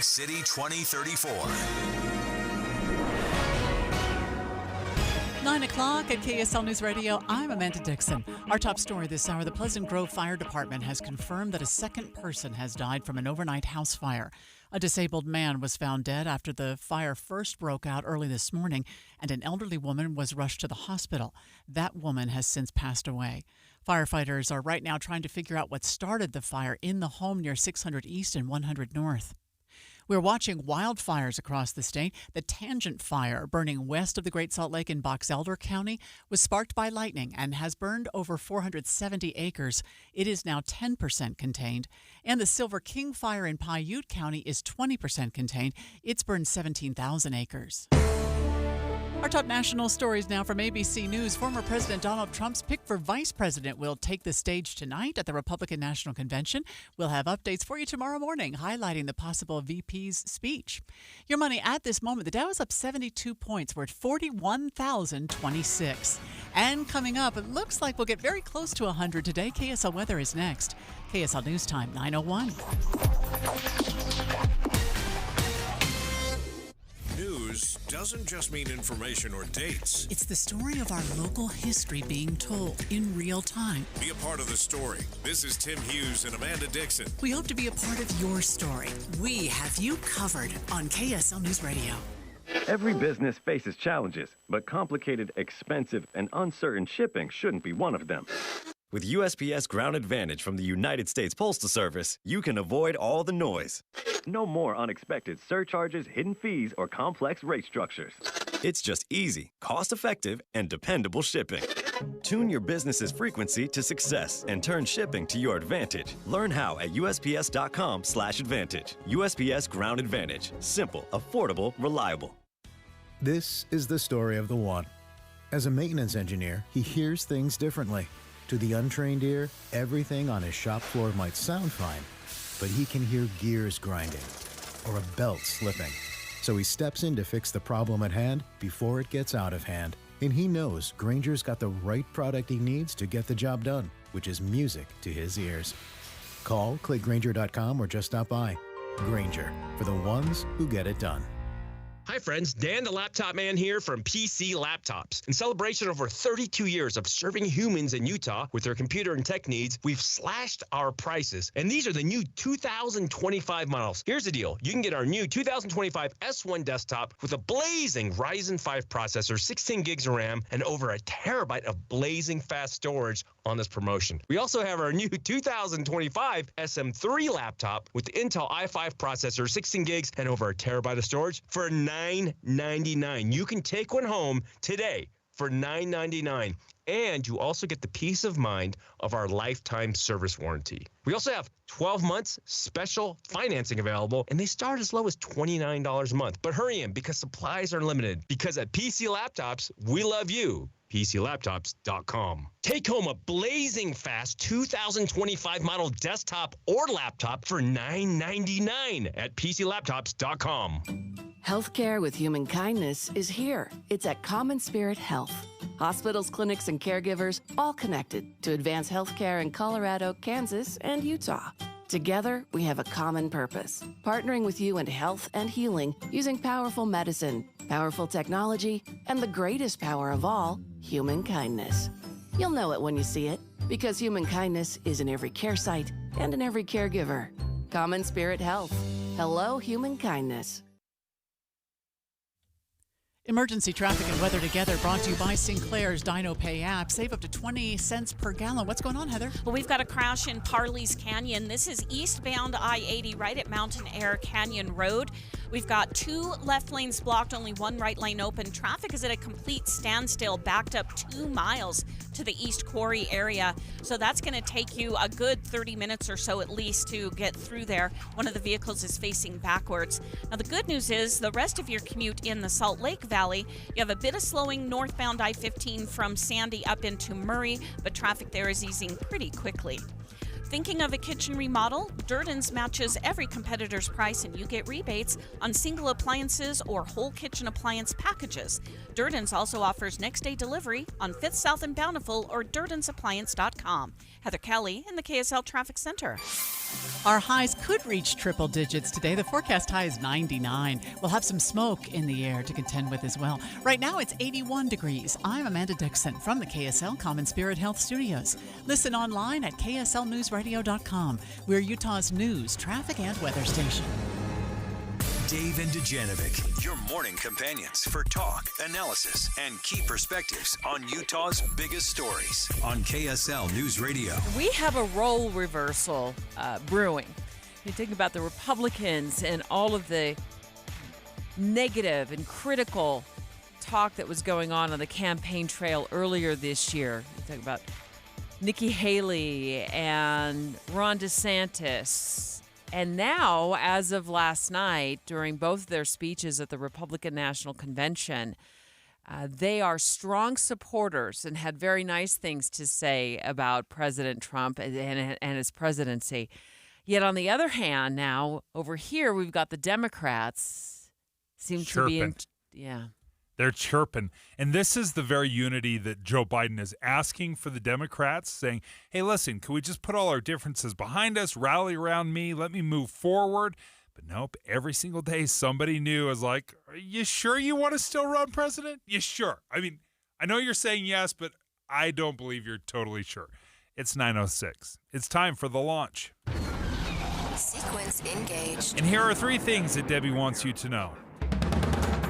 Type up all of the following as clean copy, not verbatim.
City 2034. 9 o'clock at KSL News Radio. I'm Amanda Dixon. Our top story this hour, the Pleasant Grove Fire Department has confirmed that a second person has died from an overnight house fire. A disabled man was found dead after the fire first broke out early this morning, and an elderly woman was rushed to the hospital. That woman has since passed away. Firefighters are right now trying to figure out what started the fire in the home near 600 East and 100 North. We're watching wildfires across the state. The Tangent Fire, burning west of the Great Salt Lake in Box Elder County, was sparked by lightning and has burned over 470 acres. It is now 10% contained. And the Silver King Fire in Paiute County is 20% contained. It's burned 17,000 acres. Our top national stories now from ABC News. Former President Donald Trump's pick for vice president will take the stage tonight at the Republican National Convention. We'll have updates for you tomorrow morning, highlighting the possible VP's speech. Your money at this moment, the Dow is up 72 points. We're at 41,026. And coming up, it looks like we'll get very close to 100 today. KSL Weather is next. KSL News Time, 9:01. News doesn't just mean information or dates. It's the story of our local history being told in real time. Be a part of the story. This is Tim Hughes and Amanda Dixon. We hope to be a part of your story. We have you covered on KSL News Radio. Every business faces challenges, but complicated, expensive, and uncertain shipping shouldn't be one of them. With USPS Ground Advantage from the United States Postal Service, you can avoid all the noise. No more unexpected surcharges, hidden fees, or complex rate structures. It's just easy, cost-effective, and dependable shipping. Tune your business's frequency to success and turn shipping to your advantage. Learn how at USPS.com/advantage. USPS Ground Advantage. Simple, affordable, reliable. This is the story of the one. As a maintenance engineer, he hears things differently. To the untrained ear, everything on his shop floor might sound fine, but he can hear gears grinding or a belt slipping. So he steps in to fix the problem at hand before it gets out of hand. And he knows Grainger's got the right product he needs to get the job done, which is music to his ears. Call, click Grainger.com, or just stop by. Grainger, for the ones who get it done. Hi friends, Dan the Laptop Man here from PC Laptops. In celebration of over 32 years of serving humans in Utah with their computer and tech needs, we've slashed our prices. And these are the new 2025 models. Here's the deal. You can get our new 2025 S1 desktop with a blazing Ryzen 5 processor, 16 gigs of RAM, and over a terabyte of blazing fast storage on this promotion. We also have our new 2025 SM3 laptop with the Intel i5 processor, 16 gigs, and over a terabyte of storage for $999. You can take one home today for $999. And you also get the peace of mind of our lifetime service warranty. We also have 12 months special financing available, and they start as low as $29 a month. But hurry in, because supplies are limited. Because at PC Laptops, we love you. PCLaptops.com. Take home a blazing fast 2025 model desktop or laptop for $999 at PCLaptops.com. Healthcare with human kindness is here. It's at Common Spirit Health. Hospitals, clinics, and caregivers all connected to advance healthcare in Colorado, Kansas, and Utah. Together, we have a common purpose, partnering with you in health and healing using powerful medicine, powerful technology, and the greatest power of all, human kindness. You'll know it when you see it, because human kindness is in every care site and in every caregiver. Common Spirit Health. Hello, human kindness. Emergency traffic and weather together brought to you by Sinclair's Dino Pay app. Save up to 20 cents per gallon. What's going on, Heather? Well, we've got a crash in Parley's Canyon. This is eastbound I-80 right at Mountain Air Canyon Road. We've got 2 left lanes blocked, only 1 right lane open. Traffic is at a complete standstill, backed up 2 miles to the East Quarry area. So that's going to take you a good 30 minutes or so at least to get through there. One of the vehicles is facing backwards. Now, the good news is the rest of your commute in the Salt Lake Valley, you have a bit of slowing northbound I-15 from Sandy up into Murray, but traffic there is easing pretty quickly. Thinking of a kitchen remodel? Durden's matches every competitor's price and you get rebates on single appliances or whole kitchen appliance packages. Durden's also offers next-day delivery on 5th South and Bountiful or durdensappliance.com. Heather Kelly in the KSL Traffic Center. Our highs could reach triple digits today. The forecast high is 99. We'll have some smoke in the air to contend with as well. Right now it's 81 degrees. I'm Amanda Dixon from the KSL Common Spirit Health Studios. Listen online at kslnewsradio.com. We're Utah's news, traffic, and weather station. Dave and Dujanovic, your morning companions for talk, analysis, and key perspectives on Utah's biggest stories on KSL News Radio. We have a role reversal brewing. You think about the Republicans and all of the negative and critical talk that was going on the campaign trail earlier this year. You think about Nikki Haley and Ron DeSantis. And now, as of last night, during both their speeches at the Republican National Convention, they are strong supporters and had very nice things to say about President Trump and his presidency. Yet on the other hand, now over here, we've got the Democrats seem chirping. to be They're chirping. And this is the very unity that Joe Biden is asking for the Democrats, saying, hey, listen, can we just put all our differences behind us, rally around me, let me move forward? But nope, every single day somebody new is like, are you sure you want to still run president? You sure? I mean, I know you're saying yes, but I don't believe you're totally sure. It's 9:06. It's time for the launch. Sequence engaged. And here are 3 things that Debbie wants you to know.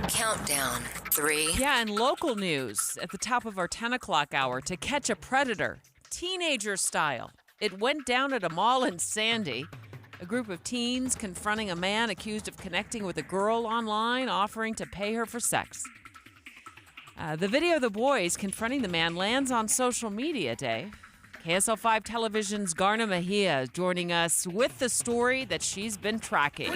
Countdown. 3. Yeah, and local news at the top of our 10 o'clock hour. To catch a predator, teenager style. It went down at a mall in Sandy. A group of teens confronting a man accused of connecting with a girl online, offering to pay her for sex. The video of the boys confronting the man lands on social media, Dave. KSL 5 Television's Garna Mejia is joining us with the story that she's been tracking.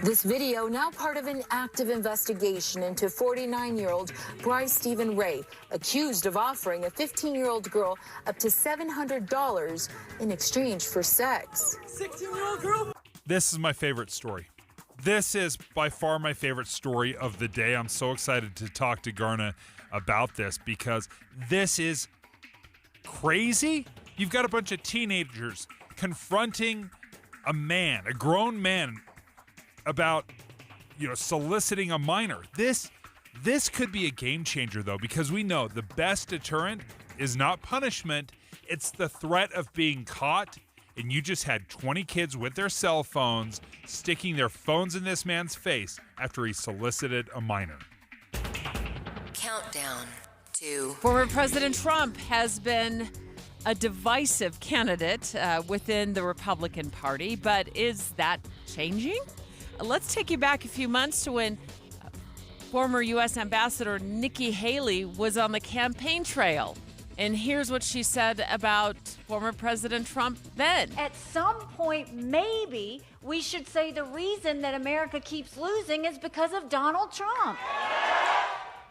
This video now part of an active investigation into 49-year-old Bryce Stephen Ray, accused of offering a 15-year-old girl up to $700 in exchange for sex. 16-year-old girl? This is my favorite story. This is by far my favorite story of the day. I'm so excited to talk to Garna about this because this is crazy. You've got a bunch of teenagers confronting a man, a grown man, about, soliciting a minor. This could be a game changer, though, because we know the best deterrent is not punishment. It's the threat of being caught. And you just had 20 kids with their cell phones sticking their phones in this man's face after he solicited a minor. Countdown. 2. Former President Trump has been a divisive candidate within the Republican Party, but is that changing? Let's take you back a few months to when former U.S. Ambassador Nikki Haley was on the campaign trail. And here's what she said about former President Trump then. At some point, maybe we should say the reason that America keeps losing is because of Donald Trump.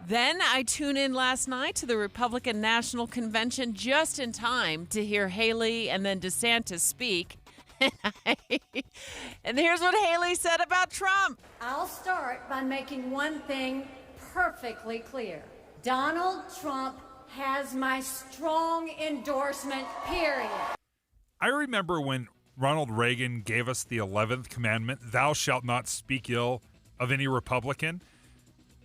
Then I tuned in last night to the Republican National Convention just in time to hear Haley and then DeSantis speak. And here's what Haley said about Trump. I'll start by making one thing perfectly clear. Donald Trump has my strong endorsement, period. I remember when Ronald Reagan gave us the 11th commandment, thou shalt not speak ill of any Republican.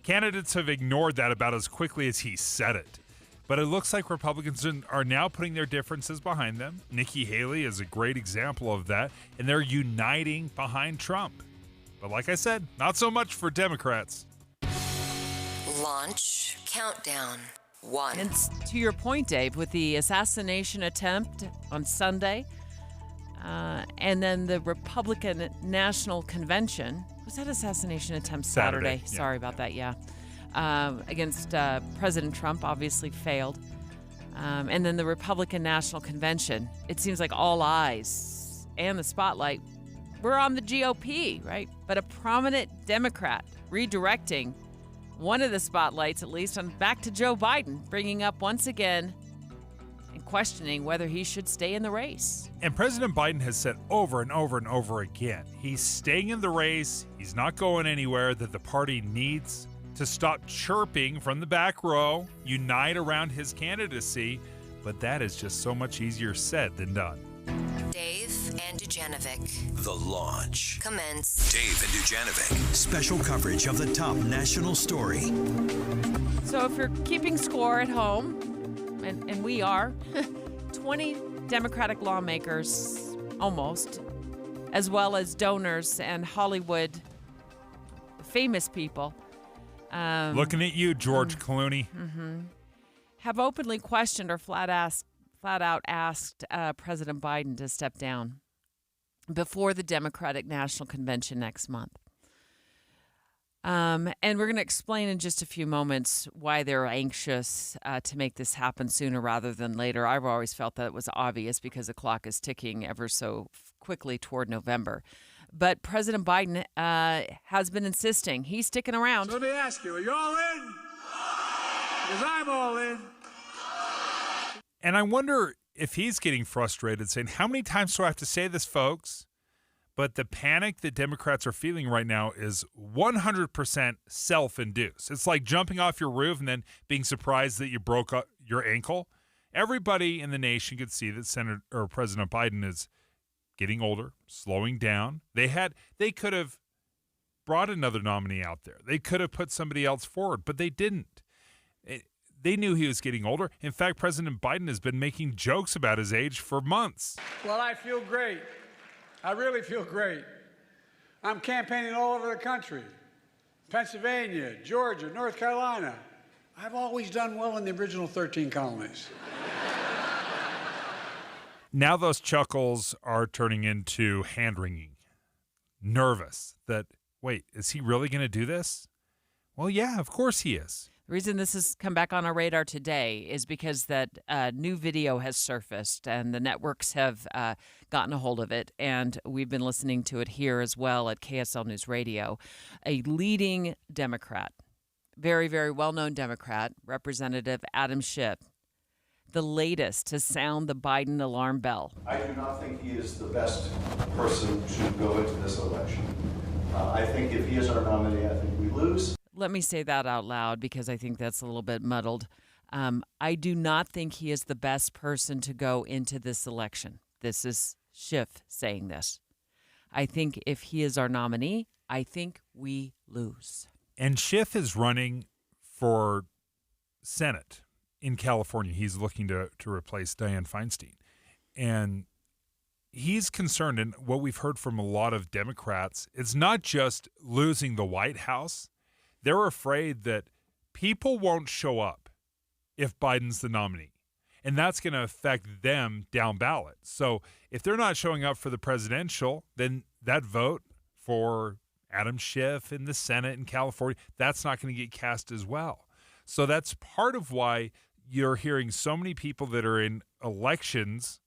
Candidates have ignored that about as quickly as he said it. But it looks like Republicans are now putting their differences behind them. Nikki Haley is a great example of that, and they're uniting behind Trump. But like I said, not so much for Democrats. Launch countdown. 1. And to your point, Dave, with the assassination attempt on Sunday, and then the Republican National Convention. Was that assassination attempt Saturday? Yeah. Sorry about that, yeah. Against President Trump, obviously failed. And then the Republican National Convention. It seems like all eyes and the spotlight were on the GOP, right? But a prominent Democrat redirecting one of the spotlights, at least, on back to Joe Biden, bringing up once again and questioning whether he should stay in the race. And President Biden has said over and over and over again, he's staying in the race, he's not going anywhere, that the party needs to stop chirping from the back row, unite around his candidacy, but that is just so much easier said than done. Dave and Dujanovic. The Launch. Commence. Dave and Dujanovic. Special coverage of the top national story. So if you're keeping score at home, and we are, 20 Democratic lawmakers, almost, as well as donors and Hollywood famous people. Looking at you, George Clooney. Have openly questioned or flat out asked President Biden to step down before the Democratic National Convention next month. And we're going to explain in just a few moments why they're anxious to make this happen sooner rather than later. I've always felt that it was obvious because the clock is ticking ever so quickly toward November. But President Biden has been insisting. He's sticking around. So let me ask you, are you all in? Because I'm all in. And I wonder if he's getting frustrated, saying, how many times do I have to say this, folks? But the panic that Democrats are feeling right now is 100% self-induced. It's like jumping off your roof and then being surprised that you broke your ankle. Everybody in the nation could see that President Biden is getting older, slowing down. They could have brought another nominee out there. They could have put somebody else forward, but they didn't. They knew he was getting older. In fact, President Biden has been making jokes about his age for months. Well, I feel great. I really feel great. I'm campaigning all over the country. Pennsylvania, Georgia, North Carolina. I've always done well in the original 13 colonies. Now those chuckles are turning into hand-wringing. Nervous that, wait, is he really going to do this? Well, yeah, of course he is. The reason this has come back on our radar today is because that new video has surfaced and the networks have gotten a hold of it, and we've been listening to it here as well at KSL News Radio. A leading Democrat, very, very well-known Democrat, Representative Adam Schiff, the latest to sound the Biden alarm bell. I do not think he is the best person to go into this election. I think if he is our nominee, I think we lose. Let me say that out loud because I think that's a little bit muddled. I do not think he is the best person to go into this election. This is Schiff saying this. I think if he is our nominee, I think we lose. And Schiff is running for Senate in California. He's looking to replace Dianne Feinstein. And he's concerned, and what we've heard from a lot of Democrats, it's not just losing the White House. They're afraid that people won't show up if Biden's the nominee, and that's going to affect them down ballot. So if they're not showing up for the presidential, then that vote for Adam Schiff in the Senate in California, that's not going to get cast as well. So that's part of why you're hearing so many people that are in elections,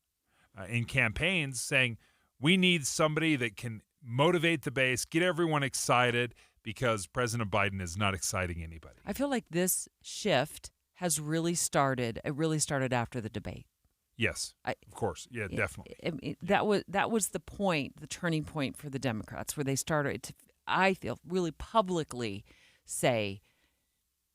in campaigns, saying we need somebody that can motivate the base, get everyone excited, because President Biden is not exciting anybody. I feel like this shift has really started. It really started after the debate. Yes, of course. Yeah, definitely. That was the point, the turning point for the Democrats, where they started to, I feel, really publicly say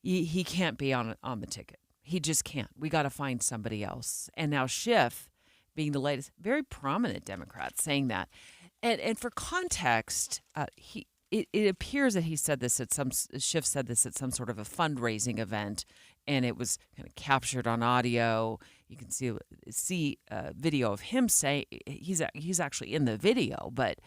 he can't be on the ticket. He just can't. We got to find somebody else. And now Schiff, being the latest, very prominent Democrat, saying that. And for context, It appears that he said this at Schiff said this at some sort of a fundraising event, and it was kind of captured on audio. You can see a video of him say he's actually in the video, but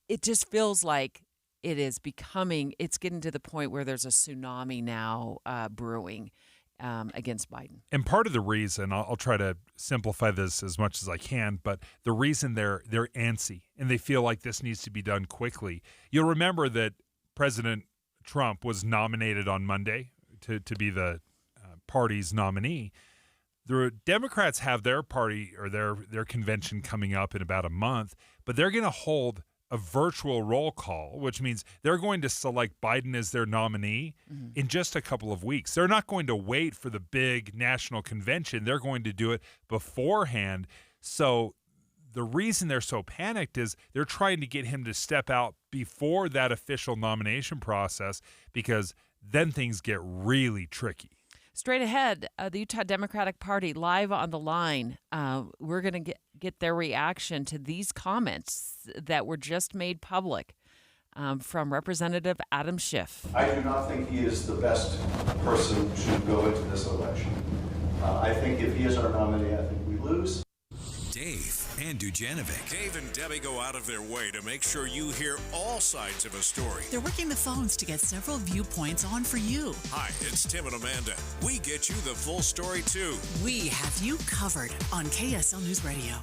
it just feels like it's getting to the point where there's a tsunami now brewing against Biden. And part of the reason, I'll try to simplify this as much as I can, but the reason they're antsy and they feel like this needs to be done quickly. You'll remember that President Trump was nominated on Monday to be the party's nominee. The Democrats have their party or their convention coming up in about a month, but they're going to hold a virtual roll call, which means they're going to select Biden as their nominee in just a couple of weeks. They're not going to wait for the big national convention. They're going to do it beforehand. So the reason they're so panicked is they're trying to get him to step out before that official nomination process, because then things get really tricky. Straight ahead, the Utah Democratic Party live on the line. We're going to get their reaction to these comments that were just made public from Representative Adam Schiff. I do not think he is the best person to go into this election. I think if he is our nominee, I think we lose. Dave and Dujanovic. Dave and Debbie go out of their way to make sure you hear all sides of a story. They're working the phones to get several viewpoints on for you. Hi, it's Tim and Amanda. We get you the full story, too. We have you covered on KSL News Radio.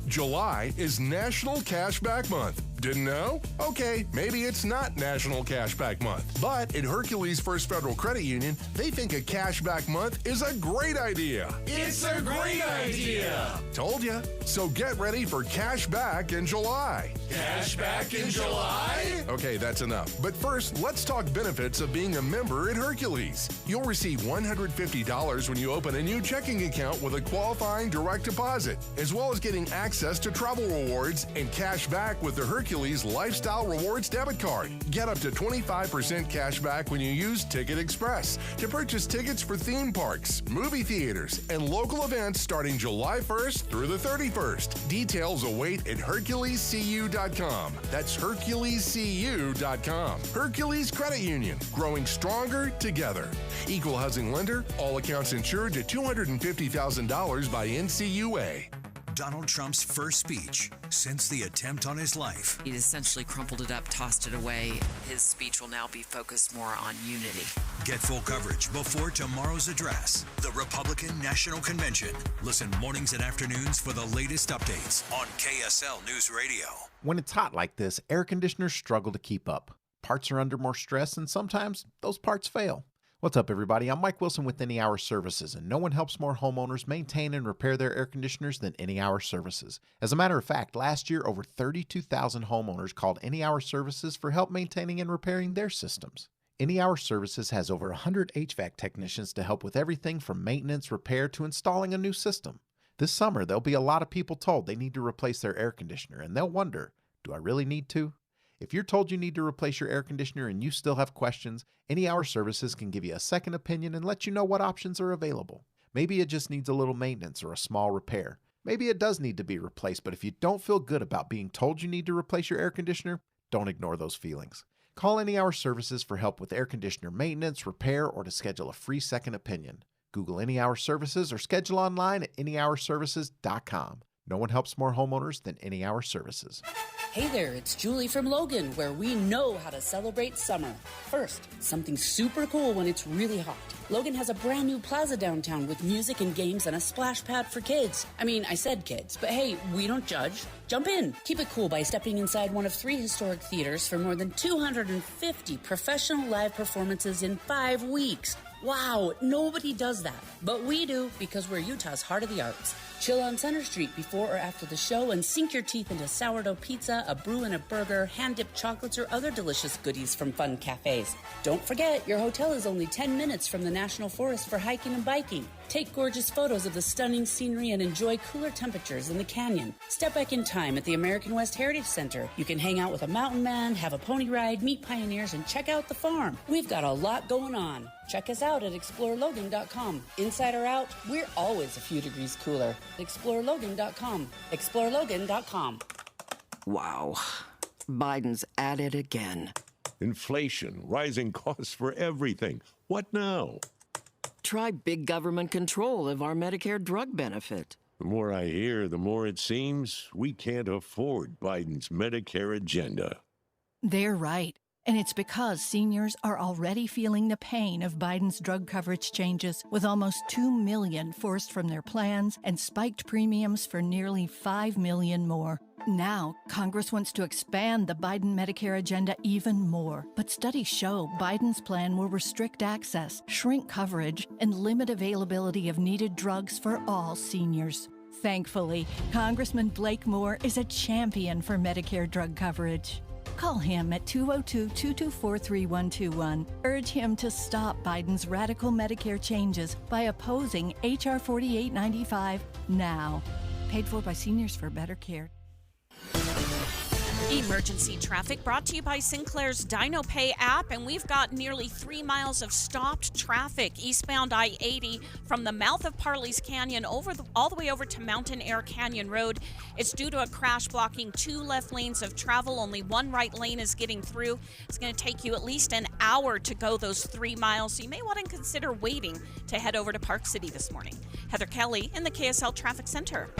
July is National Cashback Month. Didn't know? Okay, maybe it's not National Cashback Month. But at Hercules First Federal Credit Union, they think a cashback month is a great idea. It's a great idea. Told ya. So get ready for Cashback in July. Cashback in July? Okay, that's enough. But first, let's talk benefits of being a member at Hercules. You'll receive $150 when you open a new checking account with a qualifying direct deposit, as well as getting access to travel rewards and cash back with the Hercules Lifestyle Rewards debit card. Get up to 25% cash back when you use Ticket Express to purchase tickets for theme parks, movie theaters, and local events starting July 1st through the 31st. Details await at HerculesCU.com. That's HerculesCU.com. Hercules Credit Union, growing stronger together. Equal housing lender, all accounts insured to $250,000 by NCUA. Donald Trump's first speech since the attempt on his life. He essentially crumpled it up, tossed it away. His speech will now be focused more on unity. Get full coverage before tomorrow's address, the Republican National Convention. Listen mornings and afternoons for the latest updates on KSL News Radio. When it's hot like this, air conditioners struggle to keep up. Parts are under more stress, and sometimes those parts fail. What's up, everybody? I'm Mike Wilson with Any Hour Services, and no one helps more homeowners maintain and repair their air conditioners than Any Hour Services. As a matter of fact, last year, over 32,000 homeowners called Any Hour Services for help maintaining and repairing their systems. Any Hour Services has over 100 HVAC technicians to help with everything from maintenance, repair, to installing a new system. This summer, there'll be a lot of people told they need to replace their air conditioner, and they'll wonder, do I really need to? If you're told you need to replace your air conditioner and you still have questions, Any Hour Services can give you a second opinion and let you know what options are available. Maybe it just needs a little maintenance or a small repair. Maybe it does need to be replaced, but if you don't feel good about being told you need to replace your air conditioner, don't ignore those feelings. Call Any Hour Services for help with air conditioner maintenance, repair, or to schedule a free second opinion. Google Any Hour Services or schedule online at anyhourservices.com. No one helps more homeowners than Any Hour Services. Hey there, it's Julie from Logan, where we know how to celebrate summer. First, something super cool when it's really hot. Logan has a brand new plaza downtown with music and games and a splash pad for kids. I mean, I said kids, but hey, we don't judge. Jump in. Keep it cool by stepping inside one of 3 historic theaters for more than 250 professional live performances in 5 weeks. Wow, nobody does that. But we do, because we're Utah's heart of the arts. Chill on Center Street before or after the show and sink your teeth into sourdough pizza, a brew and a burger, hand-dipped chocolates, or other delicious goodies from fun cafes. Don't forget, your hotel is only 10 minutes from the National Forest for hiking and biking. Take gorgeous photos of the stunning scenery and enjoy cooler temperatures in the canyon. Step back in time at the American West Heritage Center. You can hang out with a mountain man, have a pony ride, meet pioneers, and check out the farm. We've got a lot going on. Check us out at ExploreLogan.com. Inside or out, we're always a few degrees cooler. ExploreLogan.com. ExploreLogan.com. Wow. Biden's at it again. Inflation, rising costs for everything. What now? Try big government control of our Medicare drug benefit. The more I hear, the more it seems we can't afford Biden's Medicare agenda. They're right. And it's because seniors are already feeling the pain of Biden's drug coverage changes, with almost 2 million forced from their plans and spiked premiums for nearly 5 million more. Now, Congress wants to expand the Biden Medicare agenda even more. But studies show Biden's plan will restrict access, shrink coverage, and limit availability of needed drugs for all seniors. Thankfully, Congressman Blake Moore is a champion for Medicare drug coverage. Call him at 202-224-3121. Urge him to stop Biden's radical Medicare changes by opposing H.R. 4895 now. Paid for by Seniors for Better Care. Emergency traffic brought to you by Sinclair's DinoPay app, and we've got nearly 3 miles of stopped traffic eastbound I-80 from the mouth of Parley's Canyon all the way over to Mountain Air Canyon Road. It's due to a crash blocking 2 left lanes of travel. Only 1 right lane is getting through. It's going to take you at least an hour to go those 3 miles, so you may want to consider waiting to head over to Park City this morning. Heather Kelly in the KSL Traffic Center.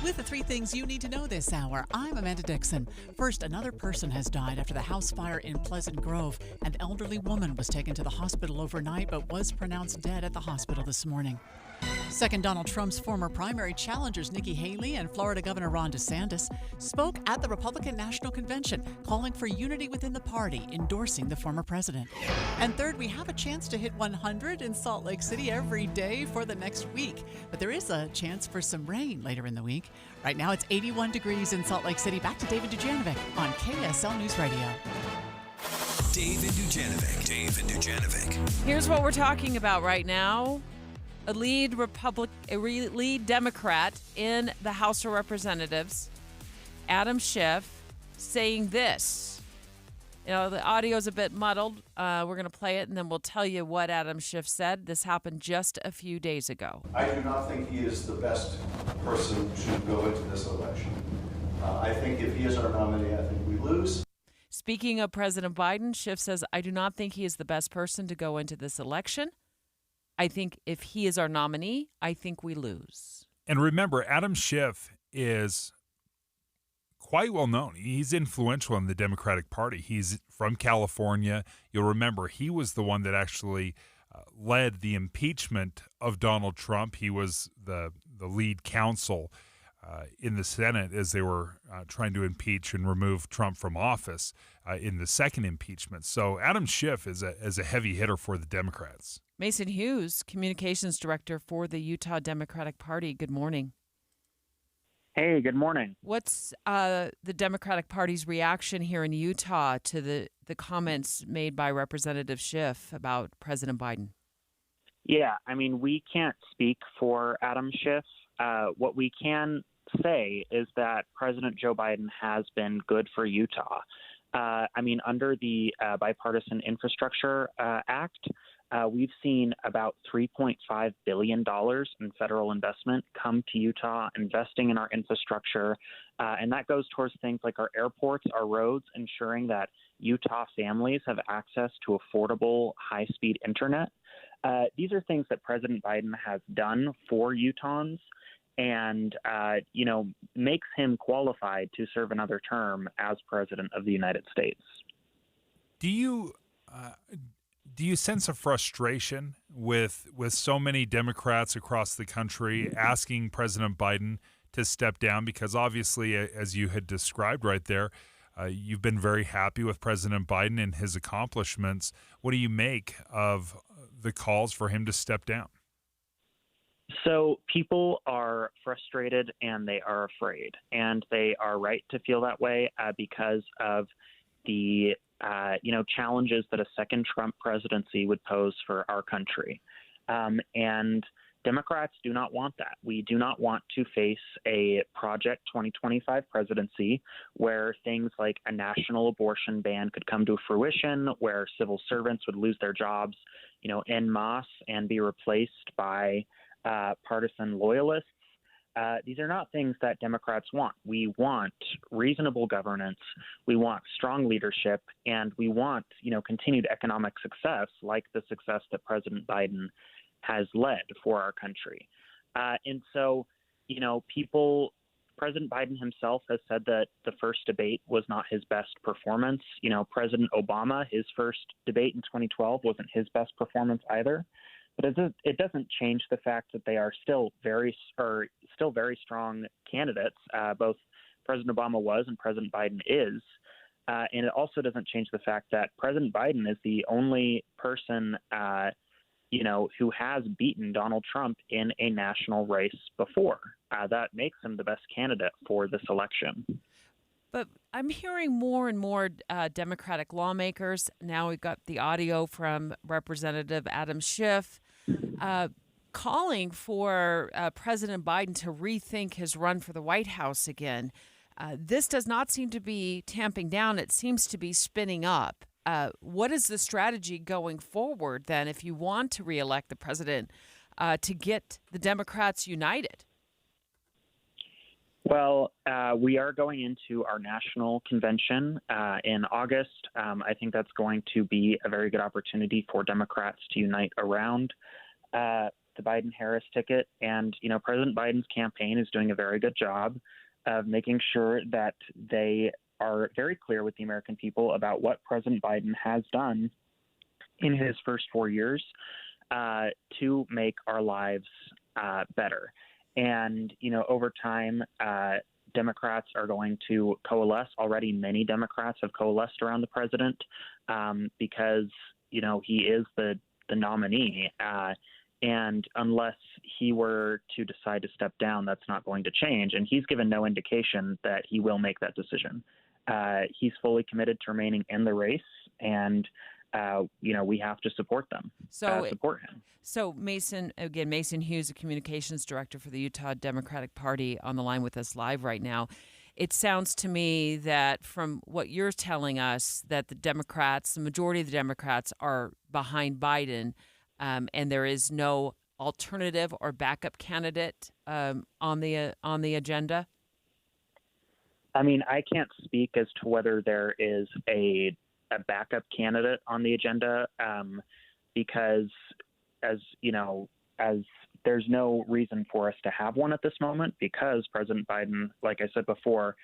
With the 3 things you need to know this hour, I'm Amanda Dixon. First, another person has died after the house fire in Pleasant Grove. An elderly woman was taken to the hospital overnight but was pronounced dead at the hospital this morning. Second, Donald Trump's former primary challengers Nikki Haley and Florida Governor Ron DeSantis spoke at the Republican National Convention, calling for unity within the party, endorsing the former president. And third, we have a chance to hit 100 in Salt Lake City every day for the next week. But there is a chance for some rain later in the week. Right now, it's 81 degrees in Salt Lake City. Back to David Dujanovic on KSL News Radio. David Dujanovic. Here's what we're talking about right now. A lead Democrat in the House of Representatives, Adam Schiff, saying this. You know, the audio's a bit muddled. We're going to play it, and then we'll tell you what Adam Schiff said. This happened just a few days ago. I do not think he is the best person to go into this election. I think if he is our nominee, I think we lose. Speaking of President Biden, Schiff says, I do not think he is the best person to go into this election. I think if he is our nominee, I think we lose. And remember, Adam Schiff is quite well known. He's influential in the Democratic Party. He's from California. You'll remember he was the one that actually led the impeachment of Donald Trump. He was the lead counsel in the Senate as they were trying to impeach and remove Trump from office in the second impeachment. So Adam Schiff is a heavy hitter for the Democrats. Mason Hughes, communications director for the Utah Democratic Party. Good morning. Hey, good morning. What's the Democratic Party's reaction here in Utah to the comments made by Representative Schiff about President Biden? Yeah, I mean, we can't speak for Adam Schiff. What we can say is that President Joe Biden has been good for Utah. Under the Bipartisan Infrastructure Act, we've seen about $3.5 billion in federal investment come to Utah, investing in our infrastructure. And that goes towards things like our airports, our roads, ensuring that Utah families have access to affordable, high-speed internet. These are things that President Biden has done for Utahns and, makes him qualified to serve another term as president of the United States. Do you sense a frustration with so many Democrats across the country asking President Biden to step down? Because obviously, as you had described right there, you've been very happy with President Biden and his accomplishments. What do you make of the calls for him to step down? So people are frustrated and they are afraid, and they are right to feel that way because of the challenges that a second Trump presidency would pose for our country. And Democrats do not want that. We do not want to face a Project 2025 presidency where things like a national abortion ban could come to fruition, where civil servants would lose their jobs, en masse and be replaced by partisan loyalists. These are not things that Democrats want. We want reasonable governance. We want strong leadership, and we want, continued economic success, like the success that President Biden has led for our country. And so, President Biden himself has said that the first debate was not his best performance. President Obama, his first debate in 2012 wasn't his best performance either. But it doesn't change the fact that they are still very strong candidates. Both President Obama was and President Biden is. And it also doesn't change the fact that President Biden is the only person who has beaten Donald Trump in a national race before. That makes him the best candidate for this election. But I'm hearing more and more Democratic lawmakers. Now we've got the audio from Representative Adam Schiff calling for President Biden to rethink his run for the White House again. This does not seem to be tamping down. It seems to be spinning up. What is the strategy going forward then if you want to reelect the president to get the Democrats united? Well, we are going into our national convention in August. I think that's going to be a very good opportunity for Democrats to unite around the Biden-Harris ticket. And, President Biden's campaign is doing a very good job of making sure that they are very clear with the American people about what President Biden has done in his first 4 years to make our lives better. And, over time, Democrats are going to coalesce. Already many Democrats have coalesced around the president because, he is the nominee. And unless he were to decide to step down, that's not going to change. And he's given no indication that he will make that decision. He's fully committed to remaining in the race, and we have to support them. Support him. So Mason Hughes, a communications director for the Utah Democratic Party, on the line with us live right now. It sounds to me that from what you're telling us, that the majority of the Democrats are behind Biden, and there is no alternative or backup candidate on the agenda. I mean, I can't speak as to whether there is a backup candidate on the agenda because, as there's no reason for us to have one at this moment because President Biden, like I said before,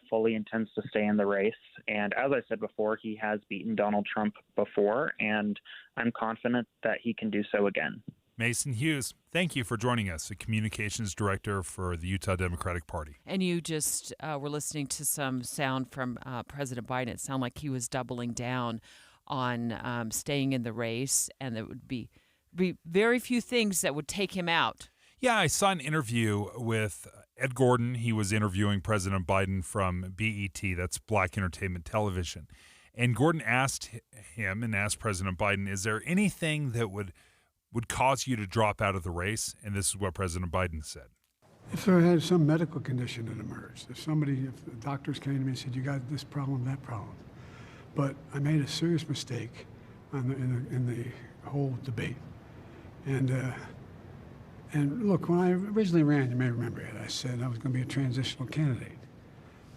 fully intends to stay in the race. And as I said before, he has beaten Donald Trump before, and I'm confident that he can do so again. Mason Hughes, thank you for joining us, the communications director for the Utah Democratic Party. And you just were listening to some sound from President Biden. It sounded like he was doubling down on staying in the race, and there would be very few things that would take him out. Yeah, I saw an interview with Ed Gordon. He was interviewing President Biden from BET, that's Black Entertainment Television. And Gordon asked President Biden, is there anything that would cause you to drop out of the race? And this is what President Biden said. If there had some medical condition that emerged, if the doctors came to me and said, you got this problem, that problem. But I made a serious mistake in the whole debate. And look, when I originally ran, you may remember it, I said I was going to be a transitional candidate.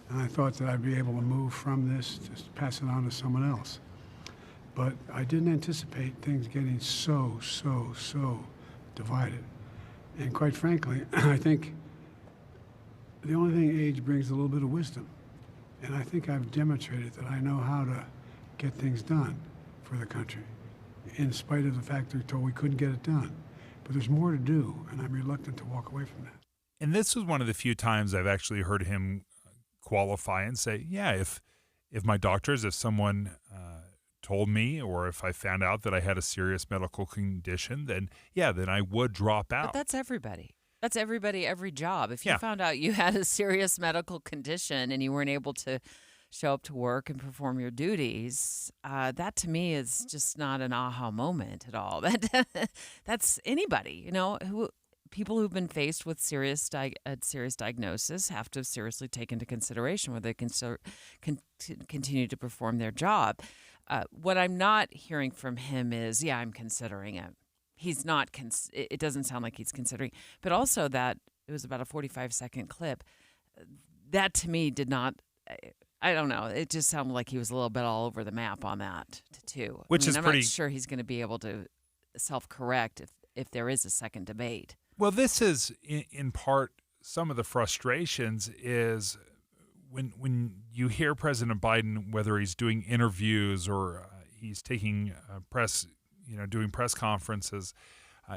And I thought that I'd be able to move from this, just pass it on to someone else. But I didn't anticipate things getting so divided. And quite frankly, I think the only thing age brings is a little bit of wisdom. And I think I've demonstrated that I know how to get things done for the country, in spite of the fact they're told we couldn't get it done. But there's more to do, and I'm reluctant to walk away from that. And this was one of the few times I've actually heard him qualify and say, yeah, if someone told me, or if I found out that I had a serious medical condition, then I would drop out. But that's everybody. That's everybody, every job. If you found out you had a serious medical condition and you weren't able to show up to work and perform your duties, that to me is just not an aha moment at all. That's anybody, people who've been faced with serious diagnosis have to seriously take into consideration whether they can continue to perform their job. What I'm not hearing from him is, I'm considering it. He's not. It doesn't sound like he's considering. But also that it was about a 45-second clip. That to me did not. I don't know. It just sounded like he was a little bit all over the map on that too. I'm not sure he's going to be able to self-correct if there is a second debate. Well, this is in part some of the frustrations is when you hear President Biden, whether he's doing interviews or he's taking press, doing press conferences,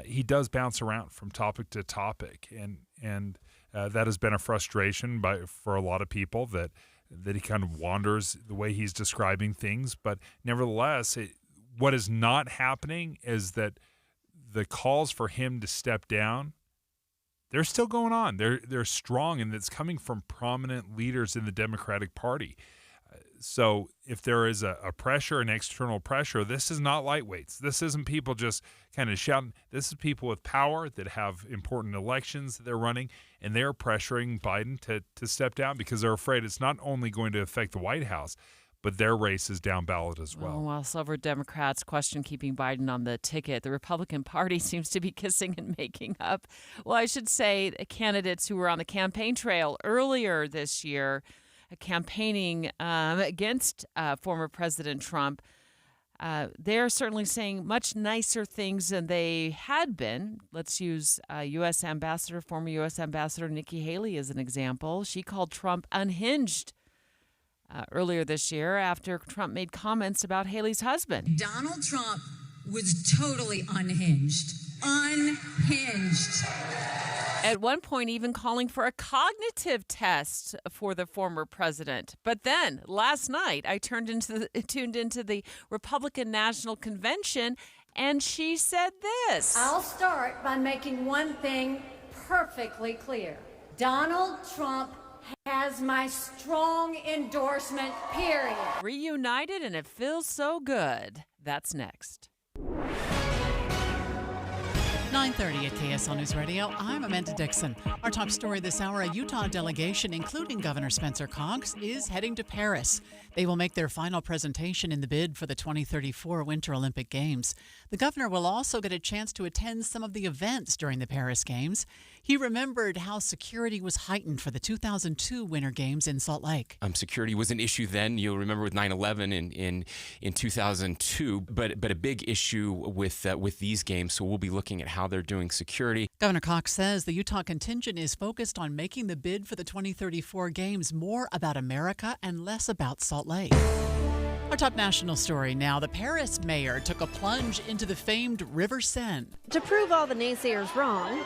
he does bounce around from topic to topic, and that has been a frustration for a lot of people that he kind of wanders the way he's describing things. But nevertheless, what is not happening is that the calls for him to step down, they're still going on. They're strong, and it's coming from prominent leaders in the Democratic Party. So if there is a pressure, an external pressure, this is not lightweights. This isn't people just kind of shouting. This is people with power that have important elections that they're running, and they're pressuring Biden to step down because they're afraid it's not only going to affect the White House, but their race is down ballot as well. While several Democrats question keeping Biden on the ticket, the Republican Party seems to be kissing and making up. Well, I should say candidates who were on the campaign trail earlier this year campaigning against former President Trump, they're certainly saying much nicer things than they had been. Let's use former U.S. Ambassador Nikki Haley as an example. She called Trump unhinged earlier this year after Trump made comments about Haley's husband. Donald Trump was totally unhinged. Unhinged. At one point, even calling for a cognitive test for the former president. But then, last night, I tuned into the Republican National Convention, and she said this. I'll start by making one thing perfectly clear. Donald Trump has my strong endorsement, period. Reunited, and it feels so good. That's next. 9:30 at KSL News Radio. I'm Amanda Dixon. Our top story this hour, a Utah delegation, including Governor Spencer Cox, is heading to Paris. They will make their final presentation in the bid for the 2034 Winter Olympic Games. The governor will also get a chance to attend some of the events during the Paris Games. He remembered how security was heightened for the 2002 Winter Games in Salt Lake. Security was an issue then. You'll remember with 9/11 in 2002, but a big issue with these games. So we'll be looking at how they're doing security. Governor Cox says the Utah contingent is focused on making the bid for the 2034 Games more about America and less about Salt Lake. Our top national story now. The Paris mayor took a plunge into the famed River Seine. To prove all the naysayers wrong,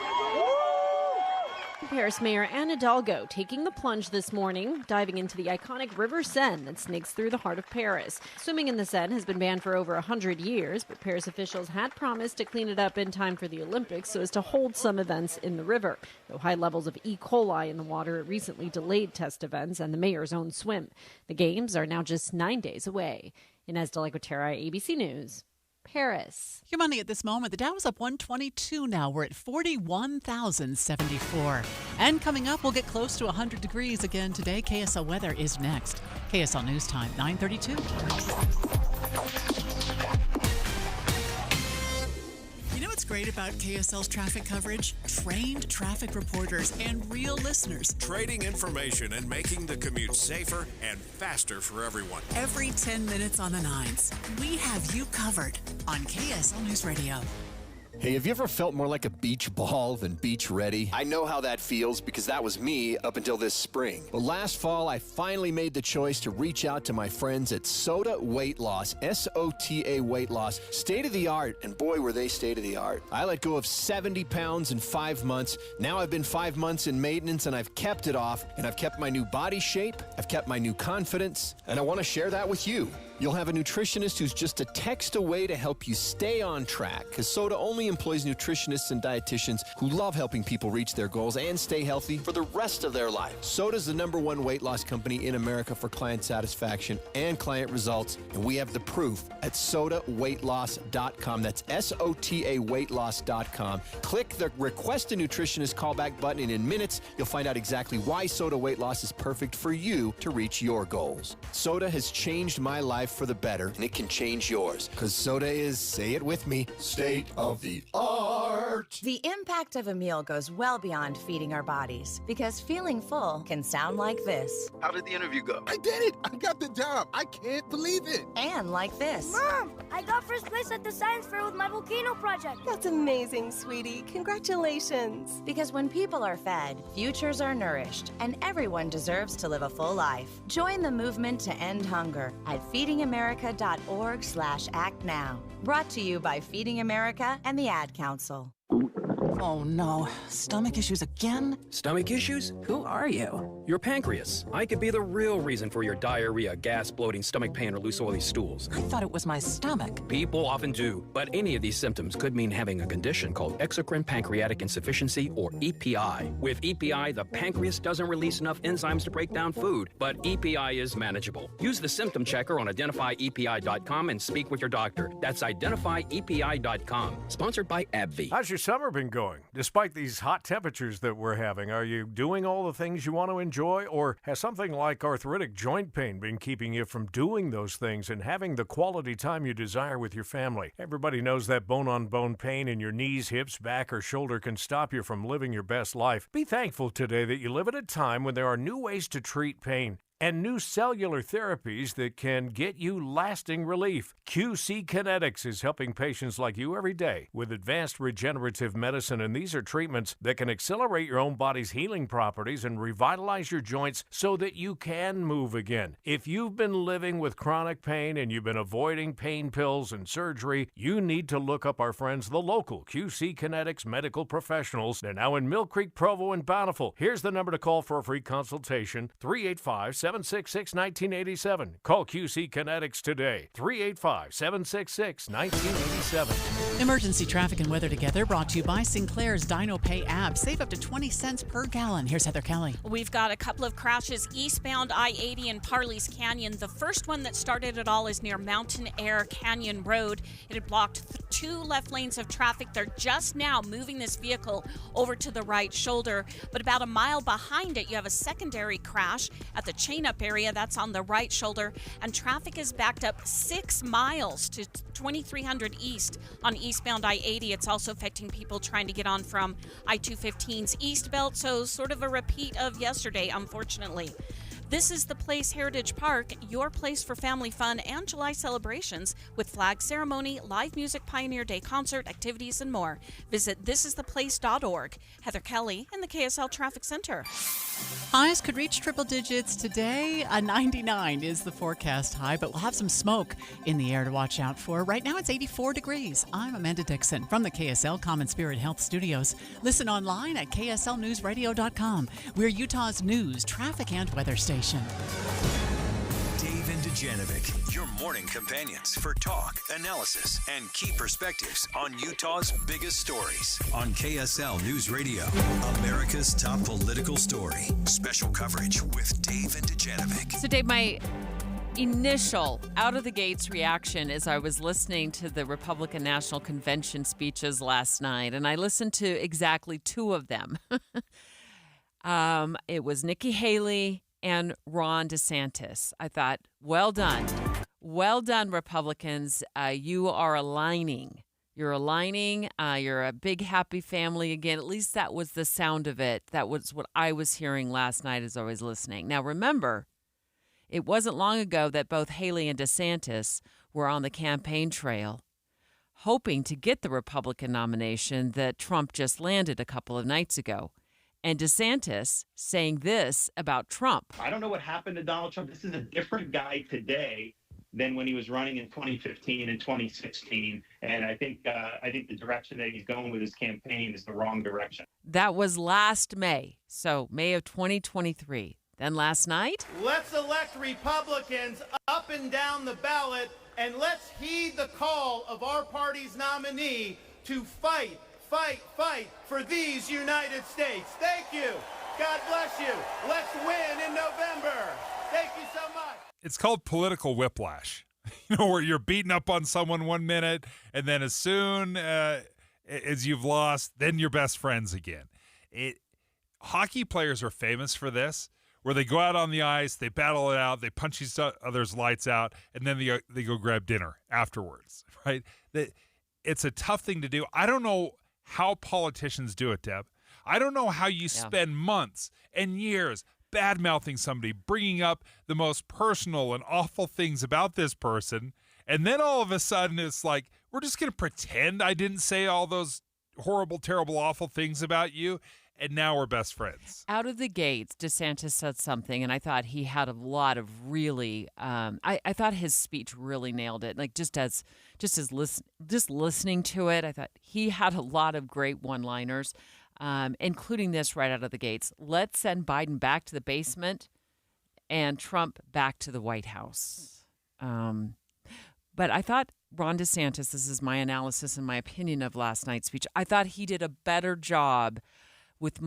Paris Mayor Anne Hidalgo taking the plunge this morning, diving into the iconic River Seine that snakes through the heart of Paris. Swimming in the Seine has been banned for over 100 years, but Paris officials had promised to clean it up in time for the Olympics so as to hold some events in the river. Though high levels of E. coli in the water recently delayed test events and the mayor's own swim. The games are now just 9 days away. Inez de la Gutera, ABC News. Paris. Your money at this moment. The Dow is up 122 now. We're at 41,074. And coming up, we'll get close to 100 degrees again today. KSL weather is next. KSL News Time, 9:32. You know what's great about KSL's traffic coverage? Trained traffic reporters and real listeners. Trading information and making the commute safer and faster for everyone. Every 10 minutes on the 9s, we have you covered on KSL News Radio. Hey, have you ever felt more like a beach ball than beach ready? I know how that feels because that was me up until this spring. But last fall, I finally made the choice to reach out to my friends at SOTA Weight Loss, SOTA Weight Loss. State of the art, and boy, were they state of the art. I let go of 70 pounds in 5 months. Now I've been 5 months in maintenance and I've kept it off, and I've kept my new body shape, I've kept my new confidence, and I want to share that with you. You'll have a nutritionist who's just a text away to help you stay on track, because SOTA only employs nutritionists and dietitians who love helping people reach their goals and stay healthy for the rest of their life. SOTA's the #1 weight loss company in America for client satisfaction and client results, and we have the proof at SOTAweightloss.com. That's SOTA weightloss.com. Click the Request a Nutritionist callback button, and in minutes, you'll find out exactly why SOTA Weight Loss is perfect for you to reach your goals. SOTA has changed my life for the better, and it can change yours, because SOTA is, say it with me, state of the art. The impact of a meal goes well beyond feeding our bodies, because feeling full can sound like this. How did the interview go? I did it! I got the job! I can't believe it! And like this. Mom, I got first place at the science fair with my volcano project. That's amazing, sweetie. Congratulations. Because when people are fed, futures are nourished, and everyone deserves to live a full life. Join the movement to end hunger at feedingamerica.org/act now. Brought to you by Feeding America and the Ad Council. Oh no, stomach issues again? Stomach issues? Who are you? Your pancreas. I could be the real reason for your diarrhea, gas, bloating, stomach pain, or loose oily stools. I thought it was my stomach. People often do, but any of these symptoms could mean having a condition called exocrine pancreatic insufficiency, or EPI. With EPI, the pancreas doesn't release enough enzymes to break down food, but EPI is manageable. Use the symptom checker on identifyepi.com and speak with your doctor. That's identifyepi.com. Sponsored by AbbVie. How's your summer been going? Despite these hot temperatures that we're having, are you doing all the things you want to enjoy, or has something like arthritic joint pain been keeping you from doing those things and having the quality time you desire with your family? Everybody knows that bone-on-bone pain in your knees, hips, back, or shoulder can stop you from living your best life. Be thankful today that you live at a time when there are new ways to treat pain and new cellular therapies that can get you lasting relief. QC Kinetics is helping patients like you every day with advanced regenerative medicine, and these are treatments that can accelerate your own body's healing properties and revitalize your joints so that you can move again. If you've been living with chronic pain and you've been avoiding pain pills and surgery, you need to look up our friends, the local QC Kinetics medical professionals. They're now in Mill Creek, Provo, and Bountiful. Here's the number to call for a free consultation, 385-766-1987. Call QC Kinetics today, 385-766-1987. Emergency traffic and weather together brought to you by Sinclair's Dino Pay app. Save up to 20 cents per gallon. Here's Heather Kelly. We've got a couple of crashes eastbound I-80 in Parley's Canyon. The first one that started it all is near Mountain Air Canyon Road. It had blocked two left lanes of traffic. They're just now moving this vehicle over to the right shoulder. But about a mile behind it, you have a secondary crash at the chain-up area. That's on the right shoulder. And traffic is backed up 6 miles to 2300 east on eastbound I-80. It's also affecting people trying to get on from I-215's east belt, so sort of a repeat of yesterday, unfortunately. This is the Place Heritage Park, your place for family fun and July celebrations with flag ceremony, live music, Pioneer Day concert, activities, and more. Visit thisistheplace.org. Heather Kelly in the KSL Traffic Center. Highs could reach triple digits today. A 99 is the forecast high, but we'll have some smoke in the air to watch out for. Right now it's 84 degrees. I'm Amanda Dixon from the KSL Common Spirit Health Studios. Listen online at kslnewsradio.com. We're Utah's news, traffic, and weather station. Dave and Dujanovic, your morning companions for talk, analysis, and key perspectives on Utah's biggest stories on KSL News Radio. America's top political story. Special coverage with Dave and Dujanovic. So, Dave, my initial out-of-the-gates reaction as I was listening to the Republican National Convention speeches last night, and I listened to exactly two of them. It was Nikki Haley and Ron DeSantis. I thought, well done. Well done, Republicans. You are aligning. You're aligning. You're a big, happy family again. At least that was the sound of it. That was what I was hearing last night as I was listening. Now, remember, it wasn't long ago that both Haley and DeSantis were on the campaign trail hoping to get the Republican nomination that Trump just landed a couple of nights ago. And DeSantis saying this about Trump. I don't know what happened to Donald Trump. This is a different guy today than when he was running in 2015 and 2016. And I think the direction that he's going with his campaign is the wrong direction. That was last May. So May of 2023. Then last night. Let's elect Republicans up and down the ballot, and let's heed the call of our party's nominee to fight for these United States. Thank you. God bless you. Let's win in November. Thank you so much. It's called political whiplash, where you're beating up on someone 1 minute, and then as soon as you've lost, then you're best friends again. Hockey players are famous for this, where they go out on the ice, they battle it out, they punch each other's lights out, and then they go grab dinner afterwards, right? It's a tough thing to do. I don't know how politicians do it, Deb. I don't know how you spend months and years bad-mouthing somebody, bringing up the most personal and awful things about this person, and then all of a sudden it's like, we're just going to pretend I didn't say all those horrible, terrible, awful things about you, and now we're best friends. Out of the gates, DeSantis said something, and I thought he had a lot of really. I thought his speech really nailed it. Like just listening to it, I thought he had a lot of great one-liners. including this right out of the gates. Let's send Biden back to the basement and Trump back to the White House. But I thought Ron DeSantis, this is my analysis and my opinion of last night's speech, I thought he did a better job with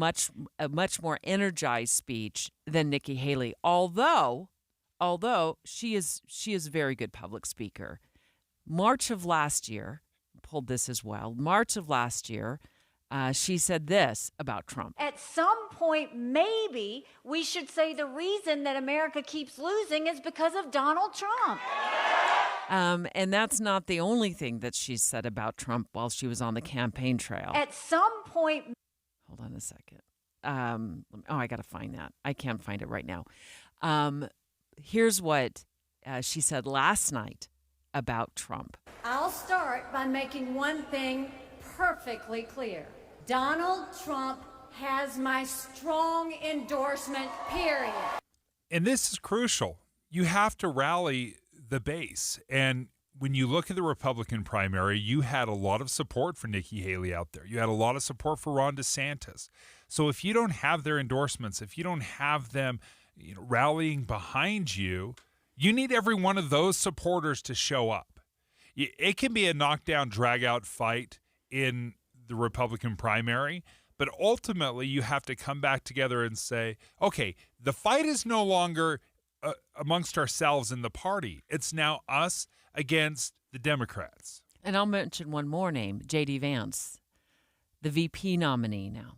a much more energized speech than Nikki Haley. Although she is a very good public speaker. March of last year, pulled this as well. March of last year, she said this about Trump. At some point, maybe we should say the reason that America keeps losing is because of Donald Trump. And that's not the only thing that she said about Trump while she was on the campaign trail. At some point. Hold on a second. I got to find that. I can't find it right now. Here's what she said last night about Trump. I'll start by making one thing perfectly clear. Donald Trump has my strong endorsement, period. And this is crucial. You have to rally the base. And when you look at the Republican primary, you had a lot of support for Nikki Haley out there. You had a lot of support for Ron DeSantis. So if you don't have their endorsements, if you don't have them rallying behind you, you need every one of those supporters to show up. It can be a knockdown, drag-out fight in the Republican primary, but ultimately you have to come back together and say, okay, the fight is no longer amongst ourselves in the party. It's now us against the Democrats. And I'll mention one more name, J.D. Vance, the VP nominee now.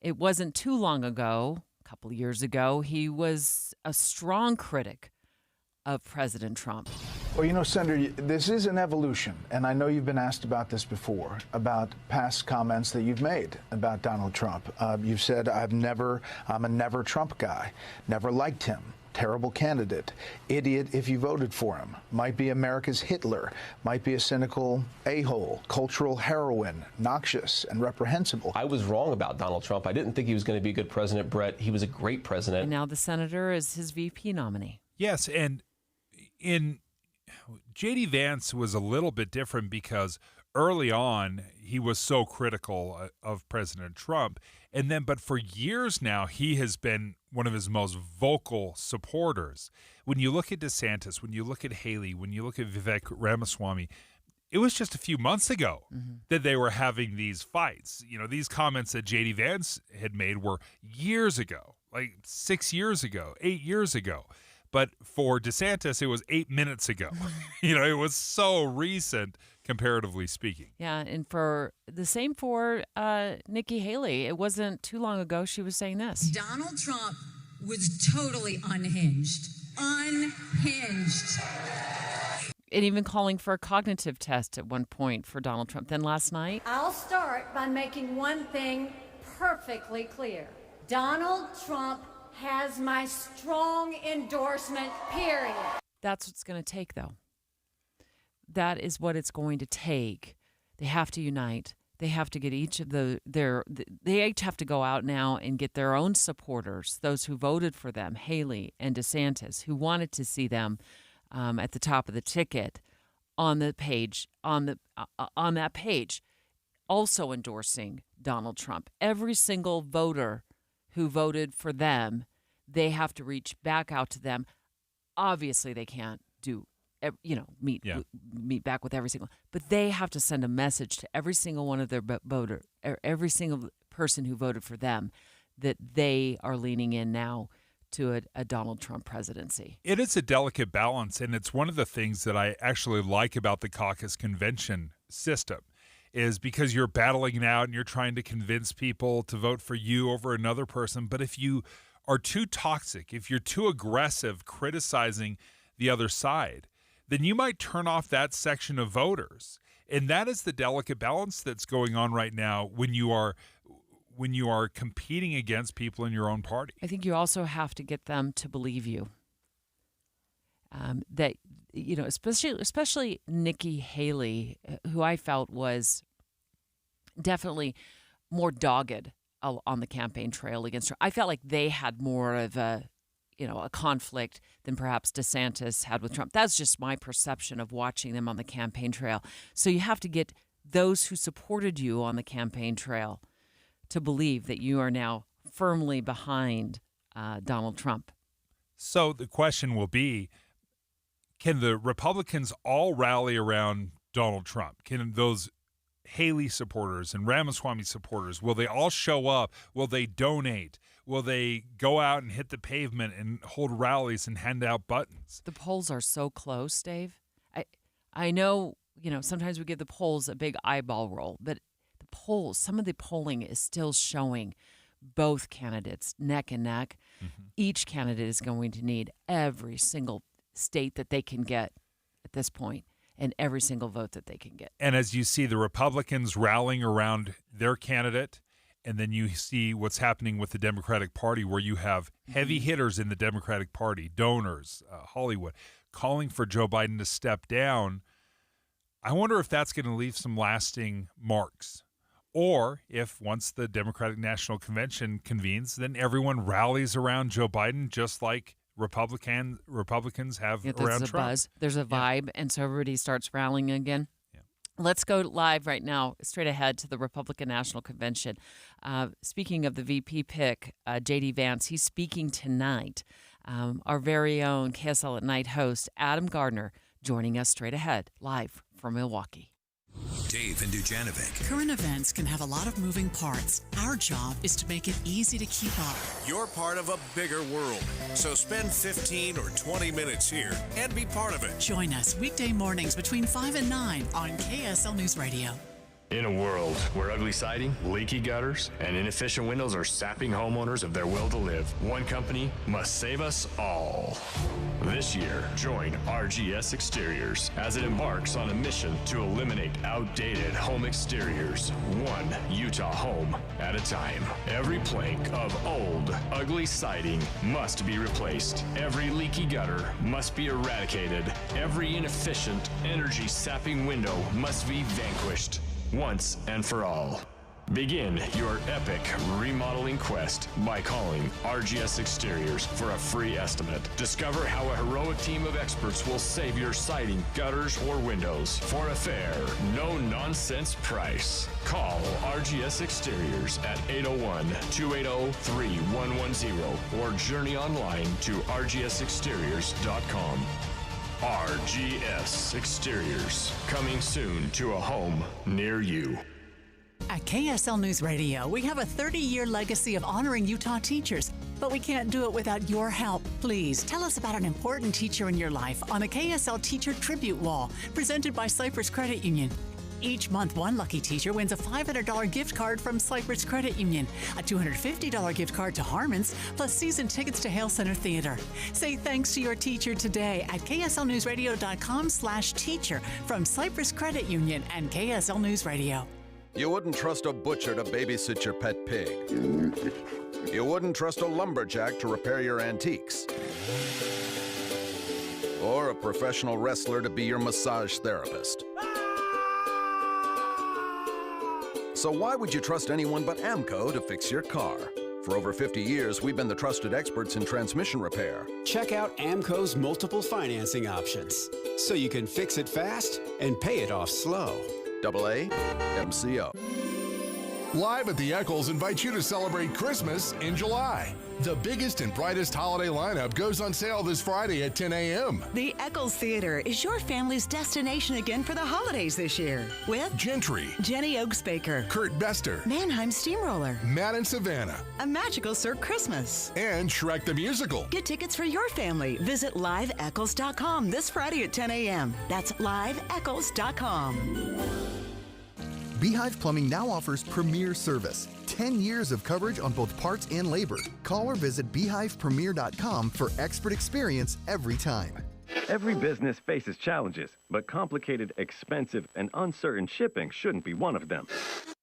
It wasn't too long ago, a couple of years ago, he was a strong critic of President Trump. Well, Senator, this is an evolution, and I know you've been asked about this before, about past comments that you've made about Donald Trump. You've said, I'm a never Trump guy, never liked him, terrible candidate, idiot if you voted for him, might be America's Hitler, might be a cynical a-hole, cultural heroine, noxious and reprehensible. I was wrong about Donald Trump. I didn't think he was going to be a good president, Brett. He was a great president. And now the senator is his VP nominee. Yes, and in J.D. Vance was a little bit different because early on he was so critical of President Trump, but for years now he has been one of his most vocal supporters. When you look at DeSantis, when you look at Haley, when you look at Vivek Ramaswamy, it was just a few months ago that they were having these fights. These comments that J.D. Vance had made were years ago, like 6 years ago, 8 years ago. But for DeSantis, it was 8 minutes ago. It was so recent, comparatively speaking. Yeah, and for the same for Nikki Haley. It wasn't too long ago she was saying this. Donald Trump was totally unhinged. Unhinged. And even calling for a cognitive test at one point for Donald Trump. Then last night. I'll start by making one thing perfectly clear. Donald Trump has my strong endorsement, period. That's what's going to take, though. That is what it's going to take. They have to unite. They have to get each of they each have to go out now and get their own supporters, those who voted for them, Haley and DeSantis, who wanted to see them at the top of the ticket on the page, on that page, also endorsing Donald Trump. Every single voter who voted for them, they have to reach back out to them. Obviously, they can't meet back with every single, but they have to send a message to every single one of their voter, or every single person who voted for them, that they are leaning in now to a Donald Trump presidency. It is a delicate balance, and it's one of the things that I actually like about the caucus convention system. Is because you're battling it out and you're trying to convince people to vote for you over another person. But if you are too toxic, if you're too aggressive criticizing the other side, then you might turn off that section of voters. And that is the delicate balance that's going on right now when you are competing against people in your own party. I think you also have to get them to believe you. That especially Nikki Haley, who I felt was definitely more dogged on the campaign trail against her. I felt like they had more of a conflict than perhaps DeSantis had with Trump. That's just my perception of watching them on the campaign trail. So you have to get those who supported you on the campaign trail to believe that you are now firmly behind Donald Trump. So the question will be, can the Republicans all rally around Donald Trump? Can those Haley supporters and Ramaswamy supporters, will they all show up? Will they donate? Will they go out and hit the pavement and hold rallies and hand out buttons? The polls are so close, Dave. I know, sometimes we give the polls a big eyeball roll, but the polls, some of the polling is still showing both candidates neck and neck. Mm-hmm. Each candidate is going to need every single state that they can get at this point and every single vote that they can get. And as you see the Republicans rallying around their candidate, and then you see what's happening with the Democratic Party, where you have heavy hitters in the Democratic Party, donors, Hollywood, calling for Joe Biden to step down. I wonder if that's going to leave some lasting marks. Or if once the Democratic National Convention convenes, then everyone rallies around Joe Biden just like Republicans have around Trump. Buzz. There's a vibe, and so everybody starts rallying again. Yeah. Let's go live right now, straight ahead to the Republican National Convention. Speaking of the VP pick, J.D. Vance, he's speaking tonight. Our very own KSL at Night host, Adam Gardner, joining us straight ahead, live from Milwaukee. Dave and Dujanovic. Current events can have a lot of moving parts. Our job is to make it easy to keep up. You're part of a bigger world, so spend 15 or 20 minutes here and be part of it. Join us weekday mornings between 5 and 9 on KSL News Radio. In a world where ugly siding, leaky gutters, and inefficient windows are sapping homeowners of their will to live, one company must save us all. This year, join RGS Exteriors as it embarks on a mission to eliminate outdated home exteriors, one Utah home at a time. Every plank of old, ugly siding must be replaced. Every leaky gutter must be eradicated. Every inefficient, energy-sapping window must be vanquished. Once and for all. Begin your epic remodeling quest by calling RGS Exteriors for a free estimate. Discover how a heroic team of experts will save your siding, gutters, or windows for a fair, no-nonsense price. Call RGS Exteriors at 801-280-3110 or journey online to rgsexteriors.com. RGS Exteriors, coming soon to a home near you. At KSL News Radio, we have a 30-year legacy of honoring Utah teachers, but we can't do it without your help. Please tell us about an important teacher in your life on the KSL Teacher Tribute Wall, presented by Cypress Credit Union. Each month, one lucky teacher wins a $500 gift card from Cypress Credit Union, a $250 gift card to Harmon's, plus season tickets to Hale Center Theater. Say thanks to your teacher today at kslnewsradio.com/teacher from Cypress Credit Union and KSL News Radio. You wouldn't trust a butcher to babysit your pet pig. You wouldn't trust a lumberjack to repair your antiques. Or a professional wrestler to be your massage therapist. So why would you trust anyone but AMCO to fix your car? For over 50 years, we've been the trusted experts in transmission repair. Check out AMCO's multiple financing options, so you can fix it fast and pay it off slow. AA MCO. Live at the Eccles invites you to celebrate Christmas in July. The biggest and brightest holiday lineup goes on sale this Friday at 10 a.m. The Eccles Theater is your family's destination again for the holidays this year. With Gentry, Jenny Oaksbaker, Kurt Bester, Mannheim Steamroller, Matt and Savannah, A Magical Cirque Christmas, and Shrek the Musical. Get tickets for your family. Visit liveeccles.com this Friday at 10 a.m. That's liveeccles.com. Beehive Plumbing now offers premier service. 10 years of coverage on both parts and labor. Call or visit beehivepremier.com for expert experience every time. Every business faces challenges, but complicated, expensive, and uncertain shipping shouldn't be one of them.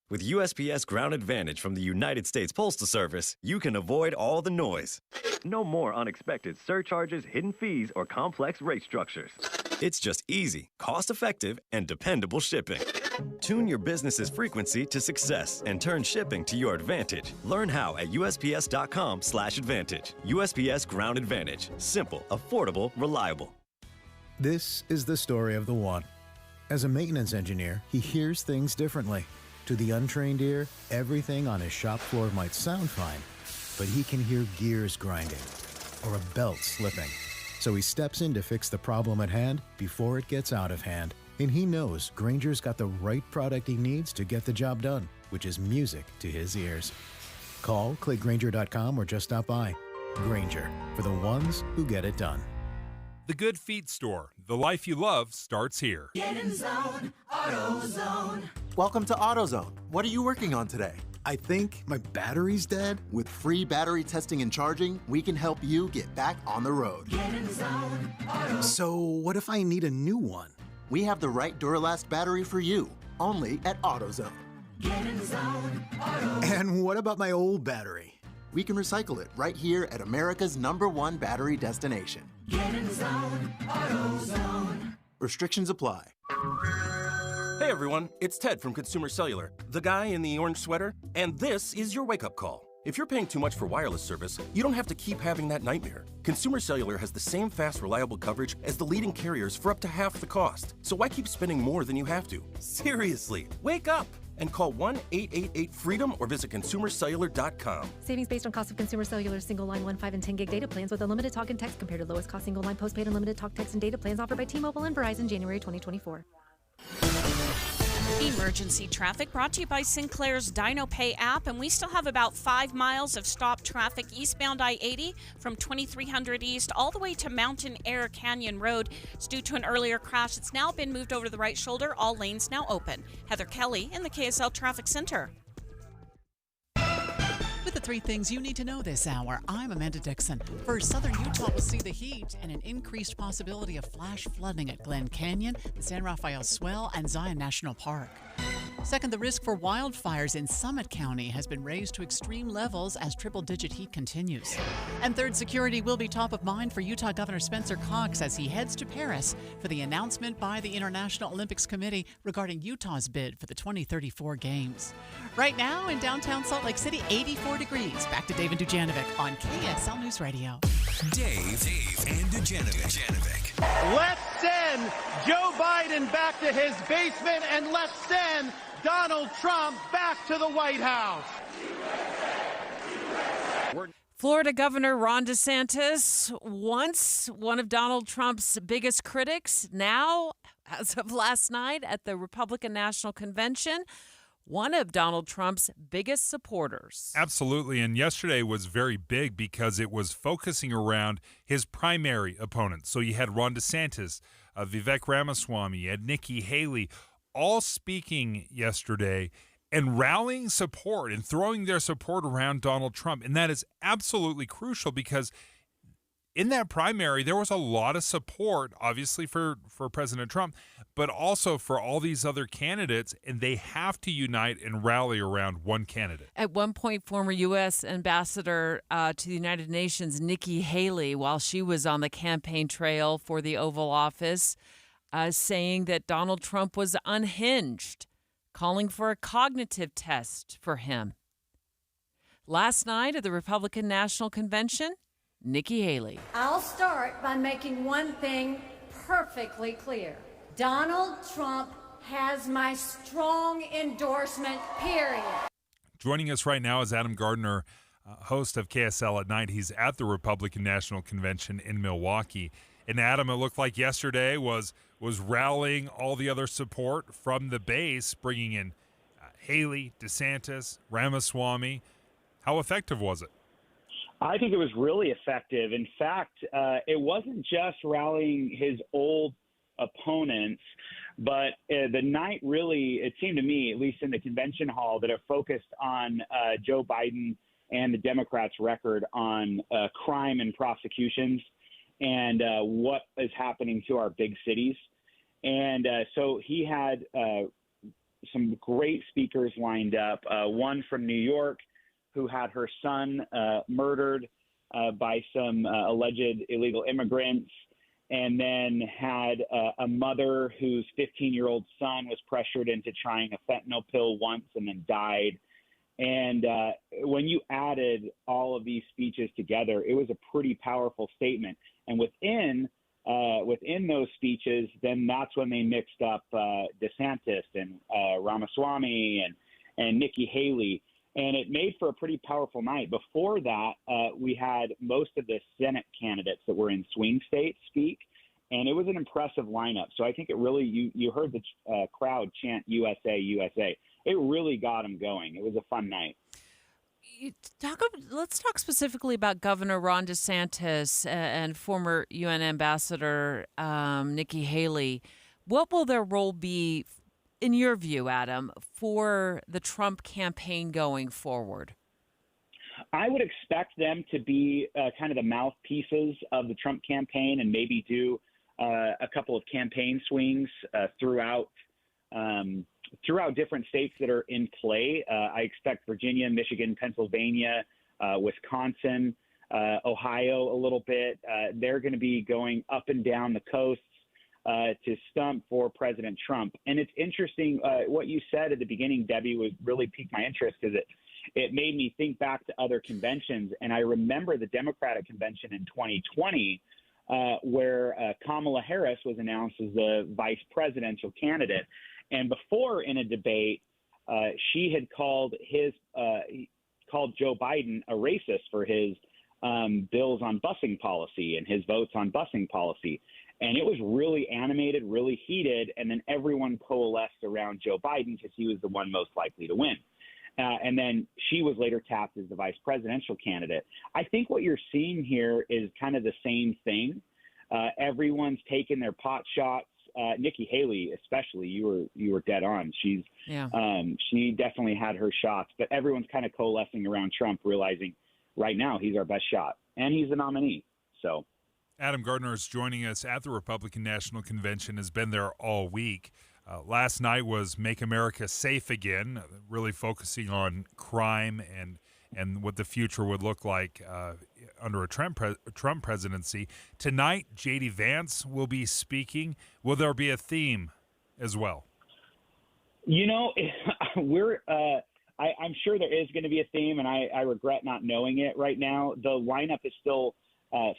With USPS Ground Advantage from the United States Postal Service, you can avoid all the noise. No more unexpected surcharges, hidden fees, or complex rate structures. It's just easy, cost-effective, and dependable shipping. Tune your business's frequency to success and turn shipping to your advantage. Learn how at USPS.com/advantage. USPS Ground Advantage. Simple, affordable, reliable. This is the story of the one. As a maintenance engineer, he hears things differently. To the untrained ear, everything on his shop floor might sound fine, but he can hear gears grinding or a belt slipping. So he steps in to fix the problem at hand before it gets out of hand. And he knows Grainger's got the right product he needs to get the job done, which is music to his ears. Call, click Grainger.com, or just stop by. Grainger, for the ones who get it done. The Good Feet Store. The life you love starts here. Get in zone, AutoZone. Welcome to AutoZone. What are you working on today? I think my battery's dead. With free battery testing and charging, we can help you get back on the road. Get in zone, AutoZone. So what if I need a new one? We have the right Duralast battery for you, only at AutoZone. Get in zone, AutoZone. And what about my old battery? We can recycle it right here at America's #1 battery destination. Get in zone, AutoZone. Restrictions apply. Hey everyone, it's Ted from Consumer Cellular, the guy in the orange sweater, and this is your wake-up call. If you're paying too much for wireless service, you don't have to keep having that nightmare. Consumer Cellular has the same fast, reliable coverage as the leading carriers for up to half the cost. So why keep spending more than you have to? Seriously, wake up and call 1-888-FREEDOM or visit consumercellular.com. Savings based on cost of Consumer Cellular single line 1, 5, and 10 gig data plans with unlimited talk and text compared to lowest cost single line postpaid unlimited talk, text, and data plans offered by T-Mobile and Verizon January 2024. Emergency traffic brought to you by Sinclair's DinoPay app, and we still have about 5 miles of stopped traffic eastbound I-80 from 2300 East all the way to Mountain Air Canyon Road. It's due to an earlier crash. It's now been moved over to the right shoulder. All lanes now open. Heather Kelly in the KSL Traffic Center. With the 3 things you need to know this hour, I'm Amanda Dixon. First, southern Utah will see the heat and an increased possibility of flash flooding at Glen Canyon, the San Rafael Swell, and Zion National Park. Second, the risk for wildfires in Summit County has been raised to extreme levels as triple-digit heat continues. And third, security will be top of mind for Utah Governor Spencer Cox as he heads to Paris for the announcement by the International Olympics Committee regarding Utah's bid for the 2034 Games. Right now in downtown Salt Lake City, 84 degrees. Back to Dave and Dujanovic on KSL News Radio. Dave and Dujanovic. Let's send Joe Biden back to his basement, and let's send Donald Trump back to the White House. Florida Governor Ron DeSantis, once one of Donald Trump's biggest critics, now, as of last night at the Republican National Convention, one of Donald Trump's biggest supporters. Absolutely. And yesterday was very big because it was focusing around his primary opponents. So you had Ron DeSantis, Vivek Ramaswamy, you had Nikki Haley, all speaking yesterday and rallying support and throwing their support around Donald Trump. And that is absolutely crucial because in that primary, there was a lot of support, obviously, for President Trump, but also for all these other candidates, and they have to unite and rally around one candidate. At one point, former U.S. Ambassador to the United Nations, Nikki Haley, while she was on the campaign trail for the Oval Office, saying that Donald Trump was unhinged, calling for a cognitive test for him. Last night at the Republican National Convention, Nikki Haley. I'll start by making one thing perfectly clear. Donald Trump has my strong endorsement, period. Joining us right now is Adam Gardner, host of KSL at Night. He's at the Republican National Convention in Milwaukee. And Adam, it looked like yesterday was rallying all the other support from the base, bringing in Haley, DeSantis, Ramaswamy. How effective was it? I think it was really effective. In fact, it wasn't just rallying his old opponents, but the night really, it seemed to me, at least in the convention hall, that it focused on Joe Biden and the Democrats' record on crime and prosecutions and what is happening to our big cities. And so he had some great speakers lined up, one from New York, who had her son murdered by some alleged illegal immigrants, and then had a mother whose 15-year-old son was pressured into trying a fentanyl pill once and then died. And when you added all of these speeches together, it was a pretty powerful statement. And within those speeches, then that's when they mixed up DeSantis and Ramaswamy and Nikki Haley. And it made for a pretty powerful night. Before that, we had most of the Senate candidates that were in swing states speak, and it was an impressive lineup. So I think it really, you heard the crowd chant USA, USA. It really got them going. It was a fun night. Let's talk specifically about Governor Ron DeSantis and former UN Ambassador Nikki Haley. What will their role be, in your view, Adam, for the Trump campaign going forward? I would expect them to be kind of the mouthpieces of the Trump campaign and maybe do a couple of campaign swings throughout different states that are in play. I expect Virginia, Michigan, Pennsylvania, Wisconsin, Ohio a little bit. They're going to be going up and down the coasts to stump for President Trump. And it's interesting, what you said at the beginning, Debbie, would really pique my interest because it made me think back to other conventions. And I remember the Democratic convention in 2020 where Kamala Harris was announced as the vice presidential candidate. And before, in a debate, she had called Joe Biden a racist for his bills on busing policy and his votes on busing policy. And it was really animated, really heated, and then everyone coalesced around Joe Biden because he was the one most likely to win. And then she was later tapped as the vice presidential candidate. I think what you're seeing here is kind of the same thing. Everyone's taking their pot shots. Nikki Haley, especially, you were dead on. She definitely had her shots, but everyone's kind of coalescing around Trump, realizing right now he's our best shot, and he's the nominee. So, Adam Gardner is joining us at the Republican National Convention. Has been there all week. Last night was Make America Safe Again, really focusing on crime and what the future would look like under a Trump presidency. Tonight, J.D. Vance will be speaking. Will there be a theme as well? You know, I'm sure there is going to be a theme, and I regret not knowing it right now. The lineup is still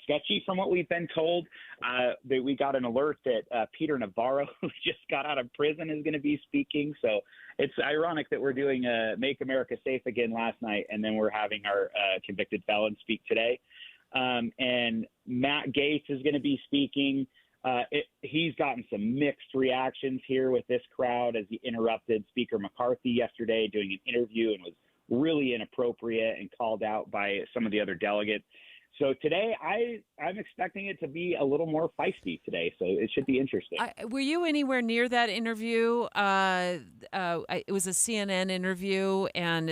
sketchy from what we've been told. That we got an alert that Peter Navarro, who just got out of prison, is going to be speaking. So it's ironic that we're doing Make America Safe Again last night, and then we're having our convicted felon speak today. And Matt Gaetz is going to be speaking. He's gotten some mixed reactions here with this crowd as he interrupted Speaker McCarthy yesterday doing an interview and was really inappropriate and called out by some of the other delegates. So today, I'm expecting it to be a little more feisty today, so it should be interesting. Were you anywhere near that interview? It was a CNN interview, and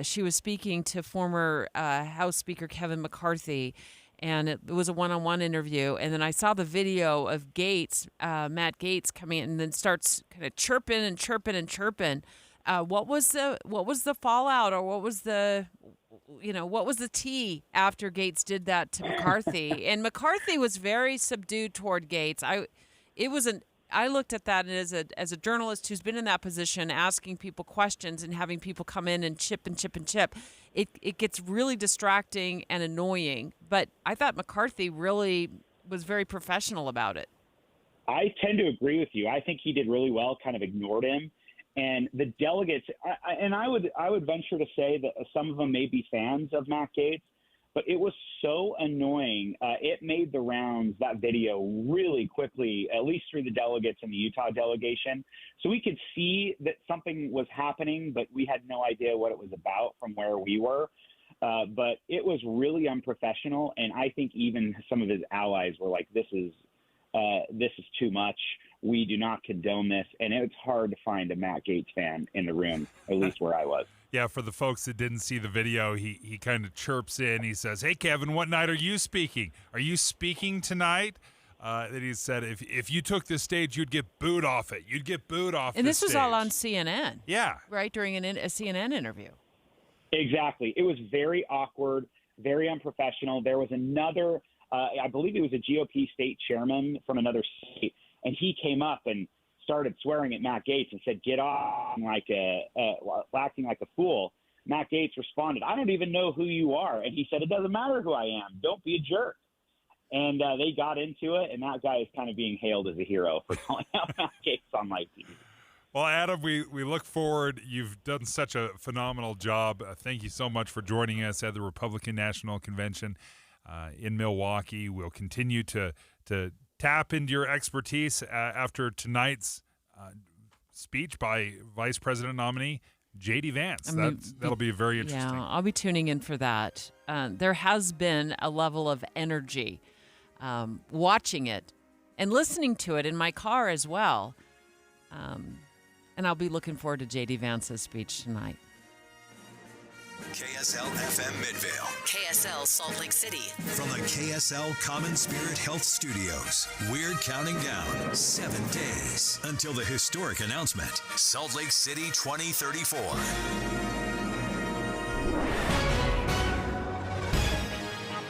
she was speaking to former House Speaker Kevin McCarthy, and it was a one-on-one interview. And then I saw the video of Gaetz, Matt Gaetz, coming in and then starts kind of chirping and chirping and chirping. What was the fallout, or what was the tea after Gaetz did that to McCarthy? And McCarthy was very subdued toward Gaetz. I looked at that as a journalist who's been in that position, asking people questions and having people come in and chip and chip and chip. It gets really distracting and annoying. But I thought McCarthy really was very professional about it. I tend to agree with you. I think he did really well, kind of ignored him. And the delegates, I would venture to say that some of them may be fans of Matt Gaetz, but it was so annoying. It made the rounds, that video, really quickly, at least through the delegates and the Utah delegation. So we could see that something was happening, but we had no idea what it was about from where we were. But it was really unprofessional, and I think even some of his allies were like, this is too much. We do not condone this. And it's hard to find a Matt Gaetz fan in the room, at least where I was. Yeah, for the folks that didn't see the video, he kind of chirps in. He says, "Hey, Kevin, what night are you speaking? Are you speaking tonight?" That he said, if you took this stage, you'd get booed off it. You'd get booed off And this stage. was all on CNN. Yeah. Right, during a CNN interview. Exactly. It was very awkward, very unprofessional. There was another, I believe it was a GOP state chairman from another state, and he came up and started swearing at Matt Gaetz and said, "Get off," acting like a fool. Matt Gaetz responded, "I don't even know who you are." And he said, "It doesn't matter who I am. Don't be a jerk." And they got into it, and that guy is kind of being hailed as a hero for calling out Matt Gaetz on live TV. Well, Adam, we look forward. You've done such a phenomenal job. Thank you so much for joining us at the Republican National Convention in Milwaukee. We'll continue to tap into your expertise after tonight's speech by Vice President nominee J.D. Vance. That'll be very interesting. Yeah, I'll be tuning in for that. There has been a level of energy watching it and listening to it in my car as well. And I'll be looking forward to J.D. Vance's speech tonight. KSL FM Midvale. KSL Salt Lake City. From the KSL Common Spirit Health Studios, we're counting down 7 days until the historic announcement, Salt Lake City 2034.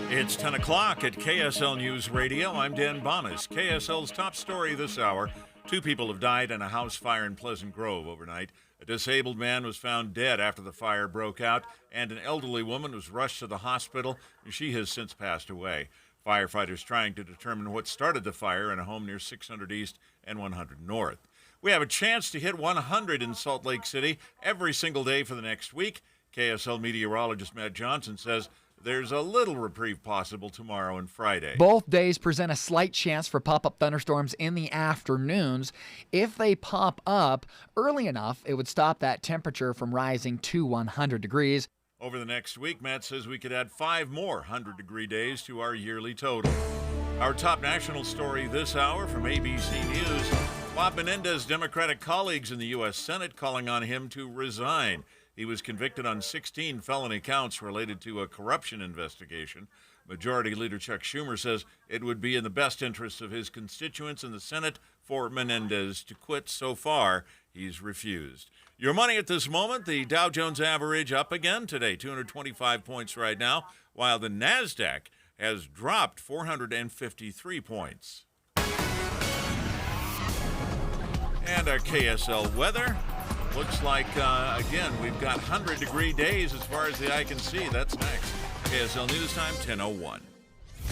It's 10 o'clock at KSL News Radio. I'm Dan Bonas. KSL's top story this hour. 2 people have died in a house fire in Pleasant Grove overnight. A disabled man was found dead after the fire broke out, and an elderly woman was rushed to the hospital. She has since passed away. Firefighters trying to determine what started the fire in a home near 600 East and 100 North. We have a chance to hit 100 in Salt Lake City every single day for the next week. KSL meteorologist Matt Johnson says there's a little reprieve possible tomorrow and Friday. Both days present a slight chance for pop-up thunderstorms in the afternoons. If they pop up early enough, it would stop that temperature from rising to 100 degrees. Over the next week, Matt says we could add 5 more 100-degree days to our yearly total. Our top national story this hour from ABC News. Bob Menendez's Democratic colleagues in the U.S. Senate calling on him to resign. He was convicted on 16 felony counts related to a corruption investigation. Majority Leader Chuck Schumer says it would be in the best interest of his constituents in the Senate for Menendez to quit. So far, he's refused. Your money at this moment, the Dow Jones average up again today, 225 points right now, while the NASDAQ has dropped 453 points. And our KSL weather. Looks like, again, we've got 100-degree days as far as the eye can see. That's next. KSL News Time, 10:01.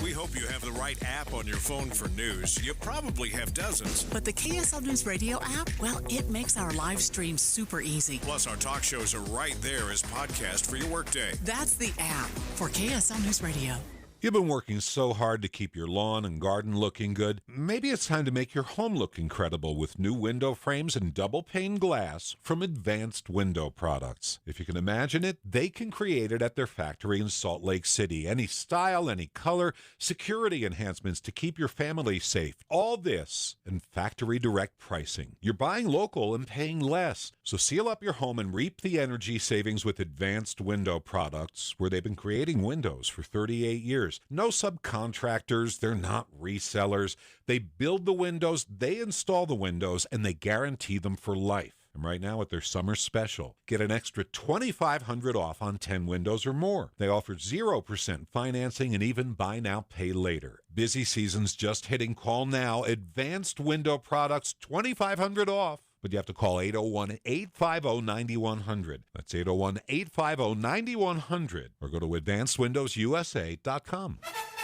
We hope you have the right app on your phone for news. You probably have dozens. But the KSL News Radio app, well, it makes our live stream super easy. Plus, our talk shows are right there as podcast for your workday. That's the app for KSL News Radio. You've been working so hard to keep your lawn and garden looking good. Maybe it's time to make your home look incredible with new window frames and double-pane glass from Advanced Window Products. If you can imagine it, they can create it at their factory in Salt Lake City. Any style, any color, security enhancements to keep your family safe. All this and factory direct pricing. You're buying local and paying less. So seal up your home and reap the energy savings with Advanced Window Products, where they've been creating windows for 38 years. No subcontractors, they're not resellers. They build the windows, they install the windows, and they guarantee them for life. And right now at their summer special, get an extra $2,500 off on 10 windows or more. They offer 0% financing and even buy now, pay later. Busy season's just hitting. Call now. Advanced Window Products, $2,500 off. But you have to call 801-850-9100. That's 801-850-9100. Or go to advancedwindowsusa.com.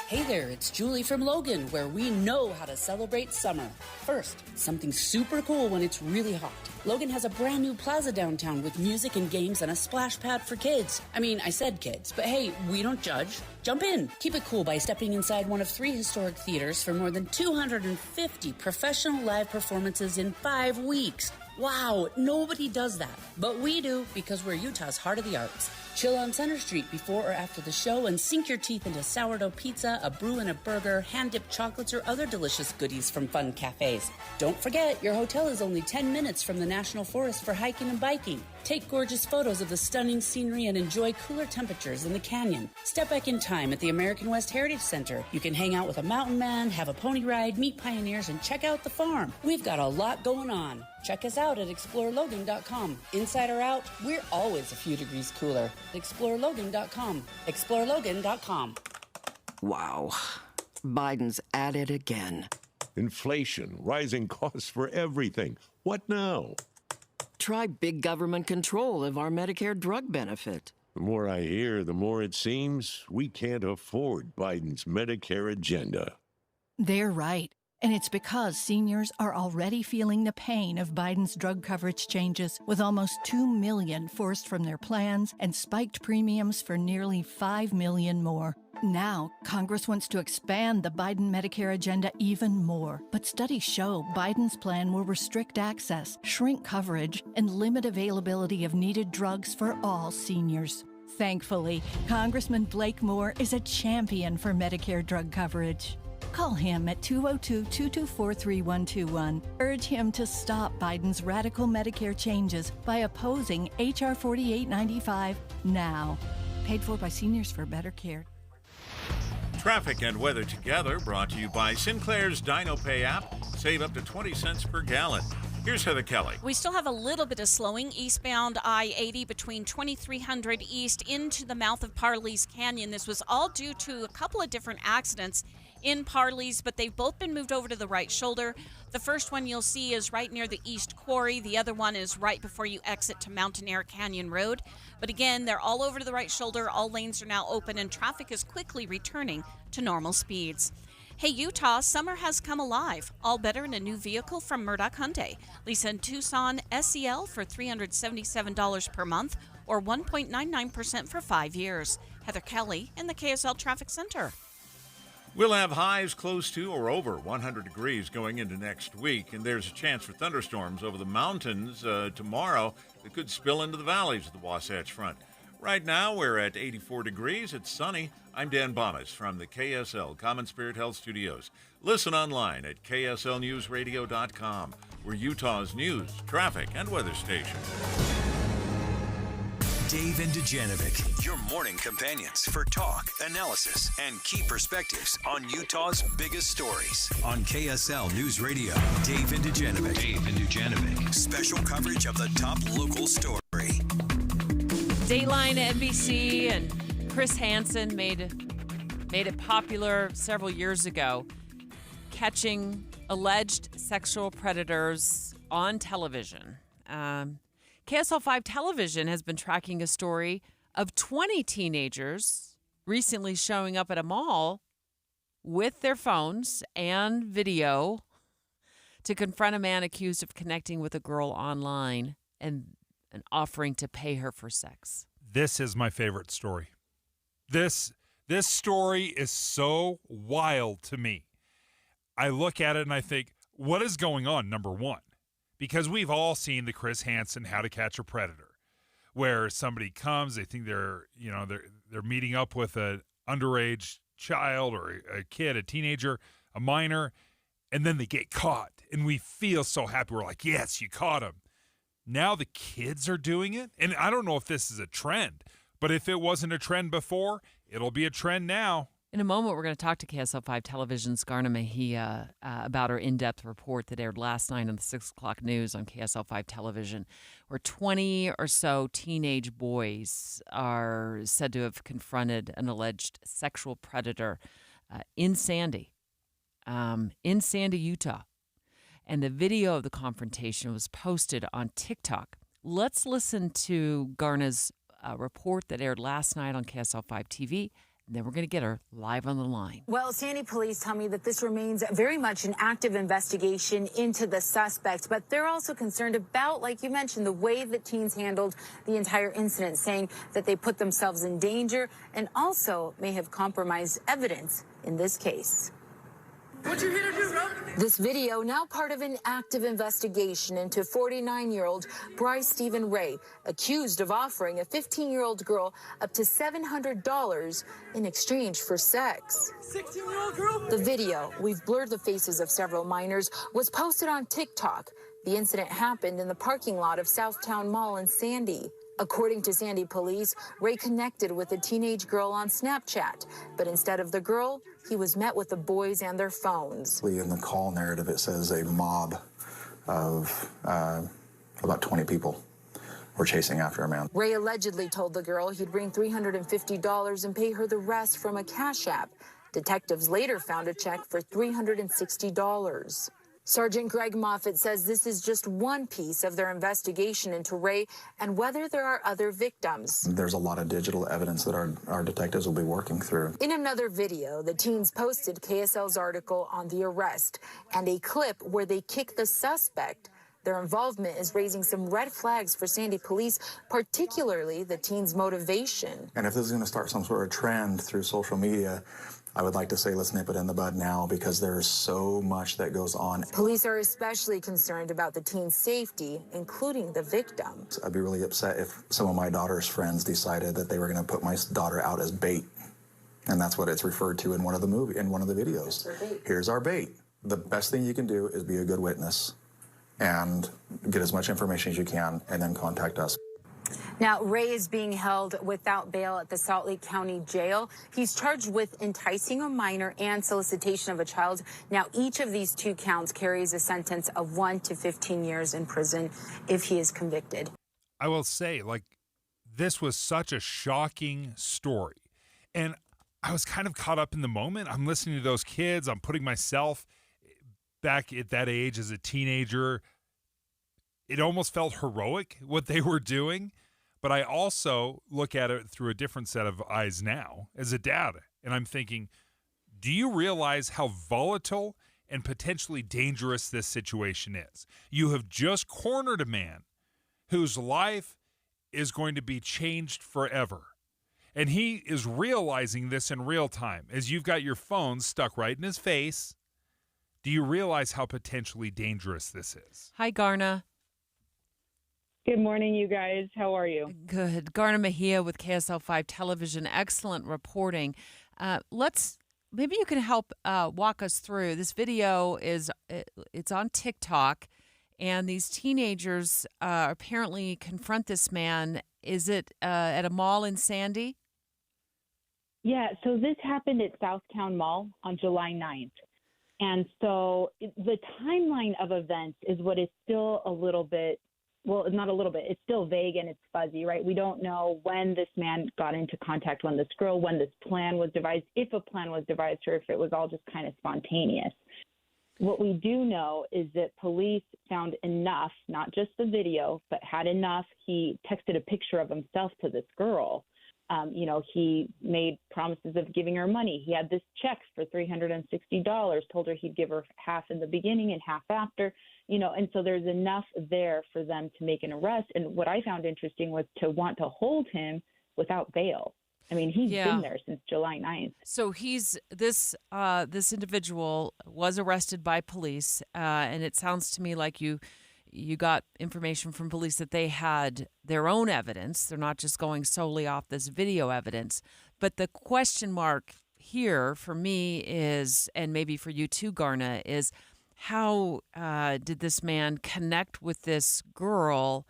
Hey there, it's Julie from Logan, where we know how to celebrate summer. First, something super cool when it's really hot. Logan has a brand new plaza downtown with music and games and a splash pad for kids. I mean, I said kids, but hey, we don't judge. Jump in. Keep it cool by stepping inside one of 3 historic theaters for more than 250 professional live performances in 5 weeks. Wow, nobody does that. But we do, because we're Utah's heart of the arts. Chill on Center Street before or after the show and sink your teeth into sourdough pizza, a brew and a burger, hand-dipped chocolates, or other delicious goodies from fun cafes. Don't forget, your hotel is only 10 minutes from the National Forest for hiking and biking. Take gorgeous photos of the stunning scenery and enjoy cooler temperatures in the canyon. Step back in time at the American West Heritage Center. You can hang out with a mountain man, have a pony ride, meet pioneers, and check out the farm. We've got a lot going on. Check us out at ExploreLogan.com. Inside or out, we're always a few degrees cooler. ExploreLogan.com. ExploreLogan.com. Wow. Biden's at it again. Inflation, rising costs for everything. What now? Try big government control of our Medicare drug benefit. The more I hear, the more it seems we can't afford Biden's Medicare agenda. They're right. And it's because seniors are already feeling the pain of Biden's drug coverage changes, with almost 2 million forced from their plans and spiked premiums for nearly 5 million more. Now, Congress wants to expand the Biden Medicare agenda even more. But studies show Biden's plan will restrict access, shrink coverage, and limit availability of needed drugs for all seniors. Thankfully, Congressman Blake Moore is a champion for Medicare drug coverage. Call him at 202-224-3121. Urge him to stop Biden's radical Medicare changes by opposing H.R. 4895 now. Paid for by Seniors for Better Care. Traffic and weather together brought to you by Sinclair's DinoPay app. Save up to 20 cents per gallon. Here's Heather Kelly. We still have a little bit of slowing eastbound I-80 between 2300 East into the mouth of Parley's Canyon. This was all due to a couple of different accidents in Parley's, but they've both been moved over to the right shoulder. The first one you'll see is right near the East Quarry. The other one is right before you exit to Mountain Air Canyon Road. But again, they're all over to the right shoulder. All lanes are now open, and traffic is quickly returning to normal speeds. Hey, Utah, summer has come alive. All better in a new vehicle from Murdoch Hyundai. Lease in Tucson SEL for $377 per month or 1.99% for 5 years. Heather Kelly in the KSL Traffic Center. We'll have highs close to or over 100 degrees going into next week, and there's a chance for thunderstorms over the mountains tomorrow that could spill into the valleys of the Wasatch Front. Right now, we're at 84 degrees. It's sunny. I'm Dan Bomas from the KSL Common Spirit Health Studios. Listen online at kslnewsradio.com. We're Utah's news, traffic, and weather station. Dave and Dujanovic, your morning companions for talk, analysis, and key perspectives on Utah's biggest stories. On KSL News Radio, Dave and Dujanovic. Dave and Dujanovic. Special coverage of the top local story. Dateline NBC and Chris Hansen made it popular several years ago, catching alleged sexual predators on television. KSL 5 Television has been tracking a story of 20 teenagers recently showing up at a mall with their phones and video to confront a man accused of connecting with a girl online and offering to pay her for sex. This is my favorite story. This story is so wild to me. I look at it and I think, what is going on, number one? Because we've all seen the Chris Hansen How to Catch a Predator, where somebody comes, they think they're meeting up with an underage child or a kid, a teenager, a minor, and then they get caught. And we feel so happy. We're like, yes, you caught him. Now the kids are doing it. And I don't know if this is a trend, but if it wasn't a trend before, it'll be a trend now. In a moment, we're going to talk to KSL 5 Television's Garna Mejia about her in-depth report that aired last night on the 6 o'clock news on KSL 5 Television, where 20 or so teenage boys are said to have confronted an alleged sexual predator in Sandy, Utah. And the video of the confrontation was posted on TikTok. Let's listen to Garna's report that aired last night on KSL 5 TV. And then we're going to get her live on the line. Well, Sandy police tell me that this remains very much an active investigation into the suspects, but they're also concerned about, like you mentioned, the way that teens handled the entire incident, saying that they put themselves in danger and also may have compromised evidence in this case. What you here to do, bro? This video now part of an active investigation into 49-year-old Bryce Stephen Ray, accused of offering a 15-year-old girl up to $700 in exchange for sex. 16-year-old girl? The video, we've blurred the faces of several minors, was posted on TikTok. The incident happened in the parking lot of Southtown Mall in Sandy. According to Sandy police, Ray connected with a teenage girl on Snapchat, but instead of the girl, he was met with the boys and their phones. In the call narrative, it says a mob of about 20 people were chasing after a man. Ray allegedly told the girl he'd bring $350 and pay her the rest from a Cash App. Detectives later found a check for $360. Sergeant Greg Moffitt says this is just one piece of their investigation into Ray and whether there are other victims. There's a lot of digital evidence that our detectives will be working through. In another video, the teens posted KSL's article on the arrest and a clip where they kick the suspect. Their involvement is raising some red flags for Sandy police, particularly the teens' motivation. And if this is going to start some sort of trend through social media, I would like to say let's nip it in the bud now, because there's so much that goes on. Police are especially concerned about the teens' safety, including the victim. I'd be really upset if some of my daughter's friends decided that they were going to put my daughter out as bait. And that's what it's referred to in one of the videos. Here's our bait. The best thing you can do is be a good witness and get as much information as you can and then contact us. Now, Ray is being held without bail at the Salt Lake County Jail. He's charged with enticing a minor and solicitation of a child. Now, each of these two counts carries a sentence of 1 to 15 years in prison if he is convicted. I will say, this was such a shocking story. And I was kind of caught up in the moment. I'm listening to those kids. I'm putting myself back at that age as a teenager. It almost felt heroic what they were doing, but I also look at it through a different set of eyes now as a dad. And I'm thinking, do you realize how volatile and potentially dangerous this situation is? You have just cornered a man whose life is going to be changed forever. And he is realizing this in real time as you've got your phone stuck right in his face. Do you realize how potentially dangerous this is? Hi, Garna. Good morning, you guys. How are you? Good. Garna Mejia with KSL 5 Television. Excellent reporting. Maybe you can help walk us through. This video it's on TikTok, and these teenagers apparently confront this man. Is it at a mall in Sandy? Yeah, so this happened at Southtown Mall on July 9th. And so the timeline of events is what is still a little bit, well, not a little bit, it's still vague and it's fuzzy, right? We don't know when this man got into contact with this girl, when this plan was devised, if a plan was devised, or if it was all just kind of spontaneous. What we do know is that police found enough, not just the video, but had enough. He texted a picture of himself to this girl. He made promises of giving her money. He had this check for $360, told her he'd give her half in the beginning and half after, and so there's enough there for them to make an arrest. And what I found interesting was to want to hold him without bail. I mean, he's been there since July 9th. So this individual was arrested by police, and it sounds to me like you got information from police that they had their own evidence. They're not just going solely off this video evidence. But the question mark here for me is, and maybe for you too, Garna, is how did this man connect with this girl,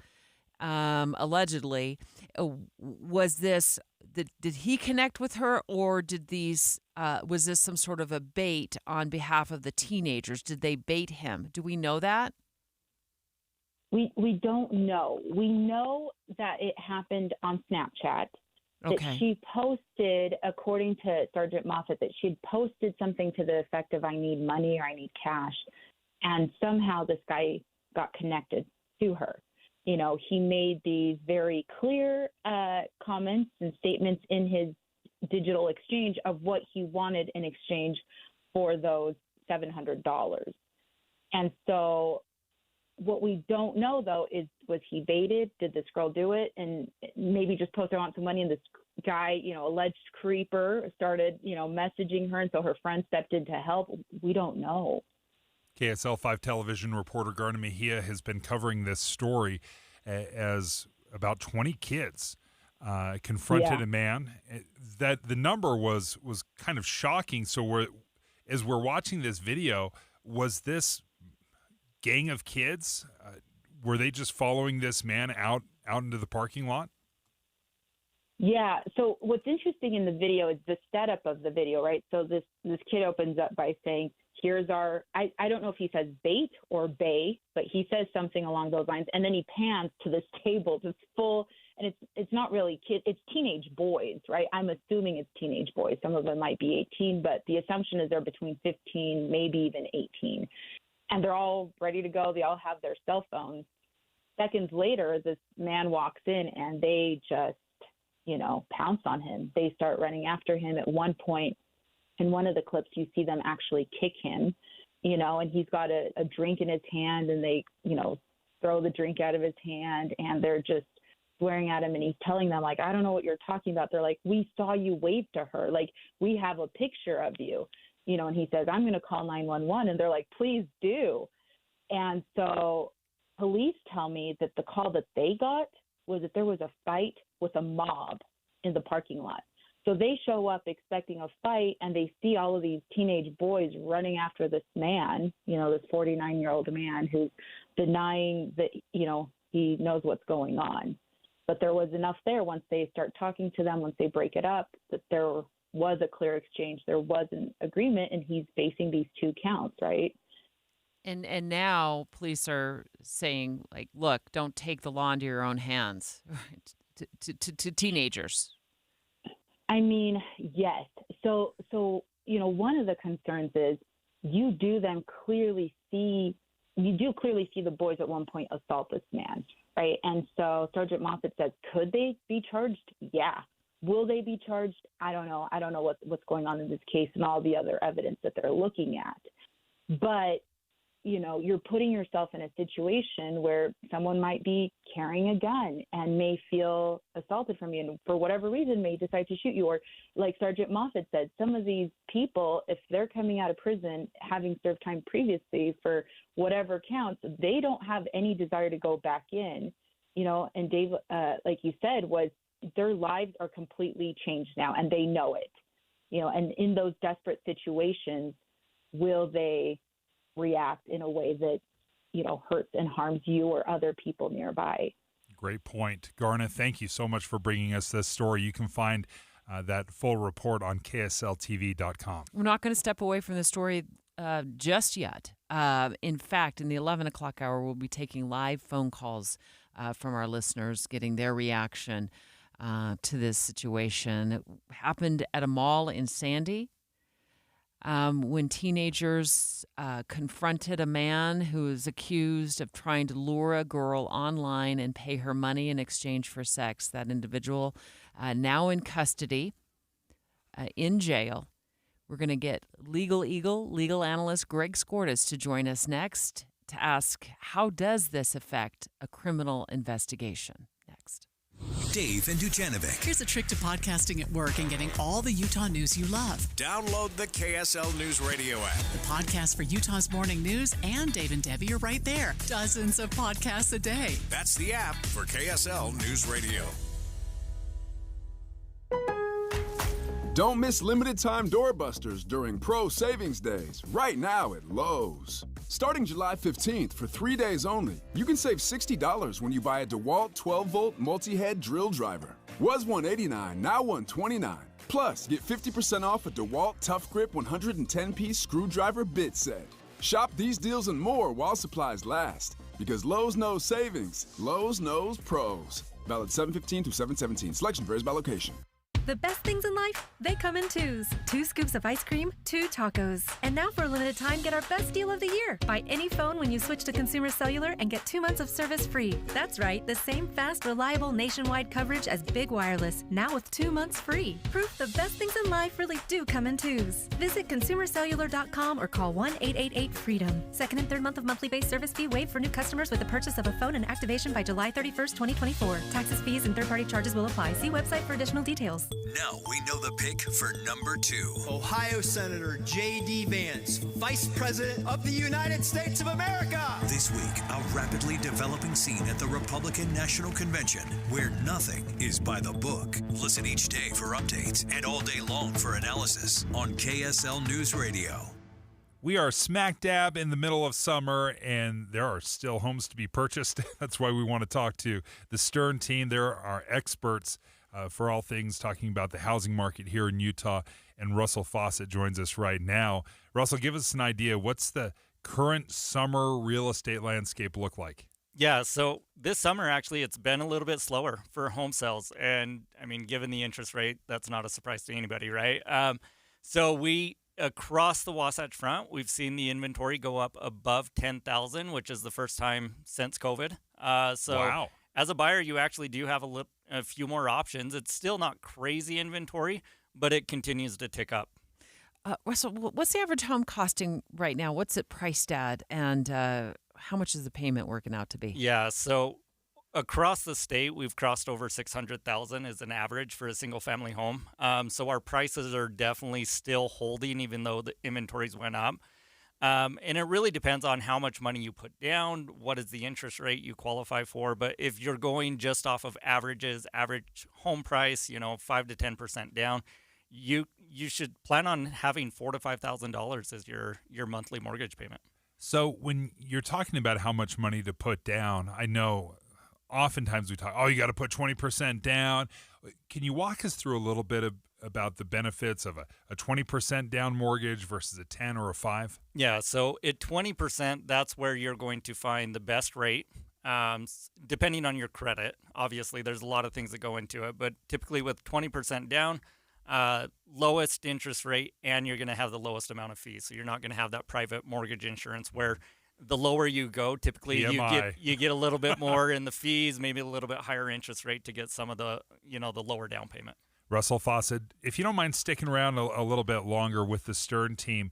allegedly? Did he connect with her, or was this some sort of a bait on behalf of the teenagers? Did they bait him? Do we know that? We don't know. We know that it happened on Snapchat. That she posted, according to Sergeant Moffitt, that she had posted something to the effect of, I need money or I need cash. And somehow this guy got connected to her. He made these very clear comments and statements in his digital exchange of what he wanted in exchange for those $700. And so what we don't know, though, is was he baited? Did this girl do it? And maybe just post, I want some money. And this guy, alleged creeper started, messaging her. And so her friend stepped in to help. We don't know. KSL 5 television reporter Garna Mejia has been covering this story as about 20 kids confronted a man. That the number was kind of shocking. So as we're watching this video, was this gang of kids, were they just following this man out into the parking lot? Yeah. So what's interesting in the video is the setup of the video, right? So this kid opens up by saying, here's our, I don't know if he says bait or bay, but he says something along those lines. And then he pans to this table that's full, and it's not really kids, it's teenage boys, right? I'm assuming it's teenage boys. Some of them might be 18, but the assumption is they're between 15, maybe even 18. and they're all ready to go. They all have their cell phones. Seconds later, this man walks in and they just, pounce on him. They start running after him. At one point, in one of the clips, you see them actually kick him, and he's got a drink in his hand, and they, throw the drink out of his hand, and they're just swearing at him, and he's telling them, like, I don't know what you're talking about. They're like, we saw you wave to her. Like, we have a picture of you, and he says, I'm going to call 911. And they're like, please do. And so police tell me that the call that they got was that there was a fight with a mob in the parking lot. So they show up expecting a fight, and they see all of these teenage boys running after this man, this 49-year-old man who's denying that, he knows what's going on. But there was enough there once they start talking to them, once they break it up, that there was a clear exchange, there was an agreement, and he's facing these 2 counts, right? And now police are saying, like, look, don't take the law into your own hands to teenagers. I mean, yes. So one of the concerns is you do clearly see the boys at one point assault this man, right? And so Sergeant Moffett says, could they be charged? Yeah. Will they be charged? I don't know. I don't know what's going on in this case and all the other evidence that they're looking at. But you're putting yourself in a situation where someone might be carrying a gun and may feel assaulted from you, and for whatever reason may decide to shoot you. Or like Sergeant Moffett said, some of these people, if they're coming out of prison having served time previously for whatever counts, they don't have any desire to go back in, and Dave, like you said, was their lives are completely changed now, and they know it, and in those desperate situations, will they react in a way that, hurts and harms you or other people nearby? Great point. Garna, thank you so much for bringing us this story. You can find that full report on KSLTV.com. We're not going to step away from the story just yet. In fact, in the 11 o'clock hour, we'll be taking live phone calls from our listeners, getting their reaction to this situation. It happened at a mall in Sandy. When teenagers confronted a man who is accused of trying to lure a girl online and pay her money in exchange for sex. That individual now in custody, in jail. We're going to get legal analyst Greg Skordas to join us next to ask, how does this affect a criminal investigation? Next. Dave and Dujanovic. Here's a trick to podcasting at work and getting all the Utah news you love. Download the KSL News Radio app. The podcast for Utah's morning news and Dave and Debbie are right there. Dozens of podcasts a day. That's the app for KSL News Radio. Don't miss limited time doorbusters during Pro Savings Days right now at Lowe's. Starting July 15th for 3 days only, you can save $60 when you buy a DeWalt 12-volt multi-head drill driver. Was $189, now $129. Plus, get 50% off a DeWalt Tough Grip 110-piece screwdriver bit set. Shop these deals and more while supplies last. Because Lowe's knows savings. Lowe's knows pros. Valid 7/15 through 7/17. Selection varies by location. The best things in life, they come in twos. 2 scoops of ice cream, 2 tacos. And now for a limited time, get our best deal of the year. Buy any phone when you switch to Consumer Cellular and get 2 months of service free. That's right, the same fast, reliable nationwide coverage as Big Wireless, now with 2 months free. Proof the best things in life really do come in twos. Visit consumercellular.com or call 1-888-FREEDOM. Second and third month of monthly base service fee waived for new customers with the purchase of a phone and activation by July 31st, 2024. Taxes, fees, and third-party charges will apply. See website for additional details. Now we know the pick for number 2. Ohio Senator J.D. Vance, Vice President of the United States of America. This week, a rapidly developing scene at the Republican National Convention where nothing is by the book. Listen each day for updates and all day long for analysis on KSL News Radio. We are smack dab in the middle of summer, and there are still homes to be purchased. That's why we want to talk to the Stern team. There are experts for all things talking about the housing market here in Utah, and Russell Fawcett joins us right now. Russell, give us an idea. What's the current summer real estate landscape look like? Yeah, so this summer, actually, it's been a little bit slower for home sales. And, I mean, given the interest rate, that's not a surprise to anybody, right? So we across the Wasatch Front, we've seen the inventory go up above 10,000, which is the first time since COVID. Wow. As a buyer, you actually do have a few more options. It's still not crazy inventory, but it continues to tick up. Russell, what's the average home costing right now? What's it priced at? And how much is the payment working out to be? Yeah, so across the state, we've crossed over 600,000 as an average for a single-family home. So our prices are definitely still holding, even though the inventories went up. And it really depends on how much money you put down, what is the interest rate you qualify for. But if you're going just off of averages, average home price, 5 to 10% down, you should plan on having $4,000 to $5,000 as your monthly mortgage payment. So when you're talking about how much money to put down, I know oftentimes we talk, you got to put 20% down. Can you walk us through a little bit about the benefits of a 20% down mortgage versus a 10 or a 5? Yeah, so at 20%, that's where you're going to find the best rate, depending on your credit. Obviously, there's a lot of things that go into it, but typically with 20% down, lowest interest rate, and you're going to have the lowest amount of fees. So you're not going to have that private mortgage insurance where the lower you go, typically you get a little bit more in the fees, maybe a little bit higher interest rate to get some of the the lower down payment. Russell Fawcett, if you don't mind sticking around a little bit longer with the Stern team,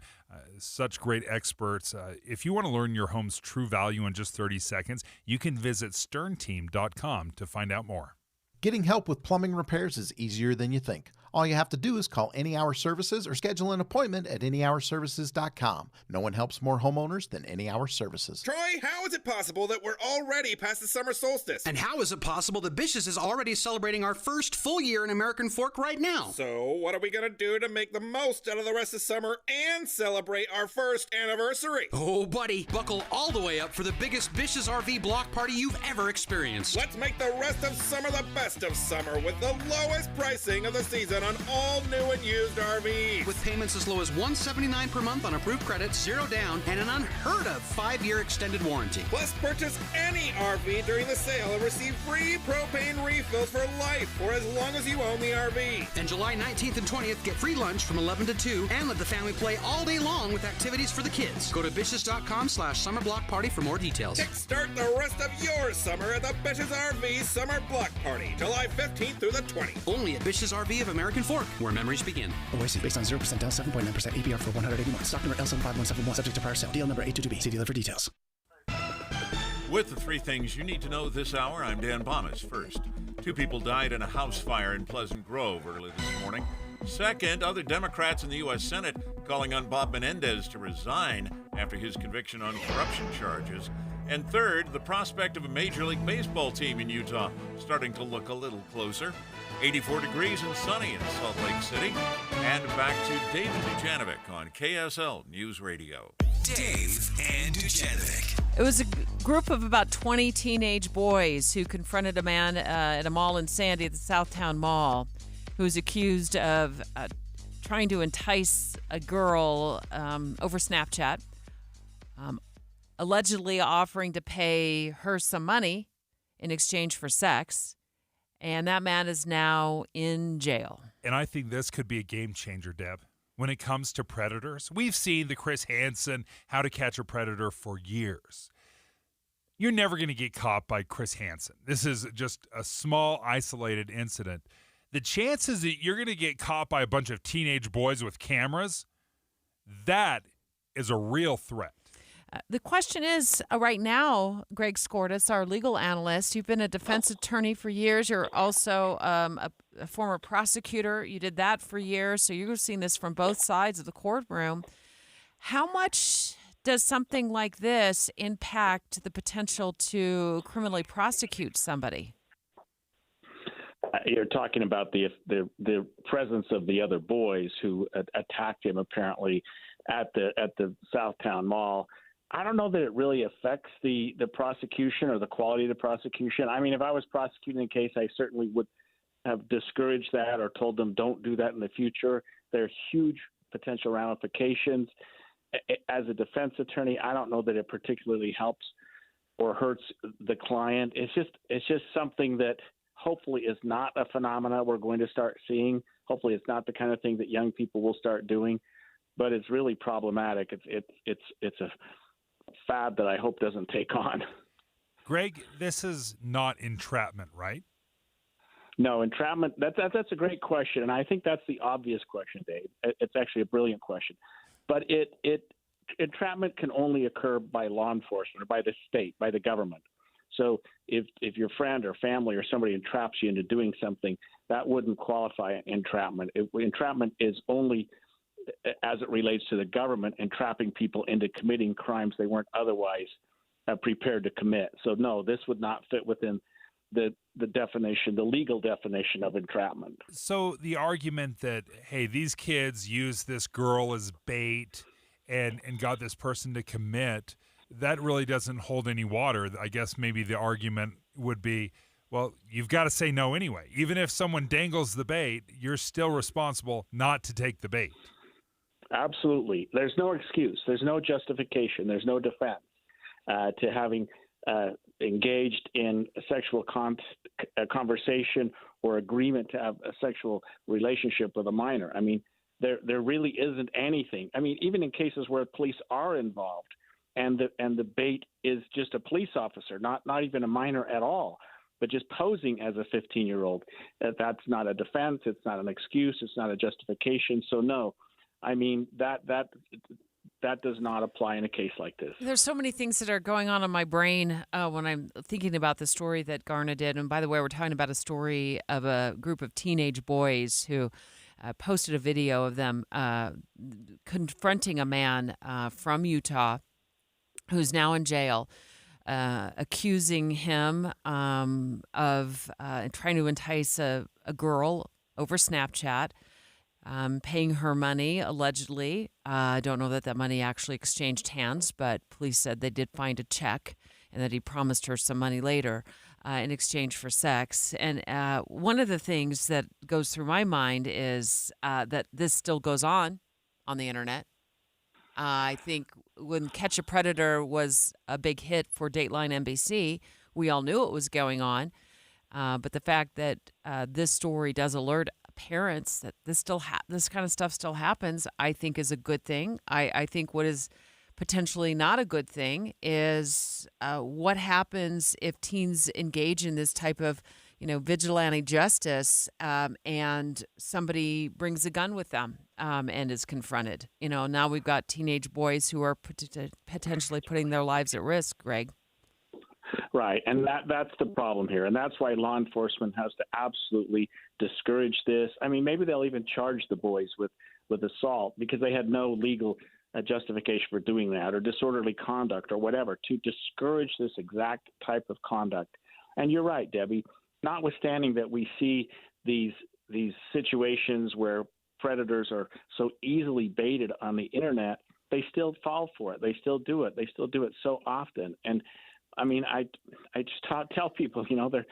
such great experts. If you want to learn your home's true value in just 30 seconds, you can visit sternteam.com to find out more. Getting help with plumbing repairs is easier than you think. All you have to do is call Any Hour Services or schedule an appointment at anyhourservices.com. No one helps more homeowners than Any Hour Services. Troy, how is it possible that we're already past the summer solstice? And how is it possible that Bish's is already celebrating our first full year in American Fork right now? So, what are we going to do to make the most out of the rest of summer and celebrate our first anniversary? Oh, buddy, buckle all the way up for the biggest Bish's RV block party you've ever experienced. Let's make the rest of summer the best of summer with the lowest pricing of the season on all new and used RVs. With payments as low as $179 per month on approved credit, 0 down, and an unheard of 5-year extended warranty. Plus, purchase any RV during the sale and receive free propane refills for life for as long as you own the RV. And July 19th and 20th, get free lunch from 11 to 2 and let the family play all day long with activities for the kids. Go to Bish's.com/summerblock party for more details. Kickstart the rest of your summer at the Bish's RV Summer Block Party, July 15th through the 20th. Only at Bish's RV of American Fork, where memories begin. OIC based on 0% down, 7.9% APR for 180 months. Stock number L75171, subject to prior sale. Deal number 822B. See dealer for details. With the 3 things you need to know this hour, I'm Dan Bomas. First, 2 people died in a house fire in Pleasant Grove early this morning. Second, other Democrats in the U.S. Senate calling on Bob Menendez to resign after his conviction on corruption charges. And third, the prospect of a Major League Baseball team in Utah starting to look a little closer. 84 degrees and sunny in Salt Lake City. And back to David Dujanovic on KSL News Radio. Dave and Dujanovic. It was a group of about 20 teenage boys who confronted a man at a mall in Sandy at the Southtown Mall who's accused of trying to entice a girl over Snapchat, allegedly offering to pay her some money in exchange for sex. And that man is now in jail. And I think this could be a game changer, Deb. When it comes to predators, we've seen the Chris Hansen How to Catch a Predator for years. You're never going to get caught by Chris Hansen. This is just a small, isolated incident. The chances that you're going to get caught by a bunch of teenage boys with cameras, that is a real threat. The question is, right now, Greg Skordas, our legal analyst, you've been a defense attorney for years. You're also a former prosecutor. You did that for years, so you're seeing this from both sides of the courtroom. How much does something like this impact the potential to criminally prosecute somebody? You're talking about the presence of the other boys who attacked him apparently at the Southtown Mall. I don't know that it really affects the prosecution or the quality of the prosecution. I mean, if I was prosecuting a case, I certainly would have discouraged that or told them don't do that in the future. There are huge potential ramifications. As a defense attorney, I don't know that it particularly helps or hurts the client. It's just something that hopefully is not a phenomena we're going to start seeing. Hopefully it's not the kind of thing that young people will start doing. but it's really problematic. It's a fad that I hope doesn't take on. Greg, this is not entrapment, right? No, entrapment, that's a great question, and I think that's the obvious question, Dave. It's actually a brilliant question. But entrapment can only occur by law enforcement or by the state, by the government. So if your friend or family or somebody entraps you into doing something, that wouldn't qualify entrapment. Entrapment is only as it relates to the government entrapping people into committing crimes they weren't otherwise prepared to commit. So no, this would not fit within the definition, the legal definition of entrapment. So the argument that, hey, these kids used this girl as bait and got this person to commit, that really doesn't hold any water. I guess maybe the argument would be, well, you've got to say no anyway. Even if someone dangles the bait, you're still responsible not to take the bait. Absolutely. There's no excuse. There's no justification. There's no defense to having engaged in a sexual conversation or agreement to have a sexual relationship with a minor. I mean, there really isn't anything. I mean, even in cases where police are involved and the bait is just a police officer, not even a minor at all, but just posing as a 15-year-old, that's not a defense. It's not an excuse. It's not a justification. So no, I mean, that does not apply in a case like this. There's so many things that are going on in my brain when I'm thinking about the story that Garna did. And by the way, we're talking about a story of a group of teenage boys who posted a video of them confronting a man from Utah who's now in jail, accusing him of trying to entice a girl over Snapchat, paying her money, allegedly. I don't know that money actually exchanged hands, but police said they did find a check and that he promised her some money later in exchange for sex. And one of the things that goes through my mind is that this still goes on the internet. I think when Catch a Predator was a big hit for Dateline NBC, we all knew it was going on. But the fact that this story does alert parents that this kind of stuff still happens, I think is a good thing. I think what is potentially not a good thing is what happens if teens engage in this type of, vigilante justice and somebody brings a gun with them and is confronted. Now we've got teenage boys who are potentially putting their lives at risk, Greg. Right, and that's the problem here, and that's why law enforcement has to absolutely discourage this. I mean, maybe they'll even charge the boys with assault because they had no legal justification for doing that, or disorderly conduct or whatever, to discourage this exact type of conduct. And you're right, Debbie, notwithstanding that we see these situations where predators are so easily baited on the internet, they still fall for it. They still do it. They still do it so often. And I mean, I just tell people, their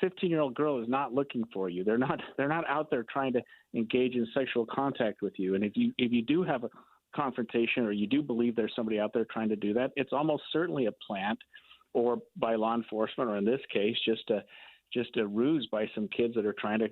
15-year-old girl is not looking for you. They're not out there trying to engage in sexual contact with you. And if you do have a confrontation, or you do believe there's somebody out there trying to do that, it's almost certainly a plant, or by law enforcement, or in this case, just a ruse by some kids that are trying to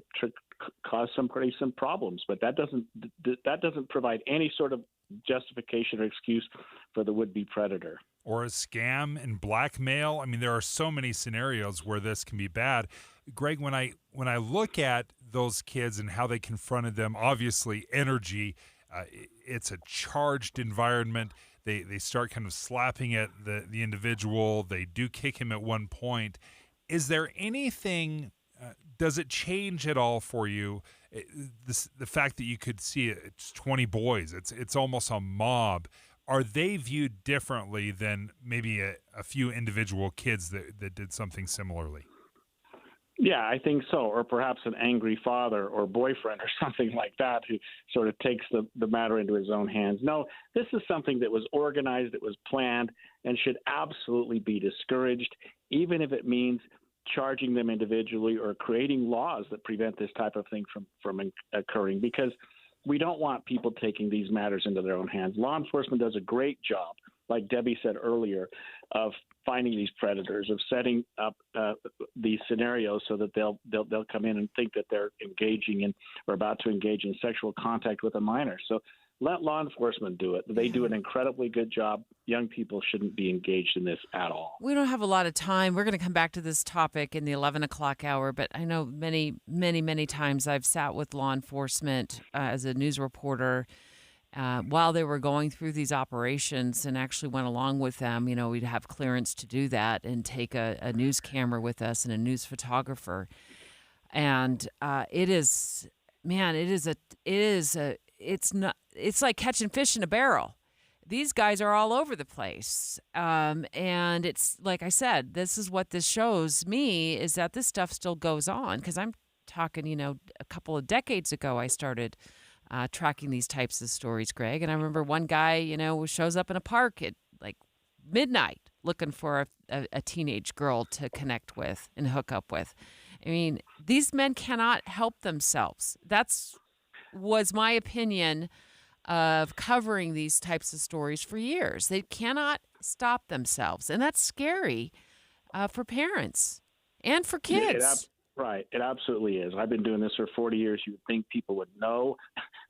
cause some problems. But that doesn't provide any sort of justification or excuse for the would-be predator. Or a scam and blackmail. I mean, there are so many scenarios where this can be bad. Greg, when I look at those kids and how they confronted them, obviously energy, it's a charged environment. They start kind of slapping at the individual. They do kick him at one point. Is there anything, does it change at all for you, the fact that you could see it's 20 boys, it's almost a mob? Are they viewed differently than maybe a few individual kids that did something similarly? Yeah, I think so. Or perhaps an angry father or boyfriend or something like that who sort of takes the matter into his own hands. No, this is something that was organized, it was planned, and should absolutely be discouraged, even if it means charging them individually or creating laws that prevent this type of thing from occurring, because we don't want people taking these matters into their own hands. Law enforcement does a great job, like Debbie said earlier, of finding these predators, of setting up these scenarios so that they'll come in and think that they're engaging in or about to engage in sexual contact with a minor. So let law enforcement do it. They do an incredibly good job. Young people shouldn't be engaged in this at all. We don't have a lot of time. We're going to come back to this topic in the 11 o'clock hour, but I know many times I've sat with law enforcement as a news reporter while they were going through these operations, and actually went along with them. You know, we'd have clearance to do that and take a news camera with us and a news photographer. And it's like catching fish in a barrel. These guys are all over the place. And it's like I said, this is what this shows me, is that this stuff still goes on. Because I'm talking, a couple of decades ago, I started tracking these types of stories, Greg. And I remember one guy, shows up in a park at like midnight looking for a teenage girl to connect with and hook up with. I mean, these men cannot help themselves. Was my opinion of covering these types of stories for years. They cannot stop themselves. And that's scary for parents and for kids. Right. It absolutely is. I've been doing this for 40 years. You would think people would know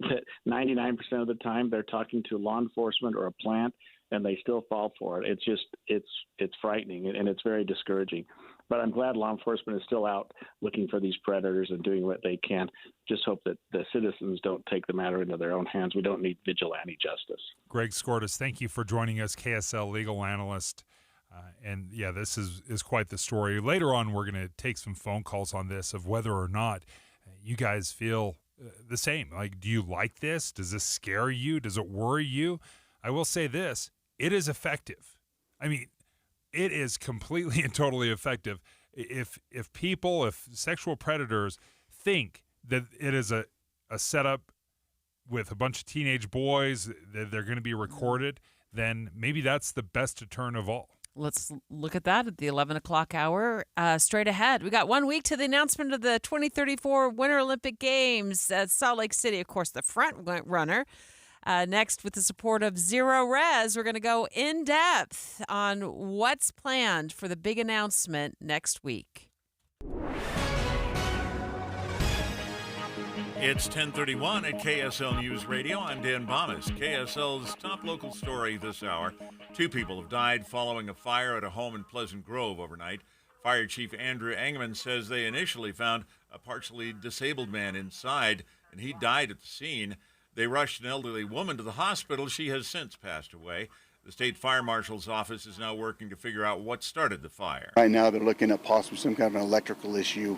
that 99% of the time they're talking to law enforcement or a plant, and they still fall for it. It's frightening, and it's very discouraging. But I'm glad law enforcement is still out looking for these predators and doing what they can. Just hope that the citizens don't take the matter into their own hands. We don't need vigilante justice. Greg Skordas, thank you for joining us, KSL legal analyst. This is quite the story. Later on, we're going to take some phone calls on this of whether or not you guys feel the same. Like, do you like this? Does this scare you? Does it worry you? I will say this. It is effective. I mean, it is completely and totally effective. If sexual predators think that it is a setup with a bunch of teenage boys, that they're going to be recorded, then maybe that's the best deterrent of all. Let's look at that at the 11 o'clock hour. Straight ahead, we got 1 week to the announcement of the 2034 Winter Olympic Games at Salt Lake City. Of course, the front runner. Next, with the support of Zero Res, we're going to go in depth on what's planned for the big announcement next week. It's 10:31 at KSL News Radio. I'm Dan Bomas. KSL's top local story this hour. 2 people have died following a fire at a home in Pleasant Grove overnight. Fire Chief Andrew Engelman says they initially found a partially disabled man inside, and he died at the scene. They rushed an elderly woman to the hospital. She has since passed away. The state fire marshal's office is now working to figure out what started the fire. Right now they're looking at possibly some kind of an electrical issue,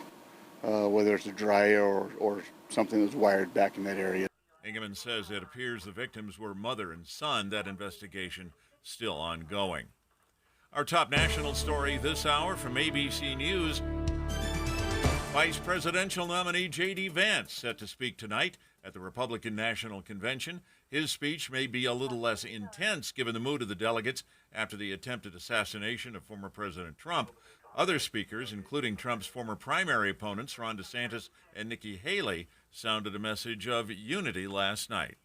whether it's a dryer or something that was wired back in that area. Engelman says it appears the victims were mother and son. That investigation still ongoing. Our top national story this hour from ABC News. Vice presidential nominee J.D. Vance set to speak tonight at the Republican National Convention. His speech may be a little less intense given the mood of the delegates after the attempted assassination of former President Trump. Other speakers, including Trump's former primary opponents, Ron DeSantis and Nikki Haley, sounded a message of unity last night.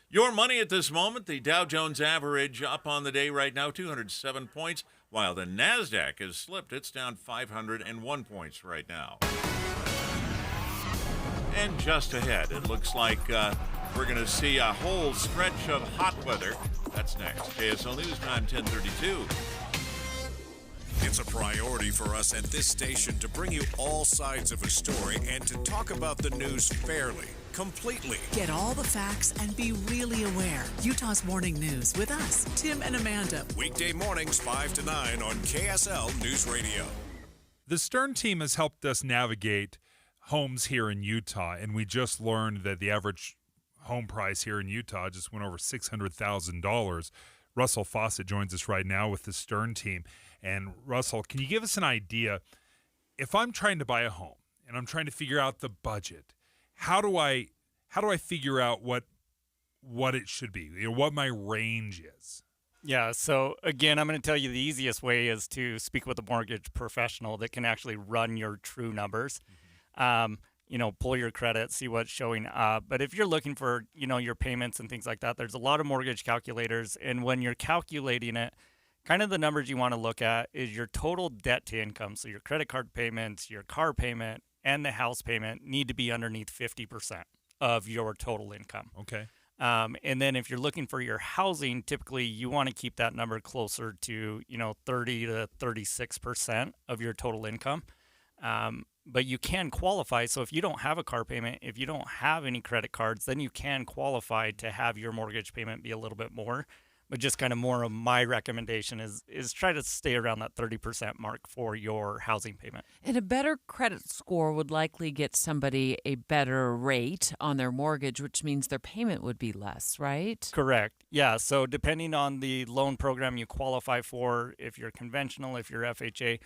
Your money at this moment, the Dow Jones average up on the day right now, 207 points, while the NASDAQ has slipped. It's down 501 points right now. And just ahead, it looks like we're going to see a whole stretch of hot weather. That's next. KSL News Time, 10:32. It's a priority for us at this station to bring you all sides of a story and to talk about the news fairly, completely. Get all the facts and be really aware. Utah's Morning News with us, Tim and Amanda. Weekday mornings 5 to 9 on KSL News Radio. The Stern team has helped us navigate homes here in Utah, and we just learned that the average home price here in Utah just went over $600,000. Russell Fawcett joins us right now with the Stern team. And Russell, can you give us an idea, if I'm trying to buy a home and I'm trying to figure out the budget, how do I figure out what it should be, what my range is? Yeah, so again, I'm going to tell you the easiest way is to speak with a mortgage professional that can actually run your true numbers. Pull your credit, see what's showing up. But if you're looking for, your payments and things like that, there's a lot of mortgage calculators. And when you're calculating it, kind of the numbers you want to look at is your total debt to income. So your credit card payments, your car payment, and the house payment need to be underneath 50% of your total income. Okay. And then if you're looking for your housing, typically you want to keep that number closer to, 30 to 36% of your total income. But you can qualify. So if you don't have a car payment, if you don't have any credit cards, then you can qualify to have your mortgage payment be a little bit more. But just kind of more of my recommendation is try to stay around that 30% mark for your housing payment. And a better credit score would likely get somebody a better rate on their mortgage, which means their payment would be less, right? Correct. Yeah. So depending on the loan program you qualify for, if you're conventional, if you're FHA,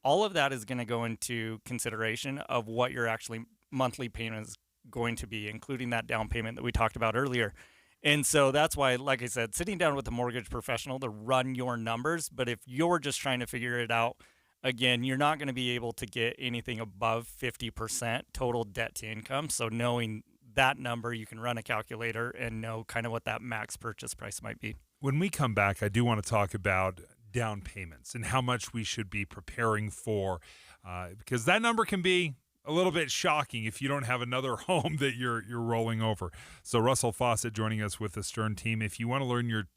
all of that is going to go into consideration of what your actually monthly payment is going to be, including that down payment that we talked about earlier. And so that's why, like I said, sitting down with a mortgage professional to run your numbers. But if you're just trying to figure it out, again, you're not going to be able to get anything above 50% total debt to income. So knowing that number, you can run a calculator and know kind of what that max purchase price might be. When we come back, I do want to talk about down payments and how much we should be preparing for, because that number can be a little bit shocking if you don't have another home that you're rolling over. So Russell Fawcett joining us with the Stern team. If you want to learn your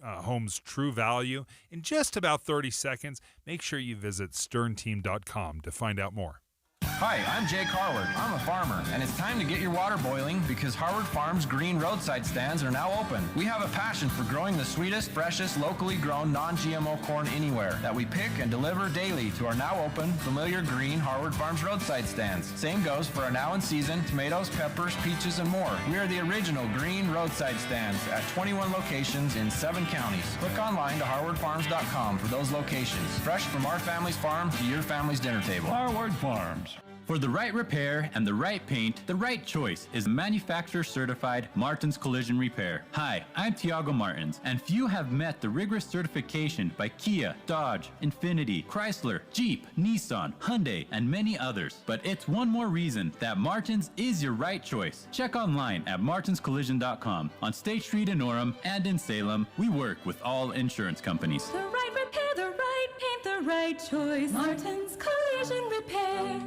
home's true value in just about 30 seconds, make sure you visit sternteam.com to find out more. Hi, I'm Jake Harward. I'm a farmer, and it's time to get your water boiling because Harward Farms green roadside stands are now open. We have a passion for growing the sweetest, freshest, locally grown, non-GMO corn anywhere that we pick and deliver daily to our now open, familiar green Harward Farms roadside stands. Same goes for our now in season tomatoes, peppers, peaches, and more. We are the original green roadside stands at 21 locations in 7 counties. Click online to harwardfarms.com for those locations. Fresh from our family's farm to your family's dinner table. Harward Farms. For the right repair and the right paint, the right choice is manufacturer-certified Martins Collision Repair. Hi, I'm Tiago Martins, and few have met the rigorous certification by Kia, Dodge, Infiniti, Chrysler, Jeep, Nissan, Hyundai, and many others. But it's one more reason that Martins is your right choice. Check online at martinscollision.com. On State Street in Orem and in Salem, we work with all insurance companies. The right repair, the right paint, the right choice. Martins Collision Repair.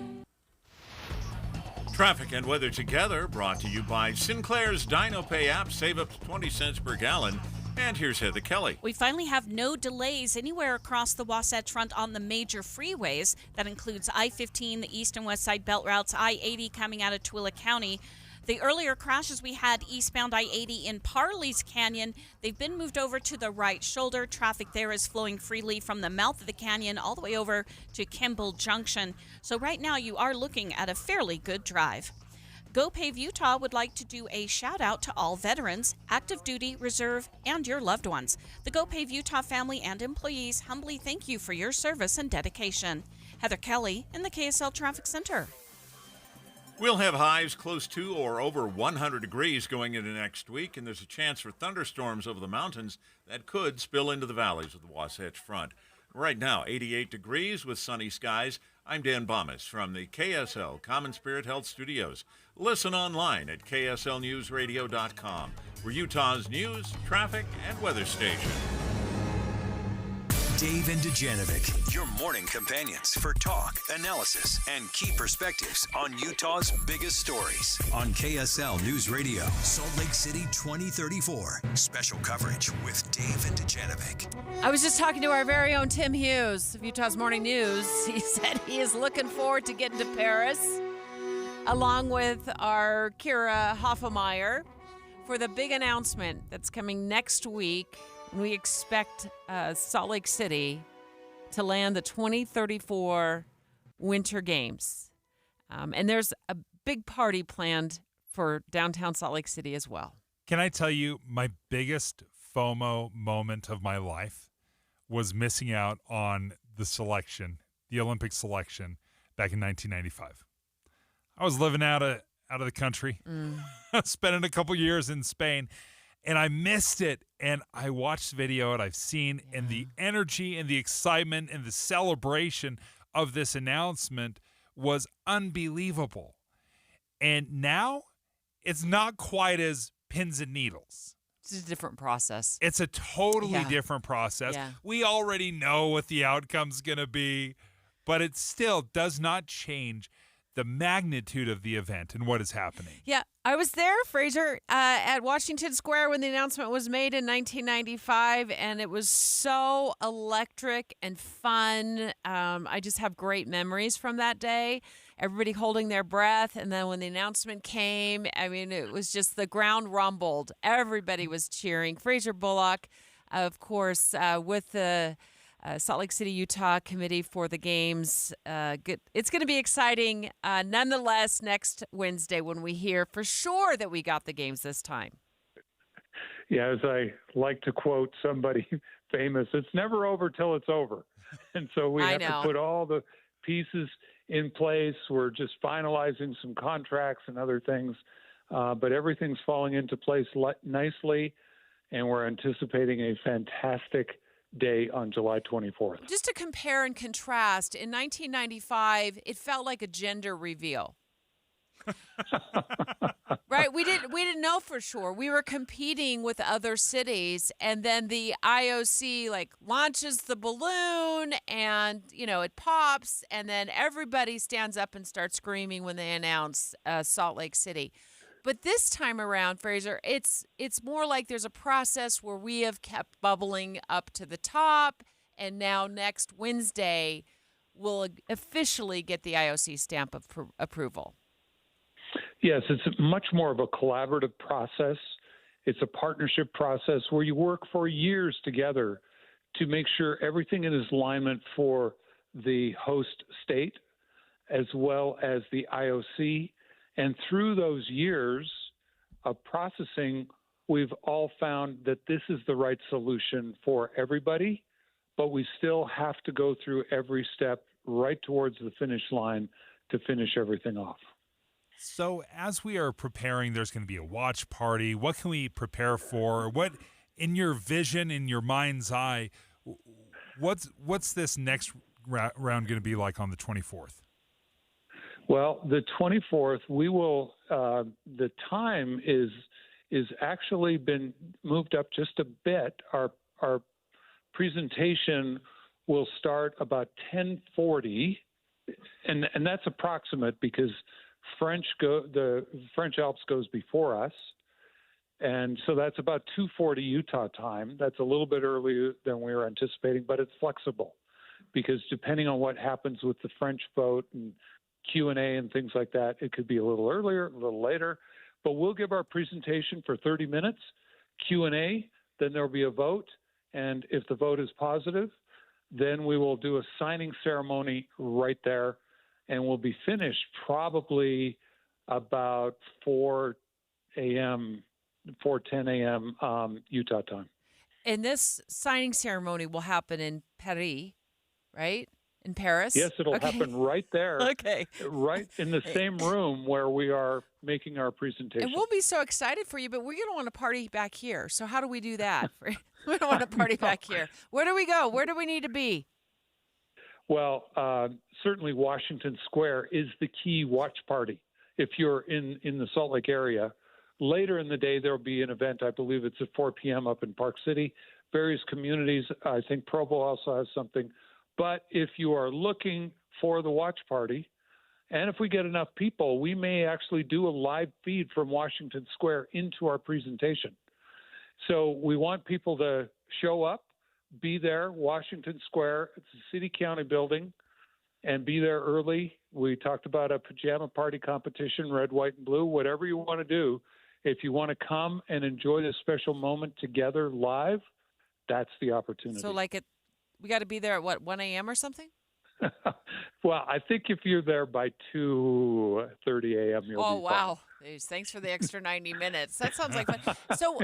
Traffic and weather together brought to you by Sinclair's DinoPay app. Save up to 20 cents per gallon. And here's Heather Kelly. We finally have no delays anywhere across the Wasatch Front on the major freeways. That includes I-15, the east and west side belt routes, I-80 coming out of Tooele County. The earlier crashes we had eastbound I-80 in Parley's Canyon, they've been moved over to the right shoulder. Traffic there is flowing freely from the mouth of the canyon all the way over to Kimball Junction. So right now you are looking at a fairly good drive. GoPave Utah would like to do a shout out to all veterans, active duty, reserve, and your loved ones. The GoPave Utah family and employees humbly thank you for your service and dedication. Heather Kelly in the KSL Traffic Center. We'll have highs close to or over 100 degrees going into next week, and there's a chance for thunderstorms over the mountains that could spill into the valleys of the Wasatch Front. Right now, 88 degrees with sunny skies. I'm Dan Bomas from the KSL Common Spirit Health Studios. Listen online at kslnewsradio.com. We're Utah's news, traffic, and weather station. Dave and Dujanovic, your morning companions for talk, analysis, and key perspectives on Utah's biggest stories. On KSL News Radio, Salt Lake City 2034. Special coverage with Dave and Dujanovic. I was just talking to our very own Tim Hughes of Utah's Morning News. He said he is looking forward to getting to Paris, along with our Kira Hoffmeyer, for the big announcement that's coming next week. We expect Salt Lake City to land the 2034 Winter Games. And there's a big party planned for downtown Salt Lake City as well. Can I tell you my biggest FOMO moment of my life was missing out on the selection, the Olympic selection, back in 1995. I was living out of the country, spending a couple years in Spain, and I missed it. And I watched the video, and I've seen, and the energy and the excitement and the celebration of this announcement was unbelievable. And now it's not quite as pins and needles. It's a different process. It's a totally different process. Yeah. We already know what the outcome's going to be, but it still does not change the magnitude of the event and what is happening. Yeah, I was there, Fraser, at Washington Square when the announcement was made in 1995, and it was so electric and fun. I just have great memories from that day. Everybody holding their breath, and then when the announcement came, I mean, it was just the ground rumbled. Everybody was cheering. Fraser Bullock, of course, with the Salt Lake City, Utah committee for the games. It's going to be exciting nonetheless next Wednesday when we hear for sure that we got the games this time. Yeah, as I like to quote somebody famous, it's never over till it's over. And so we have to put all the pieces in place. We're just finalizing some contracts and other things, but everything's falling into place nicely, and we're anticipating a fantastic day on July 24th. Just to compare and contrast, in 1995, it felt like a gender reveal. Right? We didn't know for sure. We were competing with other cities, and then the IOC launches the balloon, and it pops, and then everybody stands up and starts screaming when they announce Salt Lake City. But this time around, Fraser, it's more like there's a process where we have kept bubbling up to the top, and now next Wednesday we'll officially get the IOC stamp of approval. Yes, it's much more of a collaborative process. It's a partnership process where you work for years together to make sure everything is in alignment for the host state as well as the IOC. And through those years of processing, we've all found that this is the right solution for everybody, but we still have to go through every step right towards the finish line to finish everything off. So as we are preparing, there's going to be a watch party. What can we prepare for? What, in your vision, in your mind's eye, what's this next round going to be like on the 24th? Well, the 24th, we will. The time is actually been moved up just a bit. Our presentation will start about 10:40, and that's approximate because the French Alps goes before us, and so that's about 2:40 Utah time. That's a little bit earlier than we were anticipating, but it's flexible because depending on what happens with the French vote and Q&A and things like that, it could be a little earlier, a little later, but we'll give our presentation for 30 minutes, Q&A, then there'll be a vote, and if the vote is positive, then we will do a signing ceremony right there, and we'll be finished probably about 4:10 a.m. Utah time. And this signing ceremony will happen in Paris, right? In Paris? Yes, it'll happen right there. Okay. Right in the same room where we are making our presentation. And we'll be so excited for you, but we're going to want to party back here. So how do we do that? We don't want to party back here. Where do we go? Where do we need to be? Well, certainly Washington Square is the key watch party. If you're in the Salt Lake area, later in the day, there'll be an event. I believe it's at 4 p.m. up in Park City. Various communities. I think Provo also has something. But if you are looking for the watch party, and if we get enough people, we may actually do a live feed from Washington Square into our presentation. So we want people to show up, be there, Washington Square. It's a city-county building, and be there early. We talked about a pajama party competition, red, white, and blue, whatever you want to do. If you want to come and enjoy this special moment together live, that's the opportunity. So we got to be there at 1 a.m. or something? Well, I think if you're there by 2:30 a.m., you'll be fine. Wow. Thanks for the extra 90 minutes. That sounds like fun. So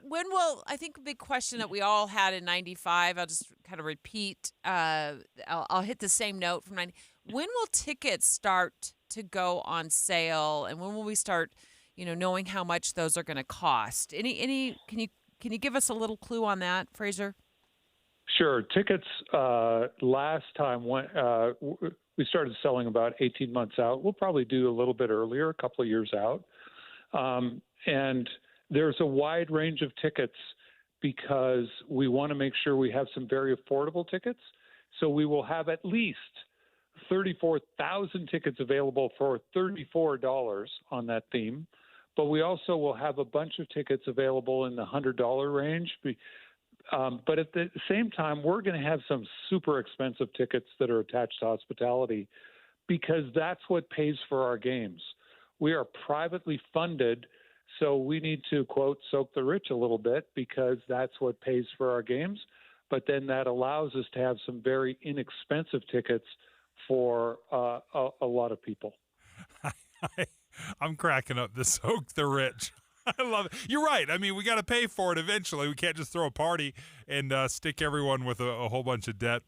when will, I think a big question that we all had in 95, I'll just kind of repeat, I'll hit the same note from 90. When will tickets start to go on sale, and when will we start, knowing how much those are going to cost? Can you give us a little clue on that, Fraser? Sure. Tickets last time we started selling about 18 months out. We'll probably do a little bit earlier, a couple of years out. And there's a wide range of tickets because we want to make sure we have some very affordable tickets. So we will have at least 34,000 tickets available for $34 on that theme. But we also will have a bunch of tickets available in the $100 range. But at the same time, we're going to have some super expensive tickets that are attached to hospitality because that's what pays for our games. We are privately funded, so we need to, quote, soak the rich a little bit because that's what pays for our games. But then that allows us to have some very inexpensive tickets for a lot of people. I'm cracking up. The soak the rich. I love it. You're right. I mean, we got to pay for it eventually. We can't just throw a party and stick everyone with a whole bunch of debt.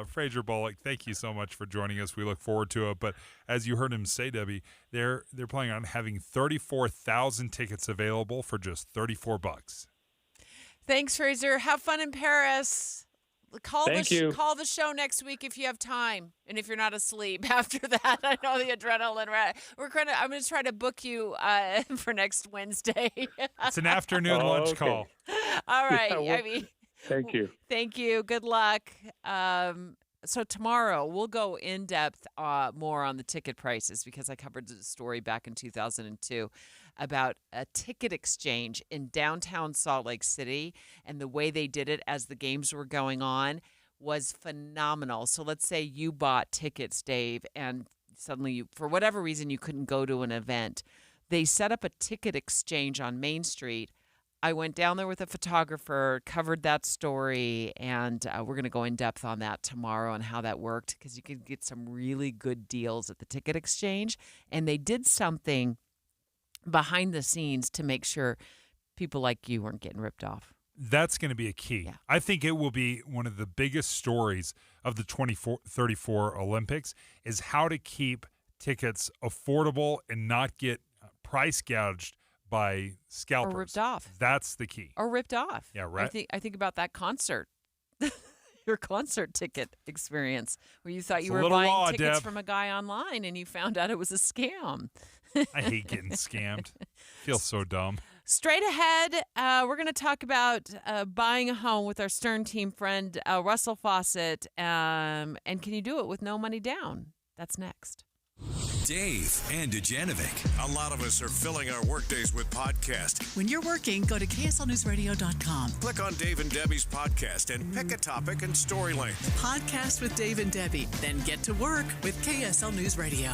Fraser Bullock, thank you so much for joining us. We look forward to it. But as you heard him say, Debbie, they're planning on having 34,000 tickets available for just $34. Thanks, Fraser. Have fun in Paris. Thank you. Call the show next week if you have time and if you're not asleep after that. I know the adrenaline. I'm going to try to book you for next Wednesday. It's an afternoon lunch call. All right. Yeah, thank you. Thank you. Good luck. So tomorrow we'll go in depth more on the ticket prices because I covered the story back in 2002 about a ticket exchange in downtown Salt Lake City, and the way they did it as the games were going on was phenomenal. So let's say you bought tickets, Dave, and suddenly for whatever reason you couldn't go to an event. They set up a ticket exchange on Main Street. I went down there with a photographer, covered that story, and we're going to go in depth on that tomorrow and how that worked because you could get some really good deals at the ticket exchange. And they did something behind the scenes to make sure people like you weren't getting ripped off. That's going to be a key. Yeah. I think it will be one of the biggest stories of the 2034 Olympics is how to keep tickets affordable and not get price gouged by scalpers. Or ripped off. That's the key. Or ripped off. Yeah, right. I think about that concert. Your concert ticket experience where you thought you were little buying raw, tickets Deb. from a guy online and you found out it was a scam. I hate getting scammed. Feels so dumb. Straight ahead, we're going to talk about buying a home with our Stern team friend, Russell Fawcett. And can you do it with no money down? That's next. Dave and Dujanovic. A lot of us are filling our workdays with podcasts. When you're working, go to KSLNewsRadio.com. Click on Dave and Debbie's podcast and pick a topic and story length. Podcast with Dave and Debbie. Then get to work with KSL News Radio.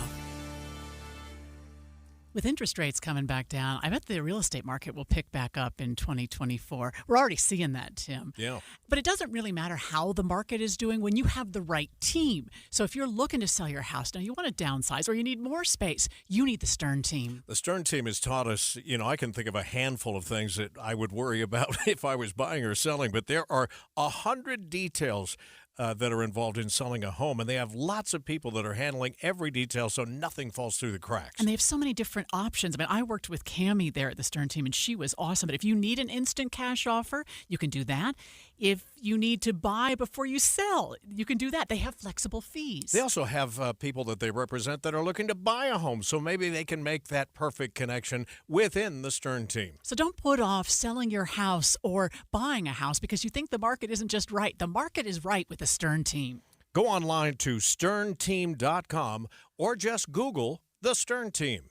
With interest rates coming back down, I bet the real estate market will pick back up in 2024. We're already seeing that, Tim. Yeah. But it doesn't really matter how the market is doing when you have the right team. So if you're looking to sell your house, now you want to downsize or you need more space, you need the Stern team. The Stern team has taught us, I can think of a handful of things that I would worry about if I was buying or selling, but there are 100 details that are involved in selling a home, and they have lots of people that are handling every detail so nothing falls through the cracks. And they have so many different options. I mean, I worked with Cammie there at the Stern team, and she was awesome. But if you need an instant cash offer, you can do that. If you need to buy before you sell, you can do that. They have flexible fees. They also have people that they represent that are looking to buy a home, so maybe they can make that perfect connection within the Stern team. So don't put off selling your house or buying a house because you think the market isn't just right. The market is right with the Stern team. Go online to sternteam.com or just Google the Stern team.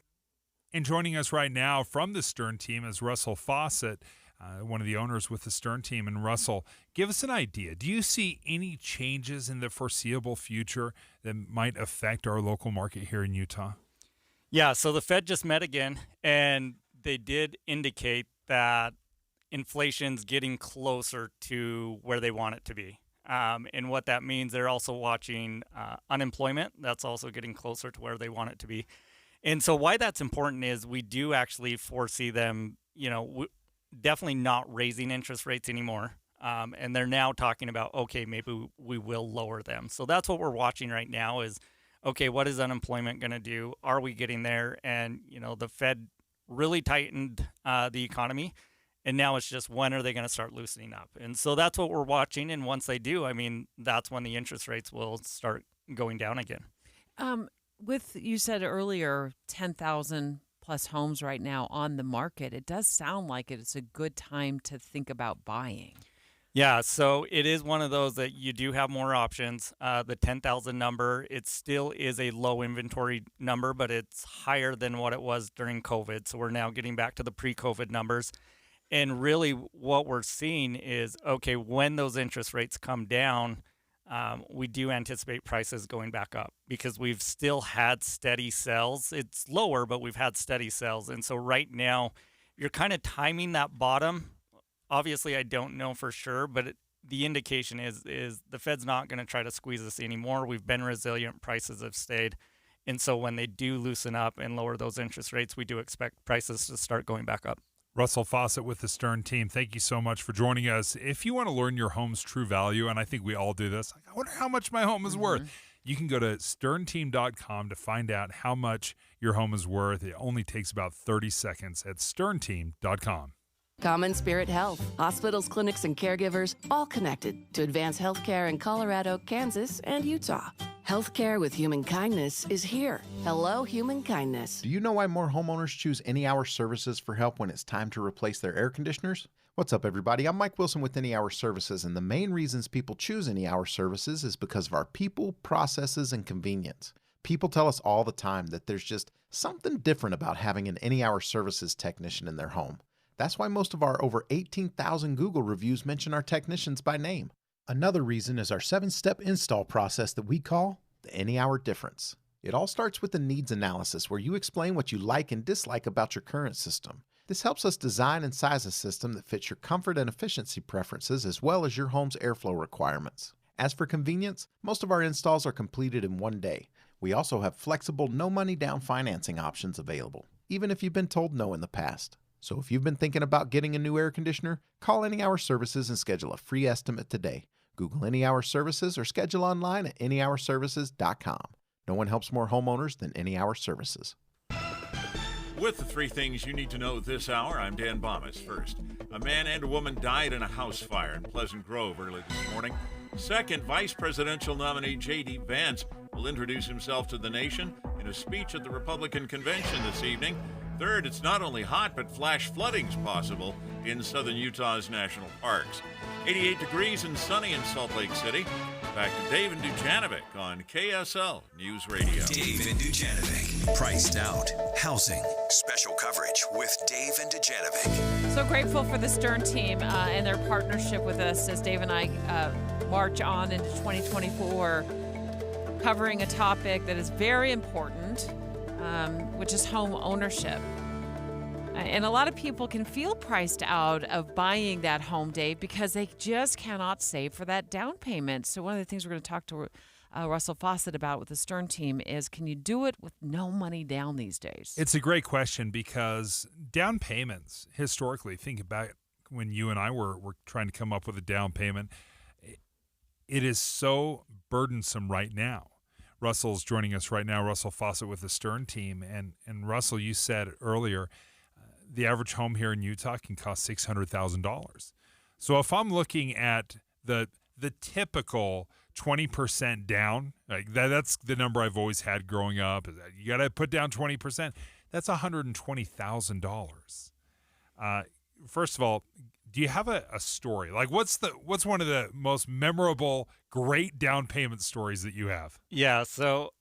And joining us right now from the Stern team is Russell Fawcett, one of the owners with the Stern team. And Russell, give us an idea. Do you see any changes in the foreseeable future that might affect our local market here in Utah? Yeah, so the Fed just met again, and they did indicate that inflation's getting closer to where they want it to be. And what that means, they're also watching unemployment. That's also getting closer to where they want it to be. And so why that's important is we do actually foresee them, definitely not raising interest rates anymore. And they're now talking about, okay, maybe we will lower them. So that's what we're watching right now is, okay, what is unemployment going to do? Are we getting there? And, the Fed really tightened the economy. And now it's just when are they going to start loosening up? And so that's what we're watching. And once they do, that's when the interest rates will start going down again. You said earlier, 10,000 plus homes right now on the market. It does sound like it's a good time to think about buying. Yeah, so it is one of those that you do have more options. The 10,000 number, it still is a low inventory number, but it's higher than what it was during COVID. So we're now getting back to the pre-COVID numbers. And really what we're seeing is, okay, when those interest rates come down, we do anticipate prices going back up because we've still had steady sales. It's lower, but we've had steady sales. And so right now, you're kind of timing that bottom. Obviously, I don't know for sure, but the indication is the Fed's not going to try to squeeze us anymore. We've been resilient. Prices have stayed. And so when they do loosen up and lower those interest rates, we do expect prices to start going back up. Russell Fawcett with the Stern team, thank you so much for joining us. If you want to learn your home's true value, and I think we all do this, I wonder how much my home is worth. You can go to sternteam.com to find out how much your home is worth. It only takes about 30 seconds at sternteam.com. Common Spirit Health. Hospitals, clinics, and caregivers all connected to advance healthcare in Colorado, Kansas, and Utah. Healthcare with human kindness is here. Hello, human kindness. Do you know why more homeowners choose Any Hour Services for help when it's time to replace their air conditioners? What's up, everybody? I'm Mike Wilson with Any Hour Services, and the main reasons people choose Any Hour Services is because of our people, processes, and convenience. People tell us all the time that there's just something different about having an Any Hour Services technician in their home. That's why most of our over 18,000 Google reviews mention our technicians by name. Another reason is our 7-step install process that we call the Any Hour Difference. It all starts with the needs analysis where you explain what you like and dislike about your current system. This helps us design and size a system that fits your comfort and efficiency preferences as well as your home's airflow requirements. As for convenience, most of our installs are completed in one day. We also have flexible, no money down financing options available, even if you've been told no in the past. So if you've been thinking about getting a new air conditioner, call Any Hour Services and schedule a free estimate today. Google Any Hour Services or schedule online at anyhourservices.com. No one helps more homeowners than Any Hour Services. With the 3 things you need to know this hour, I'm Dan Bomas. First, a man and a woman died in a house fire in Pleasant Grove early this morning. Second, Vice Presidential nominee J.D. Vance will introduce himself to the nation in a speech at the Republican convention this evening. Third, it's not only hot, but flash flooding's possible in southern Utah's national parks. 88 degrees and sunny in Salt Lake City. Back to Dave and Dujanovic on KSL News Radio. Dave and Dujanovic. Priced out. Housing. Special coverage with Dave and Dujanovic. So grateful for the Stern team and their partnership with us as Dave and I march on into 2024, covering a topic that is very important, which is home ownership. And a lot of people can feel priced out of buying that home, Dave, because they just cannot save for that down payment. So one of the things we're going to talk to Russell Fawcett about with the Stern team is, can you do it with no money down these days? It's a great question because down payments, historically, think about when you and I were trying to come up with a down payment, it is so burdensome right now. Russell's joining us right now, Russell Fawcett with the Stern team. And Russell, you said earlier, the average home here in Utah can cost $600,000. So if I'm looking at the typical 20% down, like that's the number I've always had growing up. You got to put down 20%. That's $120,000. First of all, do you have a story? Like what's one of the most memorable, great down payment stories that you have? Yeah, so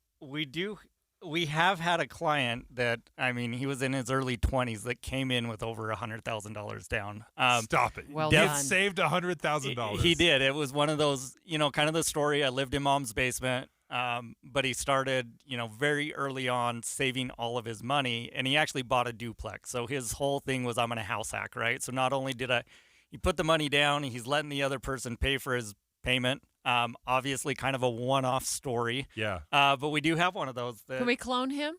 we have had a client that, I mean, he was in his early 20s that came in with over $100,000 down. Stop it. Well done. done. He saved $100,000. He did. It was one of those, kind of the story. I lived in mom's basement, but he started, very early on saving all of his money, and he actually bought a duplex. So his whole thing was, I'm going to house hack, right? So not only did he put the money down, he's letting the other person pay for his payment. Obviously kind of a one-off story. Yeah. But we do have one of those. Can we clone him?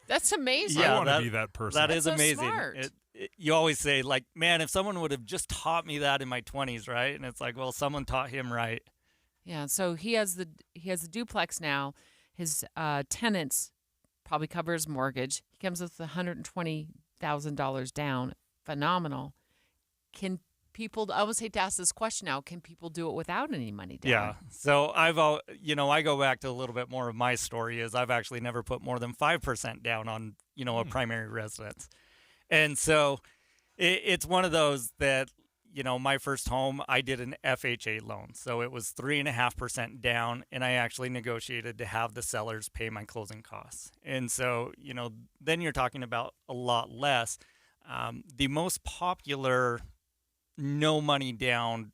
That's amazing. I want to be that person. That is so amazing. Smart. You always say, like, man, if someone would have just taught me that in my 20s, right? And it's like, well, someone taught him right. Yeah, so he has the duplex now. His tenants probably cover his mortgage. He comes with $120,000 down. Phenomenal. Can people, I almost hate to ask this question now, can people do it without any money down? Yeah. So I go back to a little bit more of my story is I've actually never put more than 5% down on, a primary residence. And so it's one of those that, my first home, I did an FHA loan. So it was 3.5% down, and I actually negotiated to have the sellers pay my closing costs. And so, then you're talking about a lot less. The most popular no money down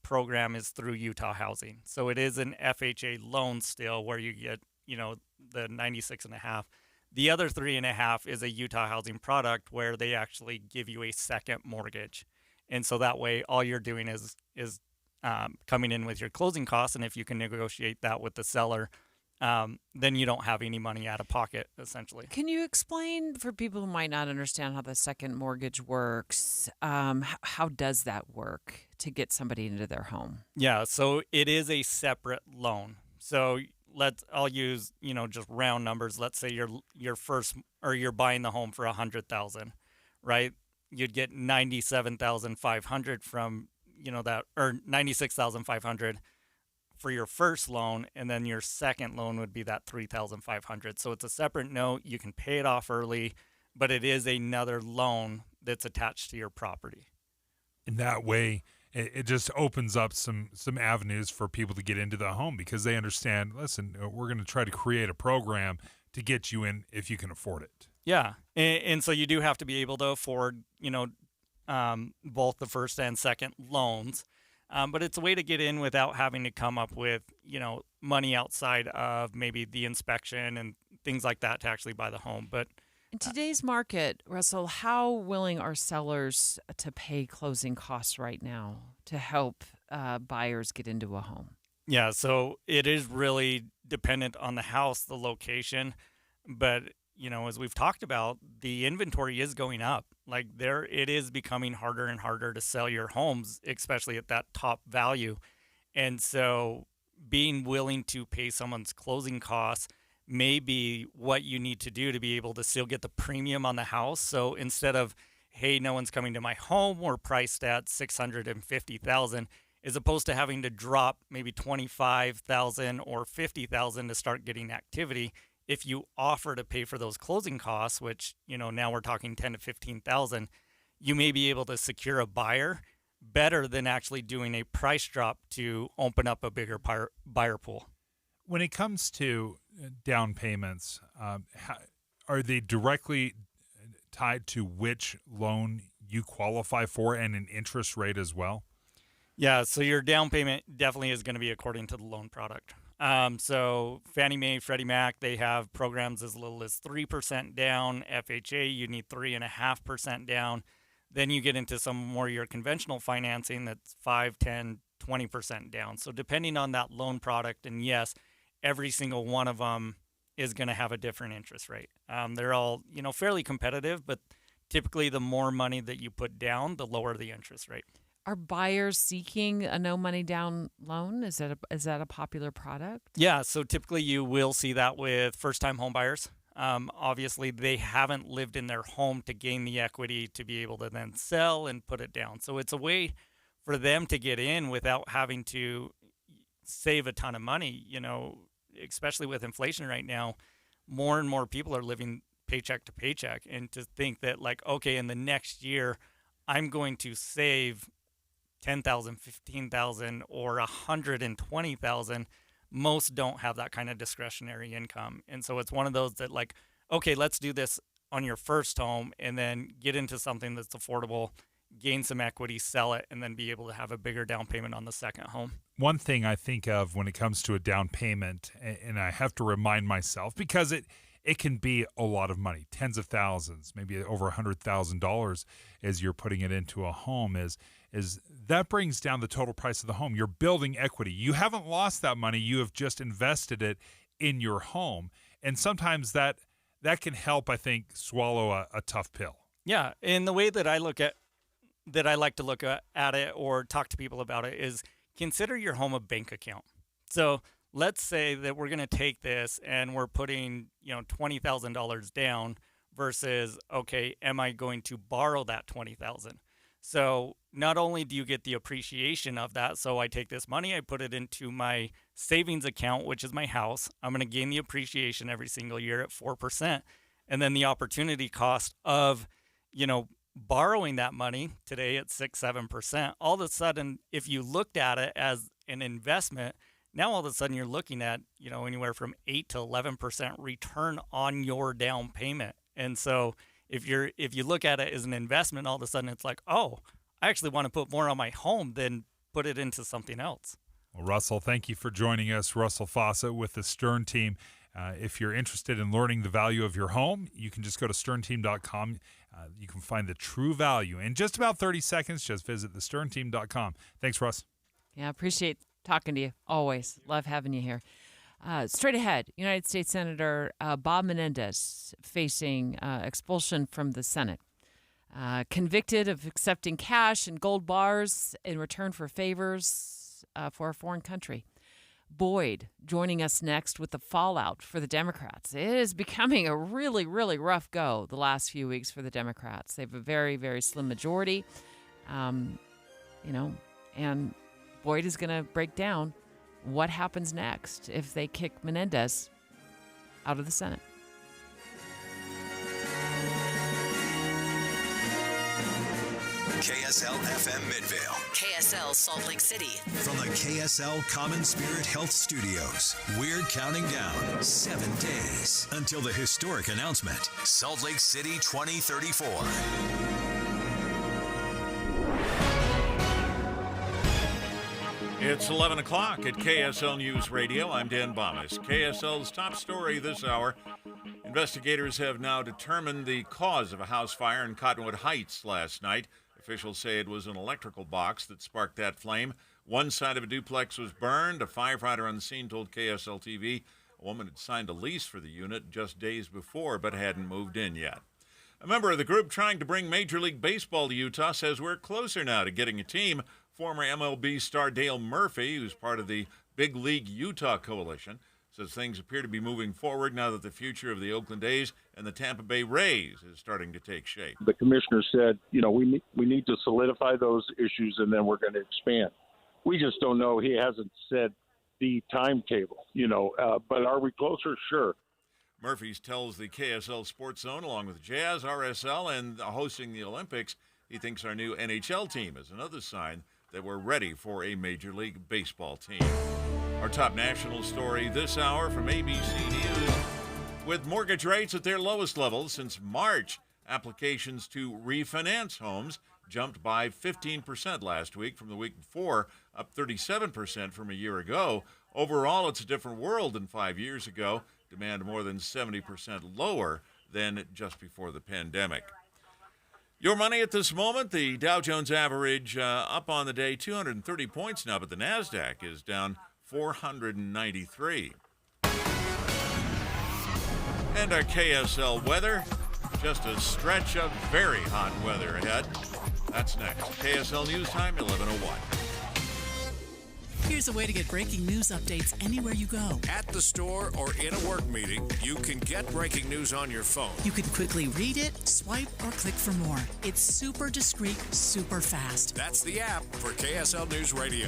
program is through Utah Housing. So it is an FHA loan still where you get, the 96.5. The other 3.5 is a Utah Housing product where they actually give you a second mortgage. And so that way all you're doing is coming in with your closing costs. And if you can negotiate that with the seller, then you don't have any money out of pocket, essentially. Can you explain for people who might not understand how the second mortgage works? How does that work to get somebody into their home? Yeah, so it is a separate loan. So I'll use, just round numbers. Let's say you're buying the home for $100,000, right? You'd get $97,500 from, that, or $96,500 for your first loan, and then your second loan would be that $3,500. So it's a separate note. You can pay it off early, but it is another loan that's attached to your property. In that way, it just opens up some avenues for people to get into the home because they understand, listen, we're going to try to create a program to get you in if you can afford it. Yeah. And so you do have to be able to afford, both the first and second loans. But it's a way to get in without having to come up with, money outside of maybe the inspection and things like that to actually buy the home. But in today's market, Russell, how willing are sellers to pay closing costs right now to help buyers get into a home? Yeah, so it is really dependent on the house, the location. But, as we've talked about, the inventory is going up. Like it is becoming harder and harder to sell your homes, especially at that top value. And so being willing to pay someone's closing costs may be what you need to do to be able to still get the premium on the house. So instead of, hey, no one's coming to my home, we're priced at $650,000, as opposed to having to drop maybe $25,000 or $50,000 to start getting activity. If you offer to pay for those closing costs, which, now we're talking $10,000 to $15,000, you may be able to secure a buyer better than actually doing a price drop to open up a bigger buyer pool. When it comes to down payments, are they directly tied to which loan you qualify for and an interest rate as well? Yeah, so your down payment definitely is going to be according to the loan product. So Fannie Mae, Freddie Mac, they have programs as little as 3% down. FHA, you need 3.5% down. Then you get into some more your conventional financing that's 5, 10, 20% down. So depending on that loan product, and yes, every single one of them is going to have a different interest rate. They're all, fairly competitive, but typically the more money that you put down, the lower the interest rate. Are buyers seeking a no money down loan? Is that a popular product? Yeah, so typically you will see that with first-time home buyers. Obviously, they haven't lived in their home to gain the equity to be able to then sell and put it down. So it's a way for them to get in without having to save a ton of money. Especially with inflation right now, more and more people are living paycheck to paycheck. And to think that, okay, in the next year, I'm going to save $10,000, $15,000, or $120,000. Most don't have that kind of discretionary income. And so it's one of those that okay, let's do this on your first home and then get into something that's affordable, gain some equity, sell it, and then be able to have a bigger down payment on the second home. One thing I think of when it comes to a down payment, and I have to remind myself because it can be a lot of money, tens of thousands, maybe over $100,000 as you're putting it into a home, is that brings down the total price of the home. You're building equity. You haven't lost that money. You have just invested it in your home. And sometimes that can help, I think, swallow a tough pill. Yeah, and the way that I like to look at it or talk to people about it is consider your home a bank account. So let's say that we're going to take this and we're putting, $20,000 down versus, okay, am I going to borrow that $20,000? So not only do you get the appreciation of that, so I take this money, I put it into my savings account, which is my house. I'm going to gain the appreciation every single year at 4%. And then the opportunity cost of, borrowing that money today at 6-7%. All of a sudden, if you looked at it as an investment, now all of a sudden you're looking at, anywhere from 8 to 11% return on your down payment. And so if you look at it as an investment, all of a sudden it's like, oh, I actually want to put more on my home than put it into something else. Well, Russell, thank you for joining us. Russell Fawcett with the Stern team. If you're interested in learning the value of your home, you can just go to sternteam.com. You can find the true value in just about 30 seconds. Just visit thesternteam.com. Thanks, Russ. Yeah, appreciate talking to you. Always. Love having you here. Straight ahead, United States Senator Bob Menendez facing expulsion from the Senate. Convicted of accepting cash and gold bars in return for favors for a foreign country. Boyd joining us next with the fallout for the Democrats. It is becoming a really, really rough go the last few weeks for the Democrats. They have a very, very slim majority, and Boyd is going to break down what happens next if they kick Menendez out of the Senate. KSL FM Midvale. KSL Salt Lake City. From the KSL Common Spirit Health Studios, we're counting down 7 days until the historic announcement, Salt Lake City 2034. It's 11 o'clock at KSL News Radio. I'm Dan Bomas. KSL's top story this hour. Investigators have now determined the cause of a house fire in Cottonwood Heights last night. Officials say it was an electrical box that sparked that flame. One side of a duplex was burned. A firefighter on the scene told KSL TV a woman had signed a lease for the unit just days before but hadn't moved in yet. A member of the group trying to bring Major League Baseball to Utah says we're closer now to getting a team. Former MLB star Dale Murphy, who's part of the Big League Utah Coalition, says things appear to be moving forward now that the future of the Oakland A's and the Tampa Bay Rays is starting to take shape. The commissioner said, we need to solidify those issues and then we're going to expand. We just don't know. He hasn't said the timetable, but are we closer? Sure. Murphy's tells the KSL Sports Zone, along with Jazz, RSL, and hosting the Olympics, he thinks our new NHL team is another sign that we're ready for a Major League Baseball team. Our top national story this hour from ABC News. With mortgage rates at their lowest level since March, applications to refinance homes jumped by 15% last week from the week before, up 37% from a year ago. Overall, it's a different world than 5 years ago. Demand more than 70% lower than just before the pandemic. Your money at this moment, the Dow Jones average up on the day 230 points now, but the NASDAQ is down 493. And our KSL weather, just a stretch of very hot weather ahead. That's next. KSL News Time, 11:01. Here's a way to get breaking news updates anywhere you go. At the store or in a work meeting, you can get breaking news on your phone. You can quickly read it, swipe, or click for more. It's super discreet, super fast. That's the app for KSL News Radio.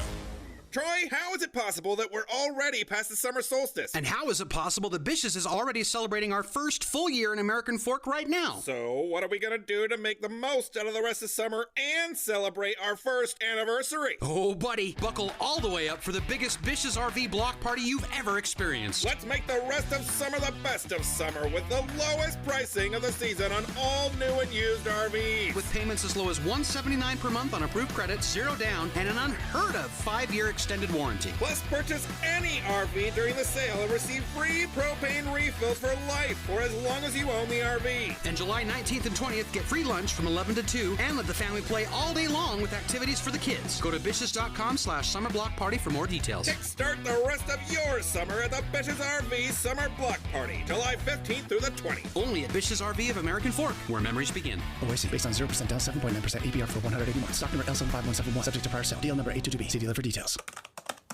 Troy, how is it possible that we're already past the summer solstice? And how is it possible that Bish's is already celebrating our first full year in American Fork right now? So, what are we going to do to make the most out of the rest of summer and celebrate our first anniversary? Oh, buddy, buckle all the way up for the biggest Bish's RV block party you've ever experienced. Let's make the rest of summer the best of summer with the lowest pricing of the season on all new and used RVs. With payments as low as $179 per month on approved credit, 0 down, and an unheard of 5-year extended warranty. Plus, purchase any RV during the sale and receive free propane refills for life or as long as you own the RV. And July 19th and 20th, get free lunch from 11 to 2 and let the family play all day long with activities for the kids. Go to Bish's.com/summer block party for more details. Kickstart the rest of your summer at the Bish's RV Summer Block Party, July 15th through the 20th. Only at Bish's RV of American Fork, where memories begin. OIC based on 0% down, 7.9% APR for 180 months. Stock number L75171, subject to prior sale. Deal number 822B. See dealer for details.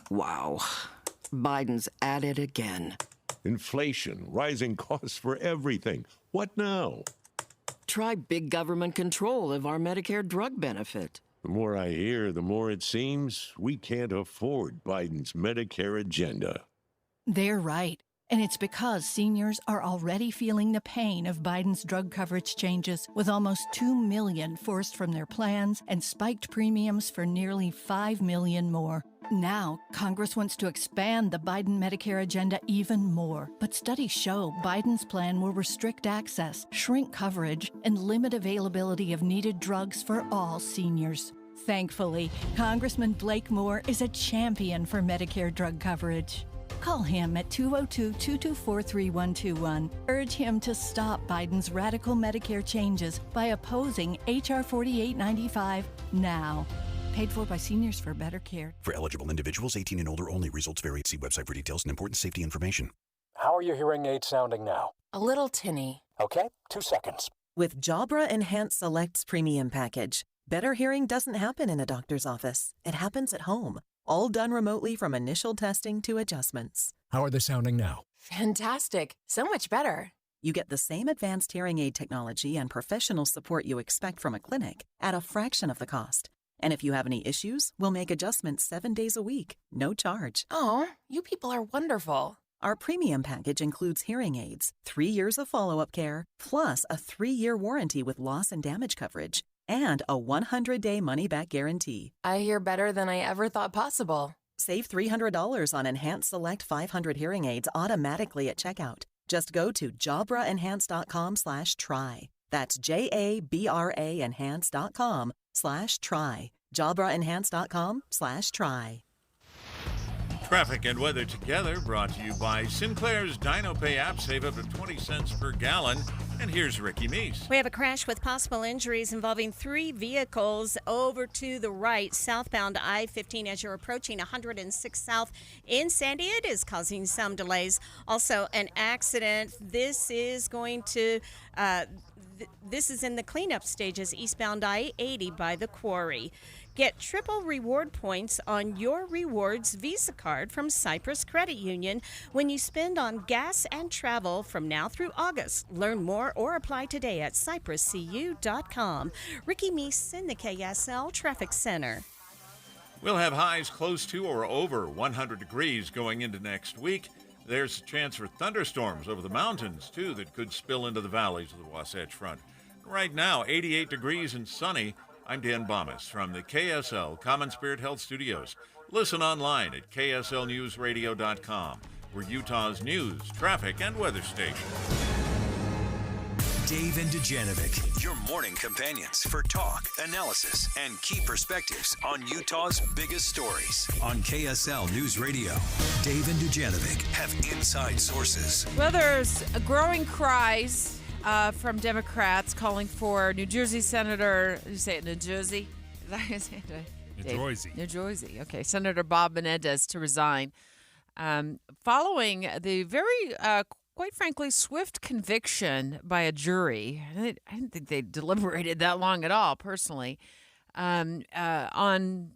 Wow. Biden's at it again. Inflation, rising costs for everything. What now? Try big government control of our Medicare drug benefit. The more I hear, the more it seems we can't afford Biden's Medicare agenda. They're right. And it's because seniors are already feeling the pain of Biden's drug coverage changes, with almost 2 million forced from their plans and spiked premiums for nearly 5 million more. Now, Congress wants to expand the Biden Medicare agenda even more. But studies show Biden's plan will restrict access, shrink coverage, and limit availability of needed drugs for all seniors. Thankfully, Congressman Blake Moore is a champion for Medicare drug coverage. Call him at 202-224-3121. Urge him to stop Biden's radical Medicare changes by opposing H.R. 4895 now. Paid for by Seniors for Better Care. For eligible individuals, 18 and older only. Results vary. See website for details and important safety information. How are your hearing aids sounding now? A little tinny. Okay, 2 seconds. With Jabra Enhanced Select's premium package, better hearing doesn't happen in a doctor's office. It happens at home. All done remotely from initial testing to adjustments. How are they sounding now? Fantastic. So much better. You get the same advanced hearing aid technology and professional support you expect from a clinic at a fraction of the cost. And if you have any issues, we'll make adjustments 7 days a week, no charge. Oh, you people are wonderful. Our premium package includes hearing aids, 3 years of follow-up care, plus a 3-year warranty with loss and damage coverage, and a 100-day money-back guarantee. I hear better than I ever thought possible. Save $300 on Enhanced Select 500 hearing aids automatically at checkout. Just go to JabraEnhance.com/try. That's JABRA Enhance.com/try. JabraEnhance.com/try. Traffic and weather together brought to you by Sinclair's DinoPay app. Save up to 20 cents per gallon. And here's Ricky Meese. We have a crash with possible injuries involving 3 vehicles over to the right, southbound I-15 as you're approaching 106 South in Sandy. It is causing some delays. Also, an accident. This is going to... This is in the cleanup stages eastbound I-80 by the quarry. Get triple reward points on your Rewards Visa card from Cyprus Credit Union when you spend on gas and travel from now through August. Learn more or apply today at cypruscu.com. Ricky Meese in the KSL Traffic Center. We'll have highs close to or over 100 degrees going into next week. There's a chance for thunderstorms over the mountains, too, that could spill into the valleys of the Wasatch Front. Right now, 88 degrees and sunny. I'm Dan Bomas from the KSL Common Spirit Health Studios. Listen online at kslnewsradio.com. We're Utah's news, traffic, and weather station. Dave and Dujanovic, your morning companions for talk, analysis, and key perspectives on Utah's biggest stories. On KSL News Radio, Dave and Dujanovic have inside sources. Well, there's growing cries from Democrats calling for New Jersey Senator, you say it New Jersey? Is that how you say it? New Jersey. New Jersey, okay. Senator Bob Menendez to resign following the very, quite frankly, swift conviction by a jury. I didn't think they deliberated that long at all, personally, on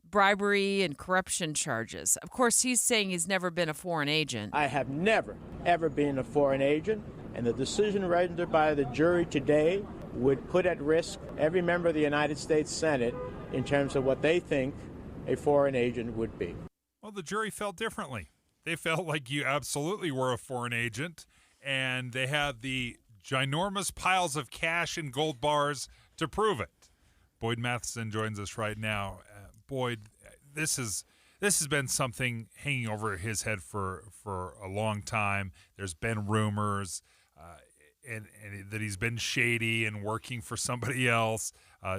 bribery and corruption charges. Of course, he's saying he's never been a foreign agent. I have never, ever been a foreign agent. And the decision rendered by the jury today would put at risk every member of the United States Senate in terms of what they think a foreign agent would be. Well, the jury felt differently. They felt like you absolutely were a foreign agent, and they had the ginormous piles of cash and gold bars to prove it. Boyd Matheson joins us right now. Boyd, this has been something hanging over his head for a long time. There's been rumors and that he's been shady and working for somebody else,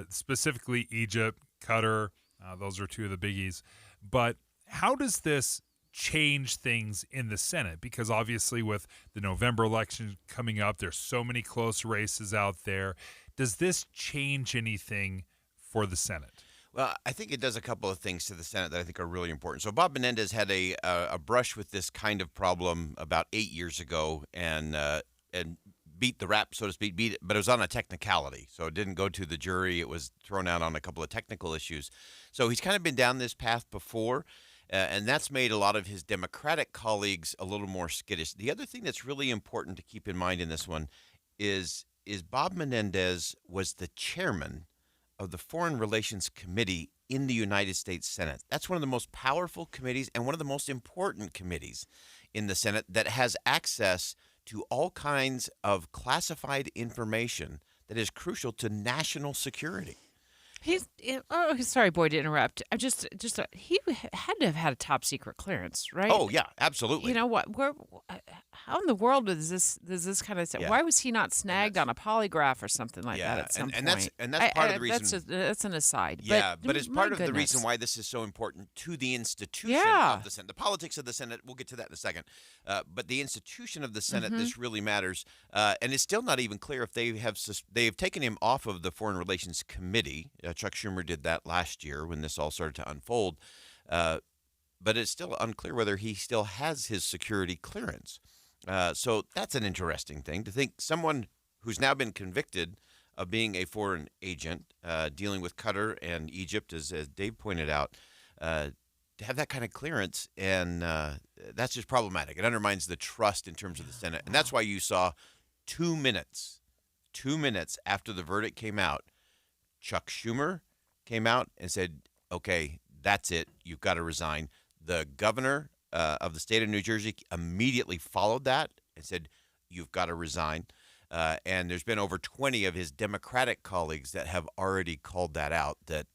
specifically Egypt, Qatar. Those are two of the biggies. But how does this change things in the Senate? Because obviously with the November election coming up, there's so many close races out there. Does this change anything for the Senate? Well, I think it does a couple of things to the Senate that I think are really important. So Bob Menendez had a brush with this kind of problem about 8 years ago and beat the rap, so to speak, but it was on a technicality. So it didn't go to the jury. It was thrown out on a couple of technical issues. So he's kind of been down this path before, and that's made a lot of his Democratic colleagues a little more skittish. The other thing that's really important to keep in mind in this one is Bob Menendez was the chairman of the Foreign Relations Committee in the United States Senate. That's one of the most powerful committees and one of the most important committees in the Senate that has access to all kinds of classified information that is crucial to national security. Sorry, Boyd, to interrupt. He had to have had a top secret clearance, right? Oh yeah, absolutely. You know what? How in the world does this kind of stuff? Yeah. Why was he not snagged on a polygraph or something like that at some point? That's part of the reason. That's an aside. Yeah, but it's part of the goodness. reason why this is so important to the institution of the Senate. The politics of the Senate, we'll get to that in a second. But the institution of the Senate, this really matters. And it's still not even clear if they have taken him off of the Foreign Relations Committee. Chuck Schumer did that last year when this all started to unfold. But it's still unclear whether he still has his security clearance. So that's an interesting thing to think. Someone who's now been convicted of being a foreign agent, dealing with Qatar and Egypt, as Dave pointed out, to have that kind of clearance, and that's just problematic. It undermines the trust in terms of the Senate. And that's why you saw 2 minutes after the verdict came out, Chuck Schumer came out and said, okay, that's it. You've got to resign. The governor of the state of New Jersey immediately followed that and said, you've got to resign. And there's been over 20 of his Democratic colleagues that have already called that out, that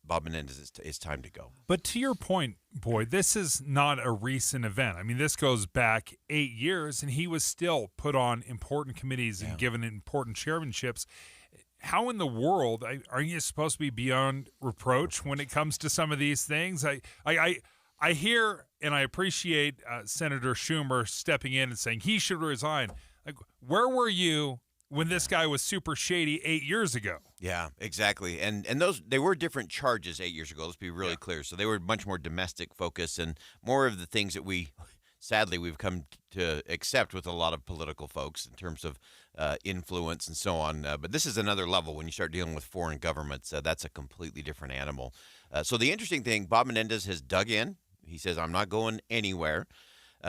Bob Menendez is time to go. But to your point, Boyd, this is not a recent event. I mean, this goes back 8 years, and he was still put on important committees and given important chairmanships. How in the world are you supposed to be beyond reproach when it comes to some of these things? I hear and I appreciate Senator Schumer stepping in and saying he should resign. Like, where were you when this guy was super shady 8 years ago? Yeah, exactly. And they were different charges 8 years ago. Let's be really clear. So they were much more domestic focus and more of the things that sadly we've come to accept with a lot of political folks in terms of influence and so on. But this is another level. When you start dealing with foreign governments, that's a completely different animal. So the interesting thing, Bob Menendez has dug in. He says, I'm not going anywhere.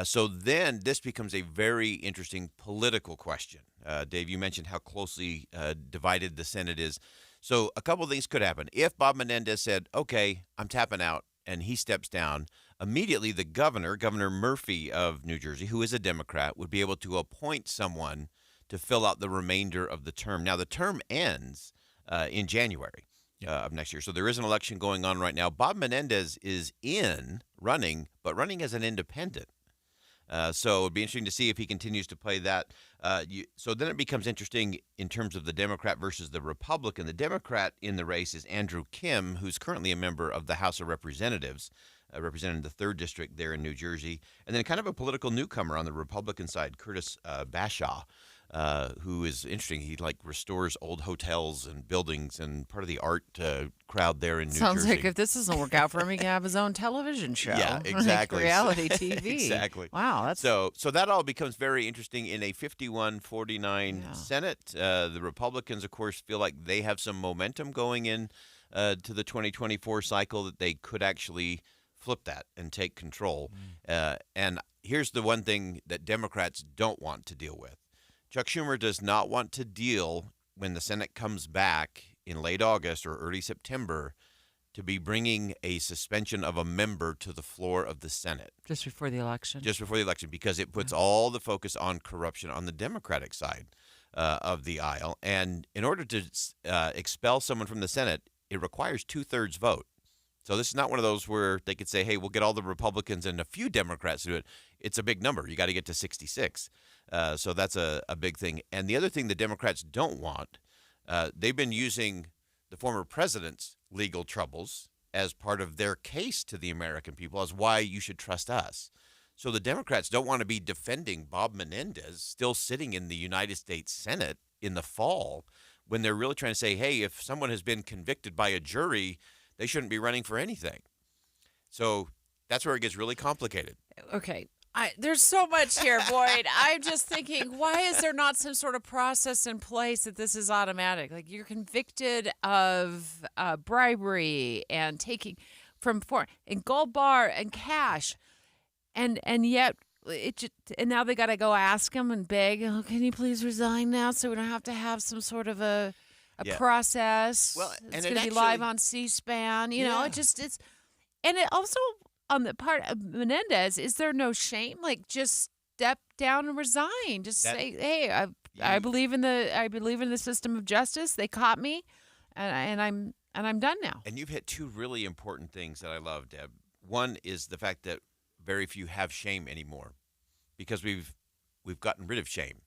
So then this becomes a very interesting political question. Dave, you mentioned how closely divided the Senate is. So a couple of things could happen. If Bob Menendez said, okay, I'm tapping out, and he steps down, immediately the Governor Murphy of New Jersey, who is a Democrat, would be able to appoint someone to fill out the remainder of the term. Now, the term ends in January of next year. So there is an election going on right now. Bob Menendez is running, but running as an independent. So it would be interesting to see if he continues to play that. So then it becomes interesting in terms of the Democrat versus the Republican. The Democrat in the race is Andrew Kim, who's currently a member of the House of Representatives, representing the 3rd District there in New Jersey. And then kind of a political newcomer on the Republican side, Curtis Bashaw, who is interesting. He restores old hotels and buildings and part of the art crowd there in New Jersey. Sounds like if this doesn't work out for him, he can have his own television show. Yeah, exactly. Reality TV. Exactly. Wow. That's so that all becomes very interesting in a 51-49 Senate. The Republicans, of course, feel like they have some momentum going in to the 2024 cycle, that they could actually flip that and take control. And here's the one thing that Democrats don't want to deal with. Chuck Schumer does not want to deal, when the Senate comes back in late August or early September, to be bringing a suspension of a member to the floor of the Senate. Just before the election. Just before the election, because it puts all the focus on corruption on the Democratic side of the aisle. And in order to expel someone from the Senate, it requires 2/3 vote. So this is not one of those where they could say, hey, we'll get all the Republicans and a few Democrats to do it. It's a big number. You got to get to 66. So that's a big thing. And the other thing the Democrats don't want, they've been using the former president's legal troubles as part of their case to the American people as why you should trust us. So the Democrats don't want to be defending Bob Menendez still sitting in the United States Senate in the fall, when they're really trying to say, hey, if someone has been convicted by a jury, they shouldn't be running for anything. So that's where it gets really complicated. Okay. There's so much here, Boyd. I'm just thinking, why is there not some sort of process in place that this is automatic? Like, you're convicted of bribery and taking from foreign and gold bar and cash, and yet and now they got to go ask him and beg. Oh, can you please resign now, so we don't have to have some sort of a process? Well, it's going to be live on C-SPAN. You know, it's and it also on the part of Menendez, is there no shame? Like, just step down and resign. Just say, hey, I believe in the system of justice. They caught me, and I'm done now. And you've hit two really important things that I love, Deb. One is the fact that very few have shame anymore, because we've gotten rid of shame,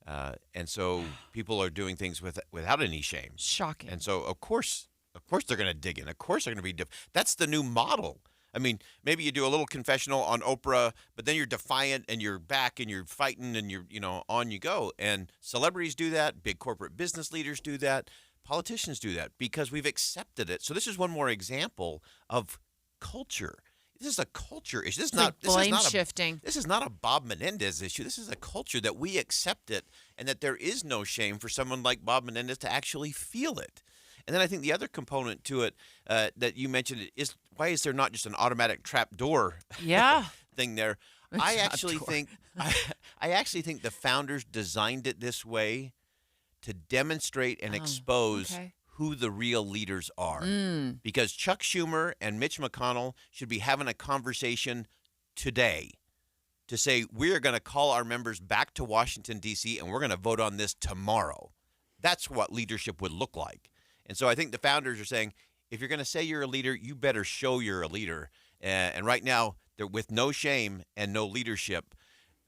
and so people are doing things without any shame. Shocking. And so of course they're going to dig in. Of course they're going to be. That's the new model. I mean, maybe you do a little confessional on Oprah, but then you're defiant and you're back and you're fighting and you're, on you go. And celebrities do that. Big corporate business leaders do that. Politicians do that because we've accepted it. So this is one more example of culture. This is a culture issue. This is not blame shifting. This is not a Bob Menendez issue. This is a culture that we accept it, and that there is no shame for someone like Bob Menendez to actually feel it. And then I think the other component to it that you mentioned is, why is there not just an automatic trap door thing there? I actually think the founders designed it this way to demonstrate and expose who the real leaders are. Because Chuck Schumer and Mitch McConnell should be having a conversation today to say, we're going to call our members back to Washington, D.C., and we're going to vote on this tomorrow. That's what leadership would look like. And so I think the founders are saying, if you're going to say you're a leader, you better show you're a leader. And right now, they're with no shame and no leadership,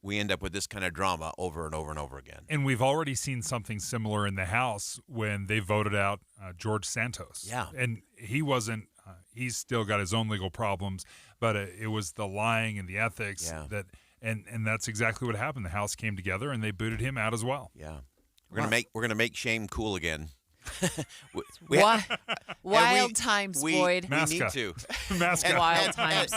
we end up with this kind of drama over and over and over again. And we've already seen something similar in the House when they voted out George Santos. Yeah. And he wasn't, he's still got his own legal problems, but it was the lying and the ethics that, and that's exactly what happened. The House came together and they booted him out as well. Yeah. We're gonna make shame cool again. Wild times, Boyd. We need to. Wild times.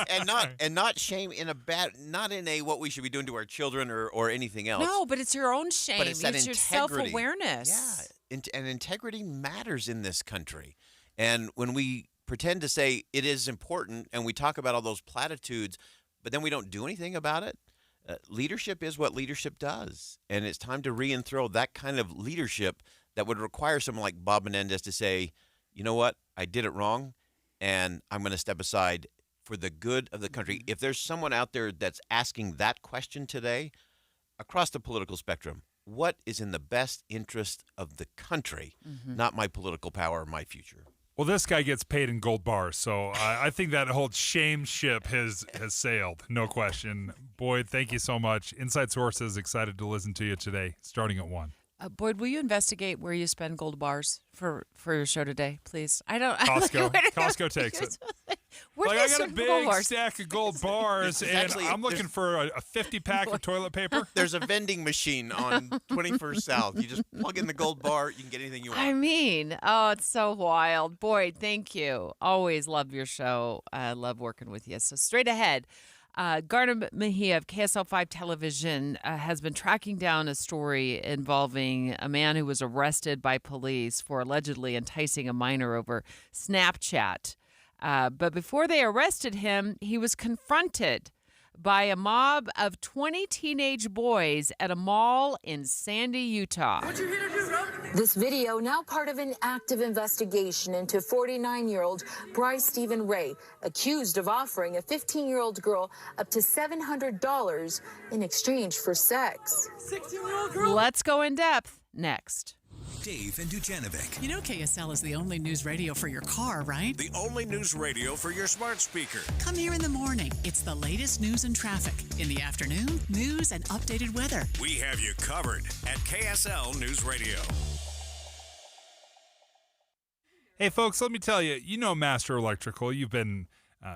And not shame in a bad, not in a what we should be doing to our children or anything else. No, but it's your own shame. But it's that your integrity. self-awareness. Yeah, and integrity matters in this country. And when we pretend to say it is important and we talk about all those platitudes, but then we don't do anything about it, leadership is what leadership does. And it's time to re-enthrow that kind of leadership that would require someone like Bob Menendez to say, you know what, I did it wrong, and I'm going to step aside for the good of the country. If there's someone out there that's asking that question today, across the political spectrum, what is in the best interest of the country, not my political power or my future? Well, this guy gets paid in gold bars, so I think that whole shame ship has sailed, no question. Boyd, thank you so much. Inside Sources, excited to listen to you today, starting at 1. Boyd, will you investigate where you spend gold bars for your show today, please? I don't. Costco. Costco takes it. I got a big stack of gold bars, and I'm looking for a 50-pack of toilet paper. There's a vending machine on 21st South. You just plug in the gold bar. You can get anything you want. I mean, it's so wild. Boyd, thank you. Always love your show. I love working with you. So straight ahead. Garna Mejia of KSL5 Television has been tracking down a story involving a man who was arrested by police for allegedly enticing a minor over Snapchat. But before they arrested him, he was confronted by a mob of 20 teenage boys at a mall in Sandy, Utah. What you here to do, bro? This video now part of an active investigation into 49-year-old Bryce Stephen Ray, accused of offering a 15-year-old girl up to $700 in exchange for sex. 16-year-old girl? Let's go in depth next. Dave and Dujanovic. You know KSL is the only news radio for your car, right? The only news radio for your smart speaker. Come here in the morning. It's the latest news and traffic. In the afternoon, news and updated weather. We have you covered at KSL News Radio. Hey, folks, let me tell you, Master Electrical. You've been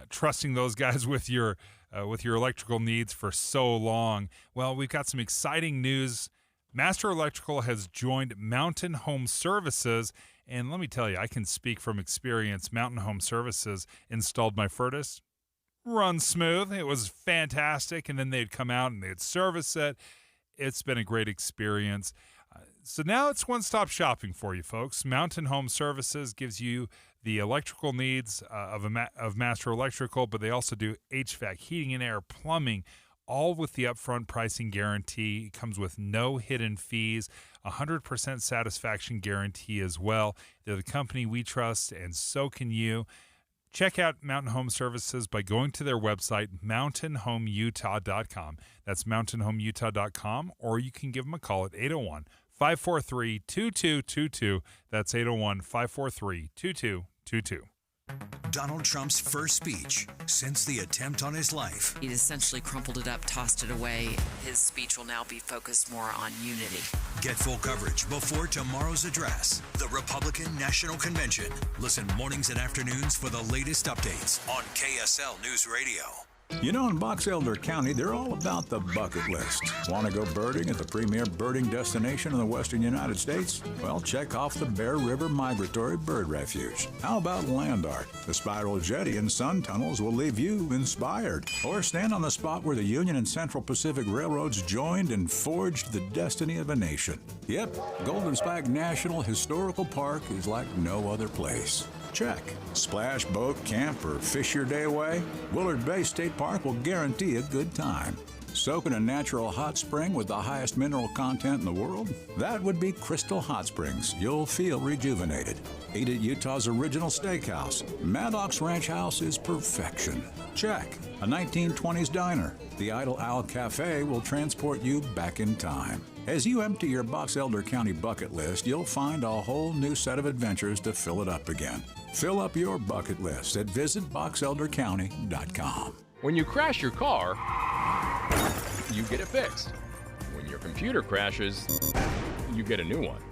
trusting those guys with your electrical needs for so long. Well, we've got some exciting news. Master Electrical has joined Mountain Home Services, and let me tell you, I can speak from experience. Mountain Home Services installed my furnace, run smooth. It was fantastic, and then they'd come out and they'd service it. It's been a great experience. So now it's one-stop shopping for you, folks. Mountain Home Services gives you the electrical needs of Master Electrical, but they also do HVAC, heating and air, plumbing, all with the upfront pricing guarantee. It comes with no hidden fees, 100% satisfaction guarantee as well. They're the company we trust, and so can you. Check out Mountain Home Services by going to their website, mountainhomeutah.com. That's mountainhomeutah.com, or you can give them a call at 801-543-2222. That's 801-543-2222. Donald Trump's first speech since the attempt on his life. He essentially crumpled it up, tossed it away. His speech will now be focused more on unity. Get full coverage before tomorrow's address, the Republican National Convention. Listen mornings and afternoons for the latest updates on KSL News Radio. You know, in Box Elder County, they're all about the bucket list. Want to go birding at the premier birding destination in the western United States? Well, check off the Bear River Migratory Bird Refuge. How about land art? The spiral jetty and sun tunnels will leave you inspired. Or stand on the spot where the Union and Central Pacific Railroads joined and forged the destiny of a nation. Yep, Golden Spike National Historical Park is like no other place. Check. Splash, boat, camp, or fish your day away? Willard Bay State Park will guarantee a good time. Soak in a natural hot spring with the highest mineral content in the world? That would be Crystal Hot Springs. You'll feel rejuvenated. Eat at Utah's original steakhouse. Maddox Ranch House is perfection. Check. A 1920s diner. The Idle Owl Cafe will transport you back in time. As you empty your Box Elder County bucket list, you'll find a whole new set of adventures to fill it up again. Fill up your bucket list at visitboxeldercounty.com. When you crash your car, you get it fixed. When your computer crashes, you get a new one.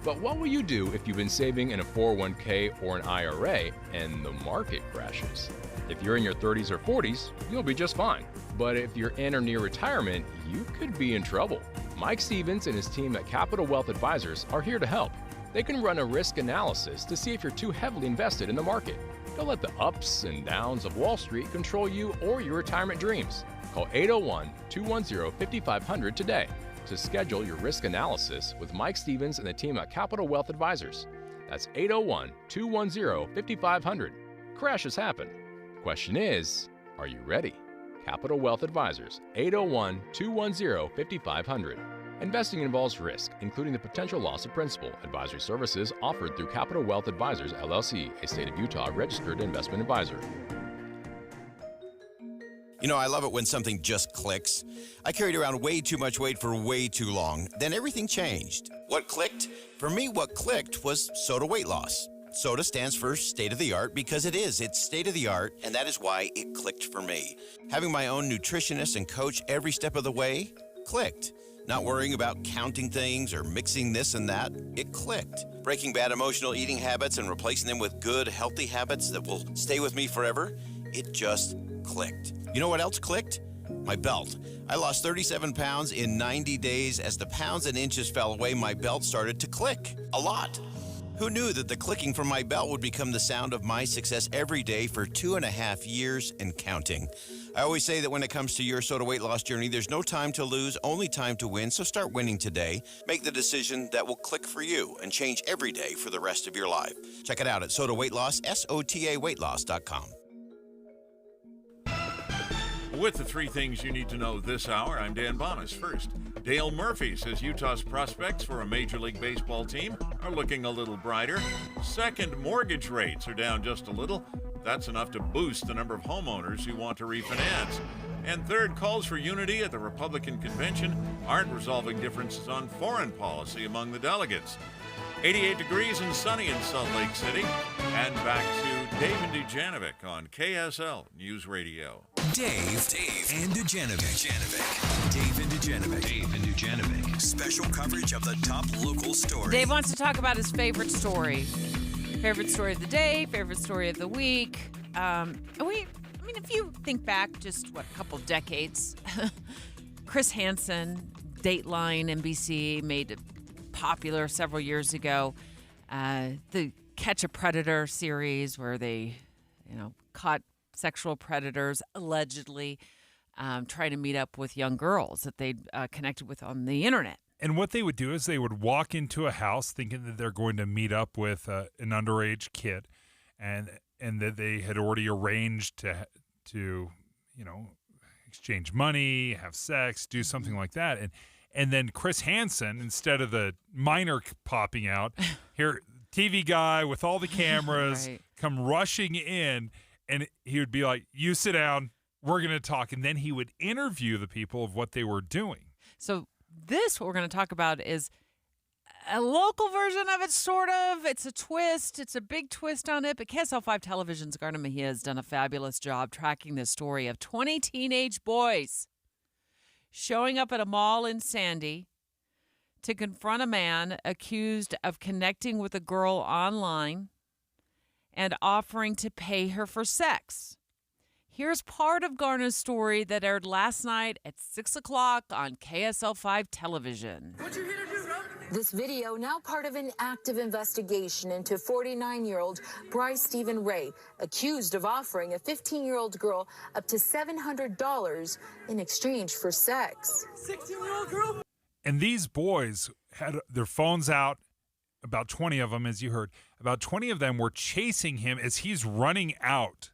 But what will you do if you've been saving in a 401k or an IRA and the market crashes? If you're in your 30s or 40s, you'll be just fine. But if you're in or near retirement, you could be in trouble. Mike Stevens and his team at Capital Wealth Advisors are here to help. They can run a risk analysis to see if you're too heavily invested in the market. Don't let the ups and downs of Wall Street control you or your retirement dreams. Call 801-210-5500 today to schedule your risk analysis with Mike Stevens and the team at Capital Wealth Advisors. That's 801-210-5500. Crashes happen. Question is, are you ready? Capital Wealth Advisors, 801-210-5500. Investing involves risk, including the potential loss of principal. Advisory services offered through Capital Wealth Advisors, LLC, a state of Utah registered investment advisor. You know, I love it when something just clicks. I carried around way too much weight for way too long. Then everything changed. What clicked? For me, what clicked was Soda Weight Loss. SOTA stands for state of the art because it is. It's state of the art, and that is why it clicked for me. Having my own nutritionist and coach every step of the way clicked. Not worrying about counting things or mixing this and that, it clicked. Breaking bad emotional eating habits and replacing them with good, healthy habits that will stay with me forever, it just clicked. You know what else clicked? My belt. I lost 37 pounds in 90 days. As the pounds and inches fell away, my belt started to click. A lot. Who knew that the clicking from my belt would become the sound of my success every day for 2.5 years and counting? I always say that when it comes to your Soda weight loss journey, there's no time to lose, only time to win. So start winning today. Make the decision that will click for you and change every day for the rest of your life. Check it out at Soda Weight Loss, SOTAweightloss.com. With the three things you need to know this hour, I'm Dan Bonas. First, Dale Murphy says Utah's prospects for a Major League Baseball team are looking a little brighter. Second, mortgage rates are down just a little. That's enough to boost the number of homeowners who want to refinance. And third, calls for unity at the Republican convention aren't resolving differences on foreign policy among the delegates. 88 degrees and sunny in Salt Lake City. And back to Dave and Dujanovic on KSL News Radio. Dave and Dujanovic. Dave and Dujanovic. Special coverage of the top local story. Dave wants to talk about his favorite story. Favorite story of the day, favorite story of the week. If you think back just, a couple decades, Chris Hansen, Dateline, NBC, made it popular several years ago. The Catch a Predator series where they, caught sexual predators allegedly trying to meet up with young girls that they'd connected with on the internet. And what they would do is they would walk into a house thinking that they're going to meet up with an underage kid, and that they had already arranged to exchange money, have sex, do something like that. And then Chris Hansen, instead of the minor popping out, here TV guy with all the cameras right. come rushing in and he would be like, "You sit down, we're going to talk," and then he would interview the people of what they were doing. So this, what we're going to talk about, is a local version of it, sort of. It's a twist. It's a big twist on it. But KSL5 Television's Garna Mejia has done a fabulous job tracking the story of 20 teenage boys showing up at a mall in Sandy to confront a man accused of connecting with a girl online and offering to pay her for sex. Here's part of Garna's story that aired last night at 6 o'clock on KSL5 Television. This video now part of an active investigation into 49-year-old Bryce Stephen Ray, accused of offering a 15-year-old girl up to $700 in exchange for sex. 16-year-old girl? And these boys had their phones out, about 20 of them, as you heard. About 20 of them were chasing him as he's running out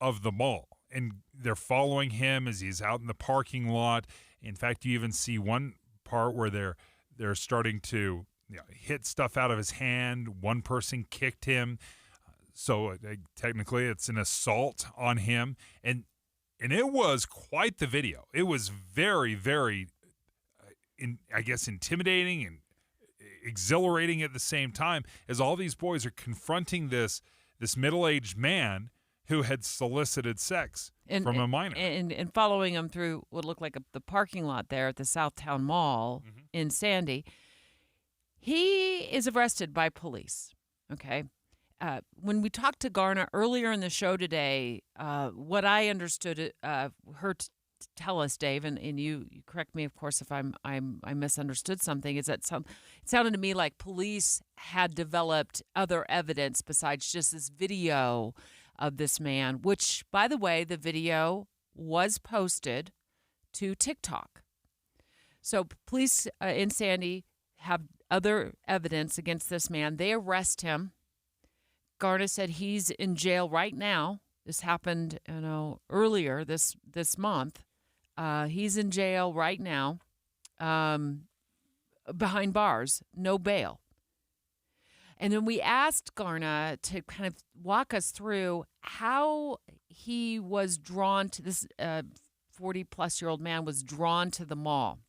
of the mall. And they're following him as he's out in the parking lot. In fact, you even see one part where they're starting to hit stuff out of his hand. One person kicked him. So technically it's an assault on him. And it was quite the video. It was very, very, intimidating and exhilarating at the same time, as all these boys are confronting this middle-aged man who had solicited sex from a minor. And following him through what looked like the parking lot there at the Southtown Mall in Sandy. He is arrested by police, okay? When we talked to Garna earlier in the show today, what I understood her tell us, Dave, and you correct me, of course, if I misunderstood something, is that it sounded to me like police had developed other evidence besides just this video of this man, which, by the way, the video was posted to TikTok. So police in Sandy have other evidence against this man. They arrest him. Garna said he's in jail right now. This happened, earlier this month. He's in jail right now, behind bars, no bail. And then we asked Garna to kind of walk us through how he was drawn to this 40-plus-year-old man was drawn to the mall.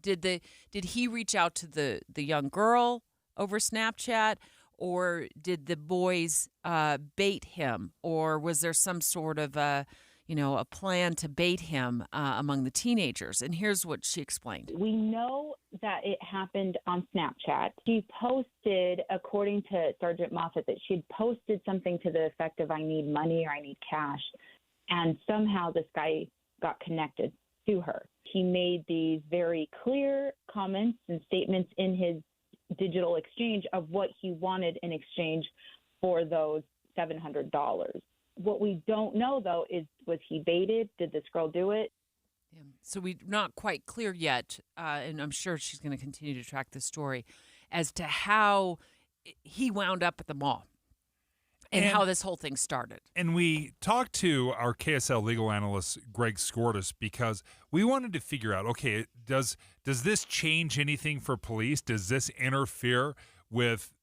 Did he reach out to the young girl over Snapchat, or did the boys bait him, or was there some sort of a plan to bait him among the teenagers? And here's what she explained. We know that it happened on Snapchat. She posted, according to Sergeant Moffat, that she'd posted something to the effect of, "I need money" or "I need cash." And somehow this guy got connected to her. He made these very clear comments and statements in his digital exchange of what he wanted in exchange for those $700. What we don't know, though, is was he baited? Did this girl do it? Yeah. So we're not quite clear yet, and I'm sure she's going to continue to track this story, as to how he wound up at the mall and how this whole thing started. And we talked to our KSL legal analyst, Greg Skordas, because we wanted to figure out, okay, does this change anything for police? Does this interfere with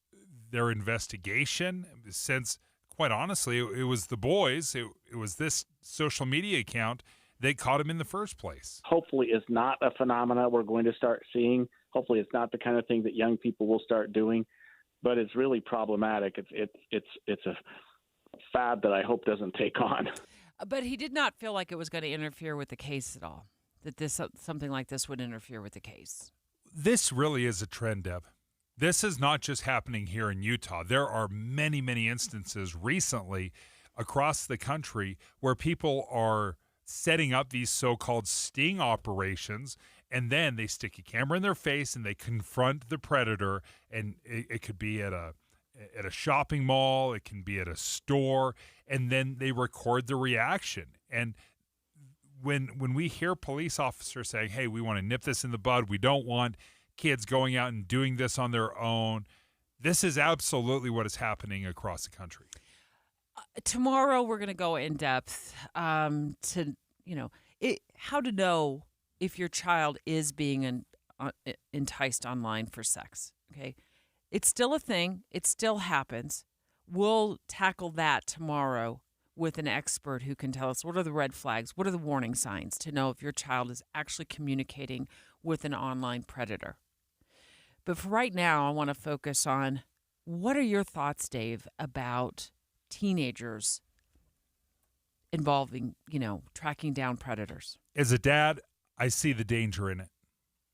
their investigation? Since, quite honestly, it was the boys, it was this social media account that caught him in the first place. Hopefully it's not a phenomena we're going to start seeing. Hopefully it's not the kind of thing that young people will start doing, but it's really problematic. It's a fad that I hope doesn't take on. But he did not feel like it was going to interfere with the case at all, that something like this would interfere with the case. This really is a trend, Deb. This is not just happening here in Utah. There are many, many instances recently across the country where people are setting up these so-called sting operations, and then they stick a camera in their face and they confront the predator. And it could be at a shopping mall, it can be at a store, and then they record the reaction. And when we hear police officers saying, "Hey, we want to nip this in the bud, we don't want kids going out and doing this on their own," this is absolutely what is happening across the country. Tomorrow we're going to go in depth to how to know if your child is being enticed online for sex. Okay, it's still a thing. It still happens. We'll tackle that tomorrow with an expert who can tell us what are the red flags, what are the warning signs to know if your child is actually communicating with an online predator. But for right now, I want to focus on what are your thoughts, Dave, about teenagers involving, tracking down predators? As a dad, I see the danger in it.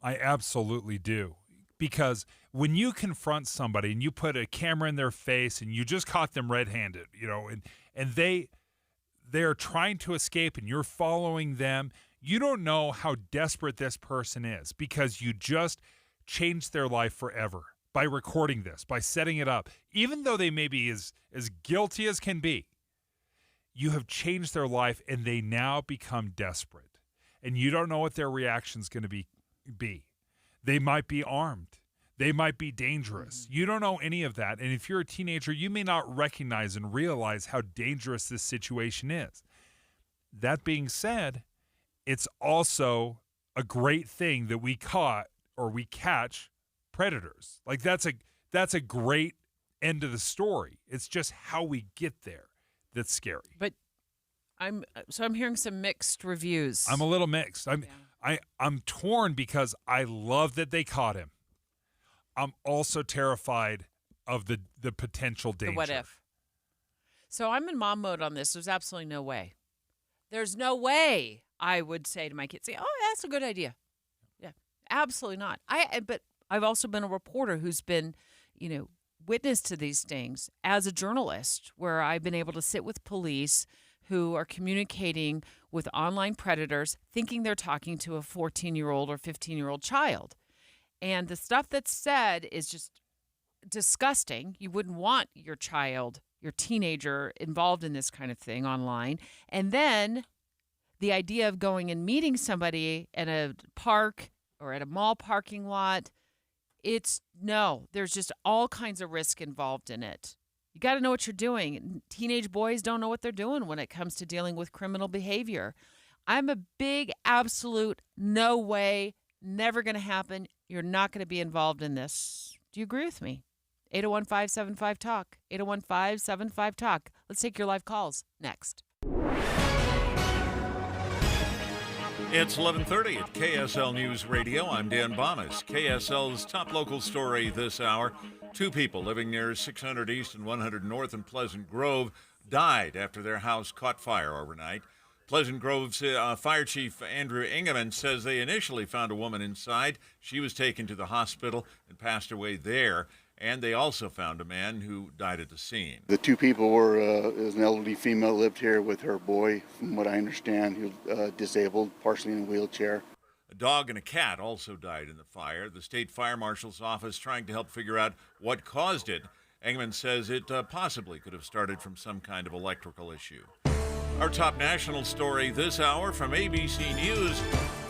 I absolutely do. Because when you confront somebody and you put a camera in their face and you just caught them red-handed, and they're trying to escape and you're following them, you don't know how desperate this person is because you just changed their life forever by recording this, by setting it up. Even though they may be as guilty as can be, you have changed their life and they now become desperate. And you don't know what their reaction's going to be. They might be armed. They might be dangerous. You don't know any of that. And if you're a teenager, you may not recognize and realize how dangerous this situation is. That being said, it's also a great thing that we caught or we catch predators. Like that's a great end of the story. It's just how we get there that's scary. But I'm hearing some mixed reviews. I'm a little mixed. I'm torn because I love that they caught him. I'm also terrified of the potential danger. The what if. So I'm in mom mode on this. There's absolutely no way. There's no way I would say to my kids, oh, that's a good idea. Yeah, absolutely not. But I've also been a reporter who's been, witness to these things as a journalist, where I've been able to sit with police who are communicating with online predators, thinking they're talking to a 14-year-old or 15-year-old child. And the stuff that's said is just disgusting. You wouldn't want your child, your teenager, involved in this kind of thing online. And then the idea of going and meeting somebody in a park or at a mall parking lot, there's just all kinds of risk involved in it. You got to know what you're doing. Teenage boys don't know what they're doing when it comes to dealing with criminal behavior. I'm a big, absolute, no way, never going to happen. You're not going to be involved in this. Do you agree with me? 801-575-TALK. 801-575-TALK. Let's take your live calls next. It's 11:30 at KSL News Radio. I'm Dan Bomas. KSL's top local story this hour. 2 people living near 600 East and 100 North in Pleasant Grove died after their house caught fire overnight. Pleasant Grove's Fire Chief Andrew Ingeman says they initially found a woman inside. She was taken to the hospital and passed away there. And they also found a man who died at the scene. The 2 people were an elderly female lived here with her boy, from what I understand. He was disabled, partially in a wheelchair. A dog and a cat also died in the fire. The state fire marshal's office trying to help figure out what caused it. Engman says it possibly could have started from some kind of electrical issue. Our top national story this hour from ABC News.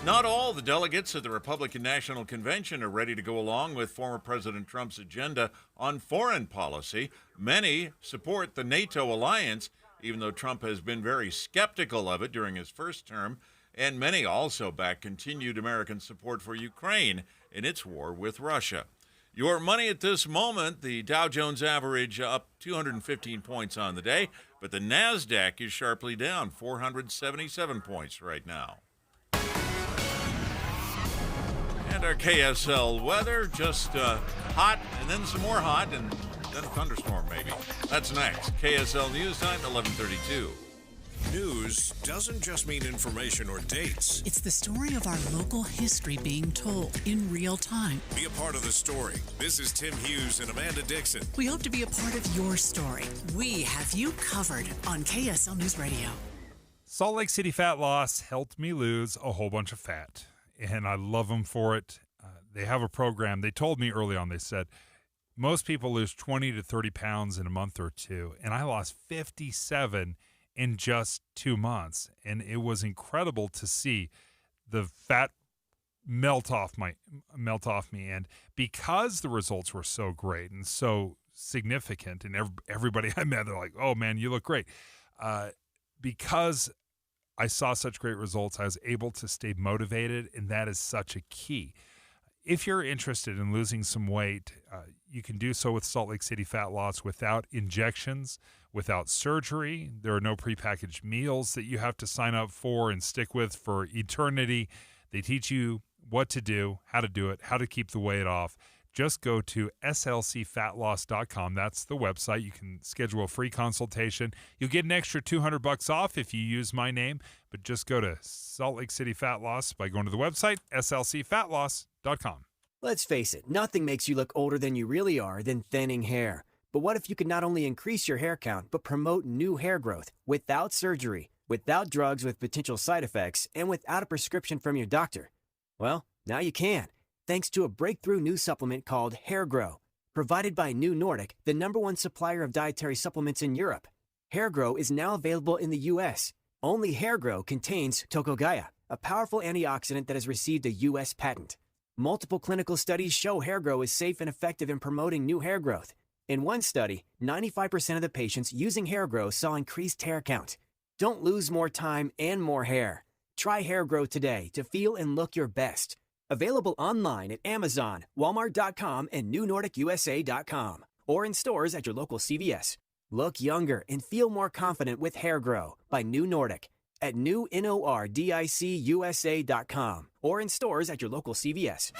Not all the delegates at the Republican National Convention are ready to go along with former President Trump's agenda on foreign policy. Many support the NATO alliance, even though Trump has been very skeptical of it during his first term. And many also back continued American support for Ukraine in its war with Russia. Your money at this moment, the Dow Jones average up 215 points on the day, but the NASDAQ is sharply down 477 points right now. And our KSL weather, just hot and then some more hot and then a thunderstorm maybe. That's next. KSL News Time, 11:32. News doesn't just mean information or dates. It's the story of our local history being told in real time. Be a part of the story. This is Tim Hughes and Amanda Dixon. We hope to be a part of your story. We have you covered on KSL News Radio. Salt Lake City fat loss helped me lose a whole bunch of fat, and I love them for it. They have a program. They told me early on, they said, most people lose 20 to 30 pounds in a month or two, and I lost 57 in just 2 months, and it was incredible to see the fat melt off me. And because the results were so great and so significant, and everybody I met, they're like, "Oh man, you look great." Because I saw such great results, I was able to stay motivated, and that is such a key. if you're interested in losing some weight, you can do so with Salt Lake City Fat Loss without injections, without surgery. There are no prepackaged meals that you have to sign up for and stick with for eternity. They teach you what to do, how to do it, how to keep the weight off. Just go to slcfatloss.com. That's the website. You can schedule a free consultation. You'll get an extra $200 off if you use my name, but just go to Salt Lake City Fat Loss by going to the website, slcfatloss.com. Let's face it, nothing makes you look older than you really are than thinning hair. But what if you could not only increase your hair count, but promote new hair growth without surgery, without drugs with potential side effects, and without a prescription from your doctor? Well, now you can, thanks to a breakthrough new supplement called Hair Grow, provided by New Nordic, the #1 supplier of dietary supplements in Europe. Hair Grow is now available in the U.S. Only Hair Grow contains Tocogaya, a powerful antioxidant that has received a U.S. patent. Multiple clinical studies show Hair Grow is safe and effective in promoting new hair growth. In one study, 95% of the patients using Hair Grow saw increased hair count. Don't lose more time and more hair. Try Hair Grow today to feel and look your best. Available online at Amazon, Walmart.com, and NewNordicUSA.com, or in stores at your local CVS. Look younger and feel more confident with Hair Grow by New Nordic at NewNordicUSA.com, or in stores at your local CVS.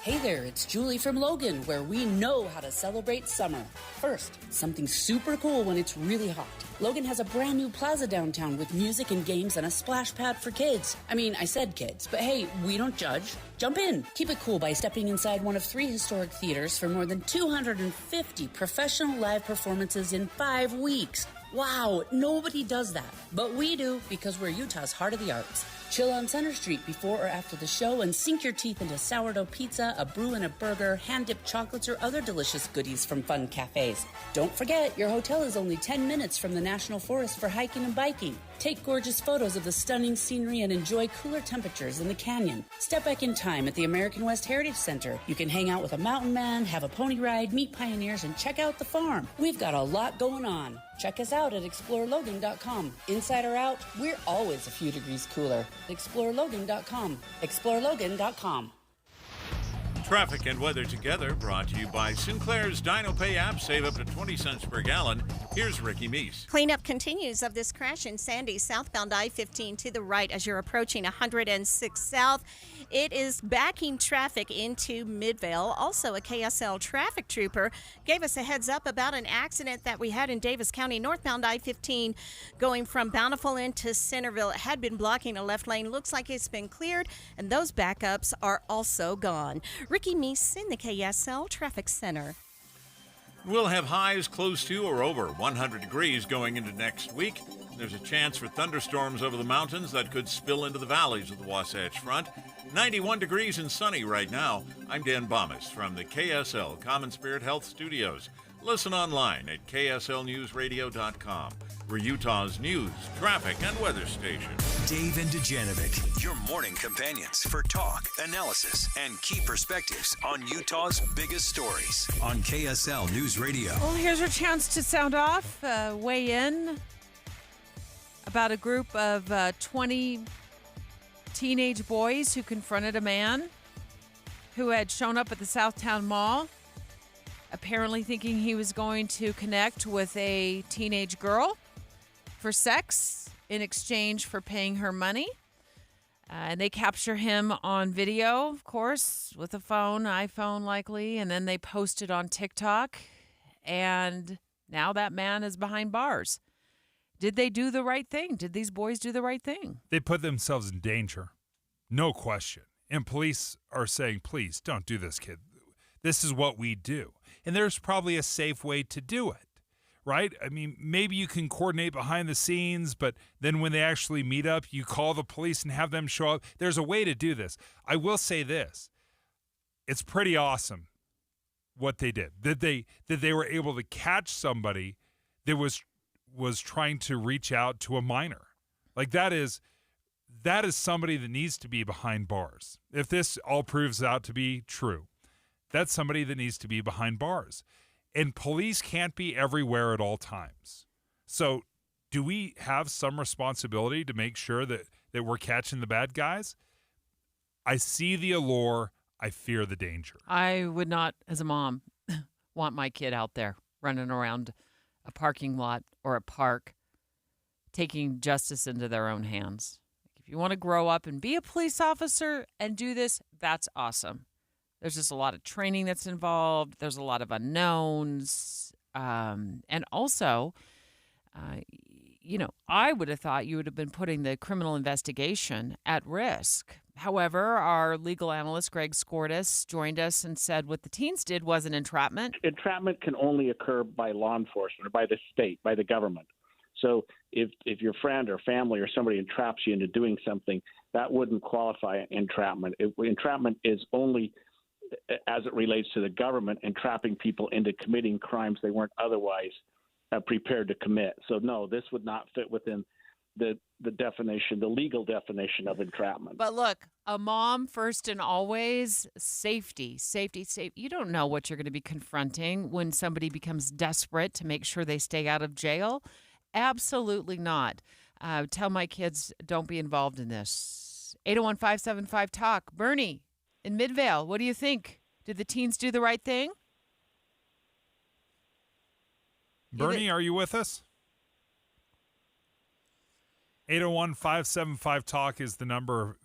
Hey there, it's Julie from Logan, where we know how to celebrate summer. First, something super cool when it's really hot. Logan has a brand new plaza downtown with music and games and a splash pad for kids. I mean, I said kids, but hey, we don't judge. Jump in. Keep it cool by stepping inside one of 3 historic theaters for more than 250 professional live performances in 5 weeks. Wow, nobody does that. But we do, because we're Utah's heart of the arts. Chill on Center Street before or after the show and sink your teeth into sourdough pizza, a brew and a burger, hand-dipped chocolates, or other delicious goodies from fun cafes. Don't forget, your hotel is only 10 minutes from the National Forest for hiking and biking. Take gorgeous photos of the stunning scenery and enjoy cooler temperatures in the canyon. Step back in time at the American West Heritage Center. You can hang out with a mountain man, have a pony ride, meet pioneers, and check out the farm. We've got a lot going on. Check us out at ExploreLogan.com. Inside or out, we're always a few degrees cooler. ExploreLogan.com. ExploreLogan.com. Traffic and weather together brought to you by Sinclair's DinoPay app. Save up to 20 cents per gallon. Here's Ricky Meese. Cleanup continues of this crash in Sandy, southbound I-15 to the right as you're approaching 106 South. It is backing traffic into Midvale. Also, a KSL traffic trooper gave us a heads up about an accident that we had in Davis County, northbound I-15 going from Bountiful into Centerville. It had been blocking a left lane. Looks like it's been cleared, and those backups are also gone. Ricky Meese in the KSL Traffic Center. We'll have highs close to or over 100 degrees going into next week. There's a chance for thunderstorms over the mountains that could spill into the valleys of the Wasatch Front. 91 degrees and sunny right now. I'm Dan Bomas from the KSL Common Spirit Health Studios. Listen online at kslnewsradio.com. We're Utah's news, traffic, and weather station. Dave and Dujanovic, your morning companions for talk, analysis, and key perspectives on Utah's biggest stories on KSL News Radio. Well, here's your chance to sound off, weigh in about a group of 20 teenage boys who confronted a man who had shown up at the Southtown Mall, apparently thinking he was going to connect with a teenage girl for sex in exchange for paying her money. And they capture him on video, of course, with a phone, iPhone likely, and then they post it on TikTok. And now that man is behind bars. Did they do the right thing? Did these boys do the right thing? They put themselves in danger. No question. And police are saying, please don't do this, kid. This is what we do. And there's probably a safe way to do it, right? I mean, maybe you can coordinate behind the scenes, but then when they actually meet up, you call the police and have them show up. There's a way to do this. I will say this. It's pretty awesome what they did. That they were able to catch somebody that was trying to reach out to a minor. Like that is somebody that needs to be behind bars. If this all proves out to be true, that's somebody that needs to be behind bars. And police can't be everywhere at all times. So do we have some responsibility to make sure that we're catching the bad guys? I see the allure. I fear the danger. I would not, as a mom, want my kid out there running around a parking lot or a park, taking justice into their own hands. If you want to grow up and be a police officer and do this, that's awesome. There's just a lot of training that's involved. There's a lot of unknowns. And also, I would have thought you would have been putting the criminal investigation at risk. However, our legal analyst, Greg Skordas, joined us and said what the teens did wasn't entrapment. Entrapment can only occur by law enforcement or by the state, by the government. So if your friend or family or somebody entraps you into doing something, that wouldn't qualify entrapment. Entrapment is only as it relates to the government entrapping people into committing crimes they weren't otherwise prepared to commit. So no, this would not fit within the definition, the legal definition of entrapment. But look, a mom first and always, safety. You don't know what you're going to be confronting when somebody becomes desperate to make sure they stay out of jail. Absolutely not. Tell my kids, don't be involved in this. 801-575-TALK. Bernie in Midvale, what do you think? Did the teens do the right thing? Bernie, are you with us? 801-575-TALK is the number.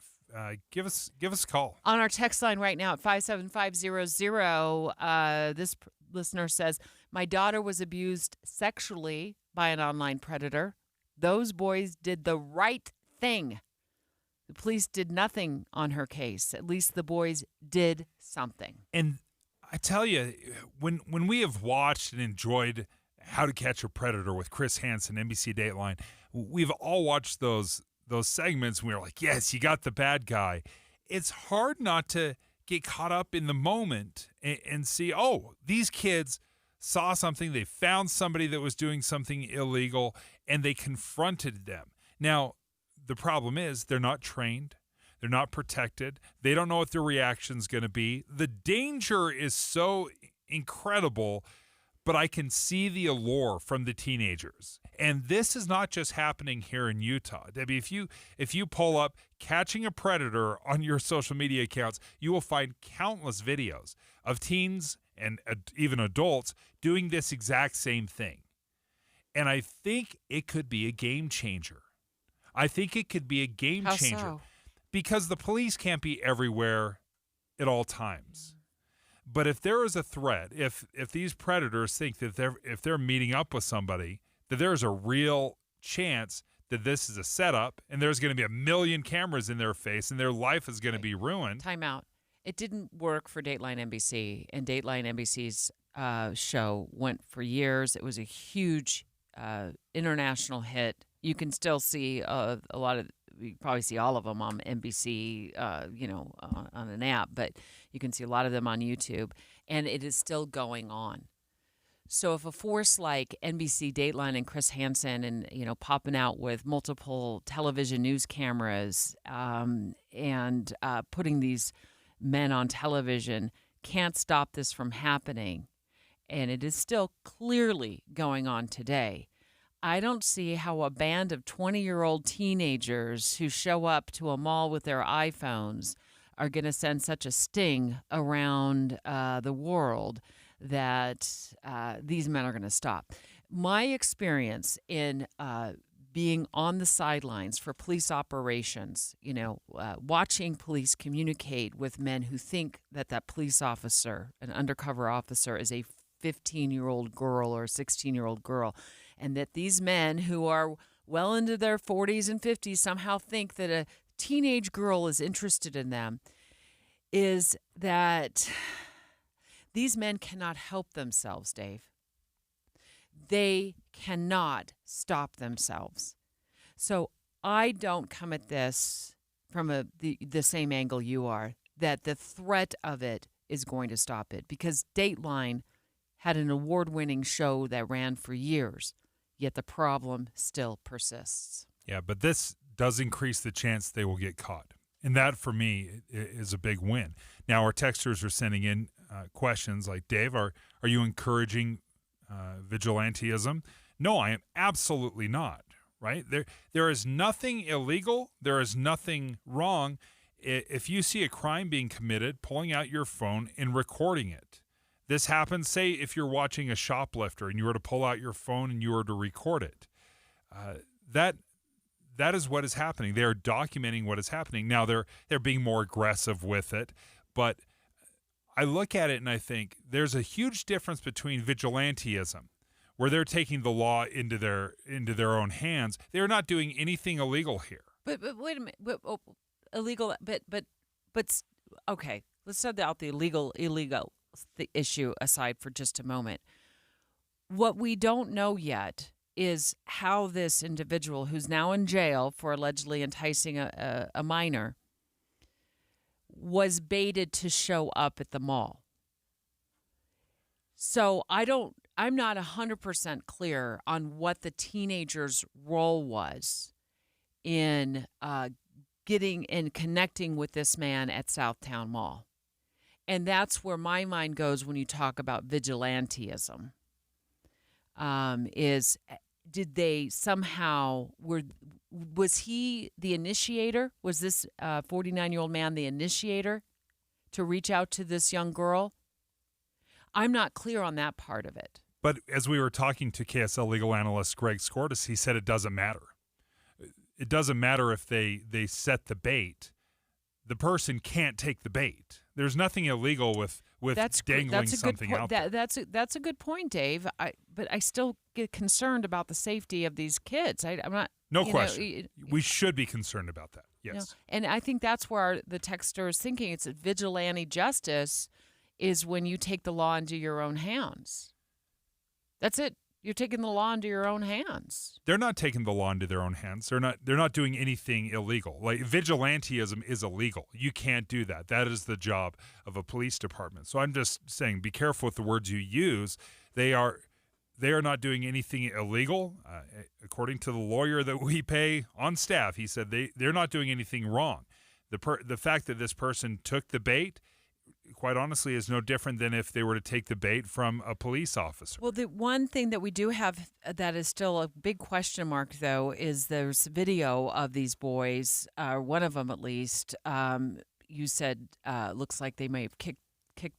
Give us a call. On our text line right now at 57500, this listener says, my daughter was abused sexually by an online predator. Those boys did the right thing. The police did nothing on her case. At least the boys did something. And I tell you, when we have watched and enjoyed How to Catch a Predator with Chris Hansen, NBC Dateline, we've all watched those segments and we were like, yes, you got the bad guy. It's hard not to get caught up in the moment and see, oh, these kids saw something, they found somebody that was doing something illegal, and they confronted them. Now, the problem is they're not trained. They're not protected. They don't know what their reaction's going to be. The danger is so incredible, but I can see the allure from the teenagers. And this is not just happening here in Utah. Debbie, if you pull up catching a predator on your social media accounts, you will find countless videos of teens and even adults doing this exact same thing. And I think it could be a game changer. I think it could be a game changer. So? Because the police can't be everywhere at all times. But if there is a threat, if these predators think that if they're meeting up with somebody, that there's a real chance that this is a setup and there's going to be 1 million cameras in their face and their life is going to be ruined. Time out. It didn't work for Dateline NBC, and Dateline NBC's show went for years. It was a huge international hit. You can still see a lot of, you probably see all of them on NBC, on an app, but you can see a lot of them on YouTube, and it is still going on. So if a force like NBC Dateline and Chris Hansen and, popping out with multiple television news cameras and putting these men on television can't stop this from happening, and it is still clearly going on today, I don't see how a band of 20-year-old teenagers who show up to a mall with their iPhones are going to send such a sting around the world that these men are going to stop. My experience in being on the sidelines for police operations, watching police communicate with men who think that police officer, an undercover officer, is a 15-year-old girl or a 16-year-old girl, and that these men who are well into their 40s and 50s somehow think that a teenage girl is interested in them, is that these men cannot help themselves, Dave. They cannot stop themselves. So I don't come at this from the same angle you are, that the threat of it is going to stop it, because Dateline had an award-winning show that ran for years, yet the problem still persists. Yeah, but this does increase the chance they will get caught. And that, for me, is a big win. Now, our texters are sending in questions like, Dave, are you encouraging vigilantism? No, I am absolutely not, right? There is nothing illegal. There is nothing wrong if you see a crime being committed, pulling out your phone and recording it. This happens, say, if you're watching a shoplifter and you were to pull out your phone and you were to record it. That is what is happening. They are documenting what is happening. Now, they're being more aggressive with it, but I look at it and I think there's a huge difference between vigilantism, where they're taking the law into their own hands. They're not doing anything illegal here. But wait a minute. Illegal, but okay. Let's set out the illegal the issue aside for just a moment. What we don't know yet is how this individual, who's now in jail for allegedly enticing a minor, was baited to show up at the mall. So I'm not 100% clear on what the teenager's role was in getting and connecting with this man at Southtown Mall. And that's where my mind goes when you talk about vigilantism. Did they somehow, was he the initiator? Was this 49-year-old man the initiator to reach out to this young girl? I'm not clear on that part of it. But as we were talking to KSL legal analyst Greg Skordas, he said it doesn't matter. It doesn't matter if they set the bait. The person can't take the bait. There's nothing illegal with dangling something out there. That's a good point, Dave. But I still get concerned about the safety of these kids. I'm not. No question. We should be concerned about that. Yes. And I think that's where the texter is thinking. It's vigilante justice is when you take the law into your own hands. That's it. You're taking the law into your own hands. They're not taking the law into their own hands. They're not doing anything illegal. Like, vigilantism is illegal. You can't do that. That is the job of a police department. So I'm just saying, be careful with the words you use. They are not doing anything illegal. According to the lawyer that we pay on staff, he said they're not doing anything wrong. The fact that this person took the bait, quite honestly, is no different than if they were to take the bait from a police officer. Well, the one thing that we do have that is still a big question mark, though, is there's video of these boys, one of them at least, you said looks like they may have kicked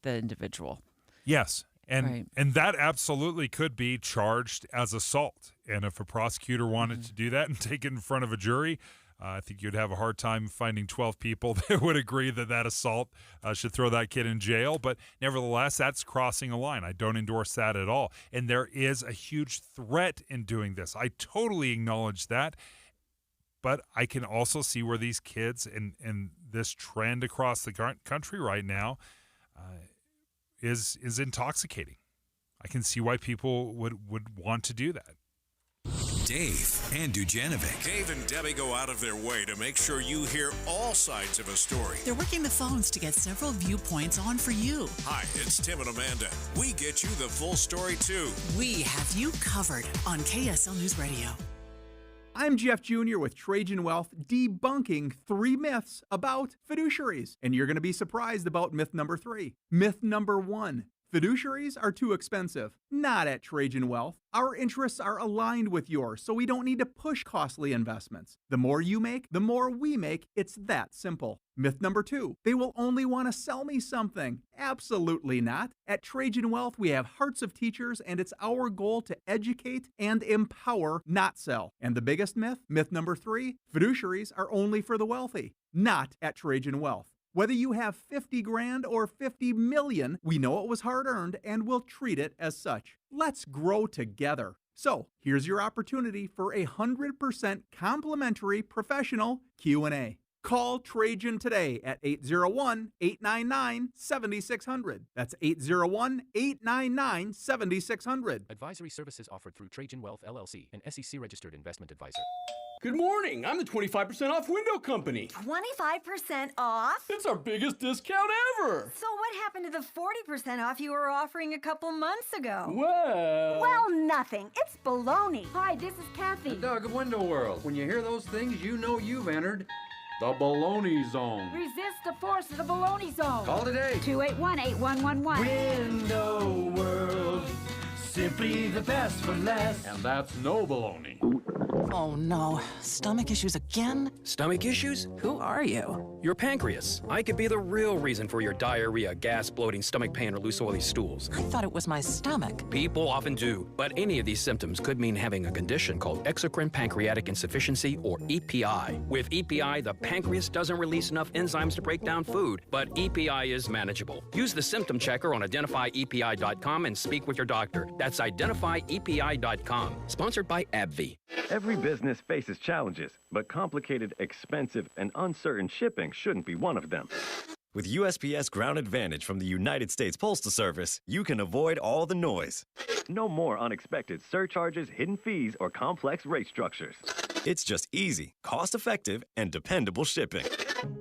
the individual. Yes, and Right. and that absolutely could be charged as assault. And if a prosecutor wanted to do that and take it in front of a jury, I think you'd have a hard time finding 12 people that would agree that assault should throw that kid in jail. But nevertheless, that's crossing a line. I don't endorse that at all. And there is a huge threat in doing this. I totally acknowledge that. But I can also see where these kids and this trend across the country right now is intoxicating. I can see why people would want to do that. Dave and Dujanovic. Dave and Debbie go out of their way to make sure you hear all sides of a story. They're working the phones to get several viewpoints on for you. Hi, it's Tim and Amanda. We get you the full story, too. We have you covered on KSL News Radio. I'm Jeff Jr. with Trajan Wealth, debunking 3 myths about fiduciaries. And you're going to be surprised about myth number 3. Myth number 1. Fiduciaries are too expensive. Not at Trajan Wealth. Our interests are aligned with yours, so we don't need to push costly investments. The more you make, the more we make. It's that simple. Myth number 2. They will only want to sell me something. Absolutely not. At Trajan Wealth, we have hearts of teachers, and it's our goal to educate and empower, not sell. And the biggest myth, myth number 3, fiduciaries are only for the wealthy. Not at Trajan Wealth. Whether you have 50 grand or 50 million, we know it was hard-earned and we'll treat it as such. Let's grow together. So, here's your opportunity for 100% complimentary professional Q&A. Call Trajan today at 801-899-7600. That's 801-899-7600. Advisory services offered through Trajan Wealth, LLC, an SEC-registered investment advisor. Good morning. I'm the 25% off window company. 25% off? It's our biggest discount ever. So what happened to the 40% off you were offering a couple months ago? Well, nothing. It's baloney. Hi, this is Kathy. The Doug of Window World. When you hear those things, you know you've entered the baloney zone. Resist the force of the baloney zone. Call today. 281-8111. Window World. Simply the best for less. And that's no baloney. Oh no, stomach issues again? Stomach issues? Who are you? Your pancreas. I could be the real reason for your diarrhea, gas, bloating, stomach pain, or loose oily stools. I thought it was my stomach. People often do, but any of these symptoms could mean having a condition called exocrine pancreatic insufficiency, or EPI. With EPI, the pancreas doesn't release enough enzymes to break down food, but EPI is manageable. Use the symptom checker on identifyepi.com and speak with your doctor. That's identifyepi.com. Sponsored by AbbVie. Every business faces challenges, but complicated, expensive, and uncertain shipping shouldn't be one of them. With USPS Ground Advantage from the United States Postal Service, you can avoid all the noise. No more unexpected surcharges, hidden fees, or complex rate structures. It's just easy, cost-effective, and dependable shipping.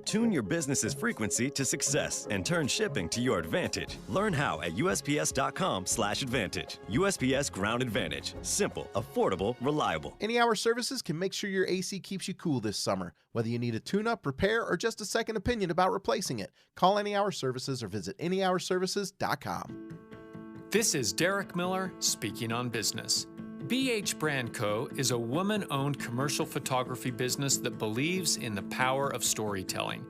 Tune your business's frequency to success and turn shipping to your advantage. Learn how at USPS.com/advantage. USPS Ground Advantage. Simple, affordable, reliable. Any Hour Services can make sure your AC keeps you cool this summer. Whether you need a tune-up, repair, or just a second opinion about replacing it, call Any Hour Services or visit anyhourservices.com. This is Derek Miller speaking on business. BH Brand Co. is a woman-owned commercial photography business that believes in the power of storytelling.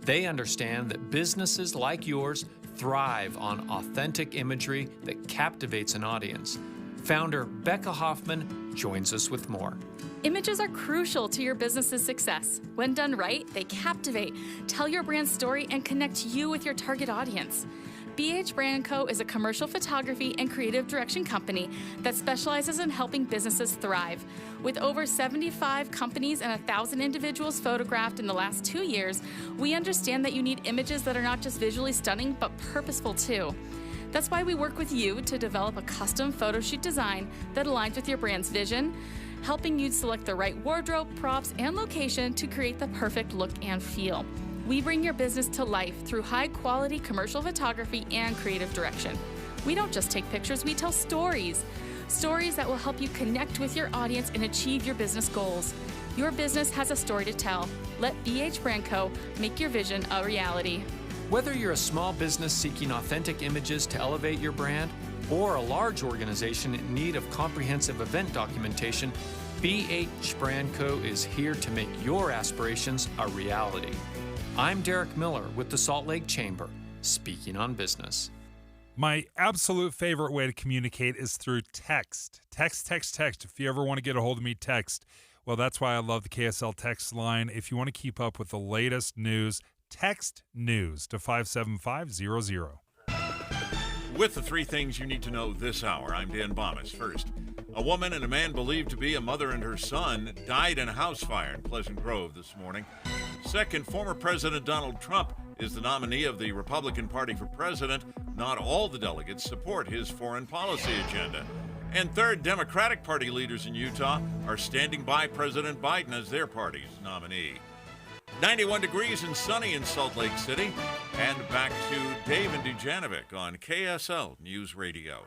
They understand that businesses like yours thrive on authentic imagery that captivates an audience. Founder Becca Hoffman joins us with more. Images are crucial to your business's success. When done right, they captivate, tell your brand story, and connect you with your target audience. BH Brand Co. is a commercial photography and creative direction company that specializes in helping businesses thrive. With over 75 companies and 1,000 individuals photographed in the last 2 years, we understand that you need images that are not just visually stunning, but purposeful too. That's why we work with you to develop a custom photo shoot design that aligns with your brand's vision, helping you select the right wardrobe, props, and location to create the perfect look and feel. We bring your business to life through high-quality commercial photography and creative direction. We don't just take pictures, we tell stories. Stories that will help you connect with your audience and achieve your business goals. Your business has a story to tell. Let BH Brand Co. make your vision a reality. Whether you're a small business seeking authentic images to elevate your brand, or a large organization in need of comprehensive event documentation, BH Brand Co. is here to make your aspirations a reality. I'm Derek Miller with the Salt Lake Chamber, speaking on business. My absolute favorite way to communicate is through text. Text. If you ever want to get a hold of me, text. Well, that's why I love the KSL text line. If you want to keep up with the latest news, text news to 57500. With the three things you need to know this hour, I'm Dan Bomas. First, a woman and a man believed to be a mother and her son died in a house fire in Pleasant Grove this morning. Second, former President Donald Trump is the nominee of the Republican Party for president. Not all the delegates support his foreign policy agenda. And third, Democratic Party leaders in Utah are standing by President Biden as their party's nominee. 91 degrees and sunny in Salt Lake City. And back to Dave and Dujanovic on KSL News Radio.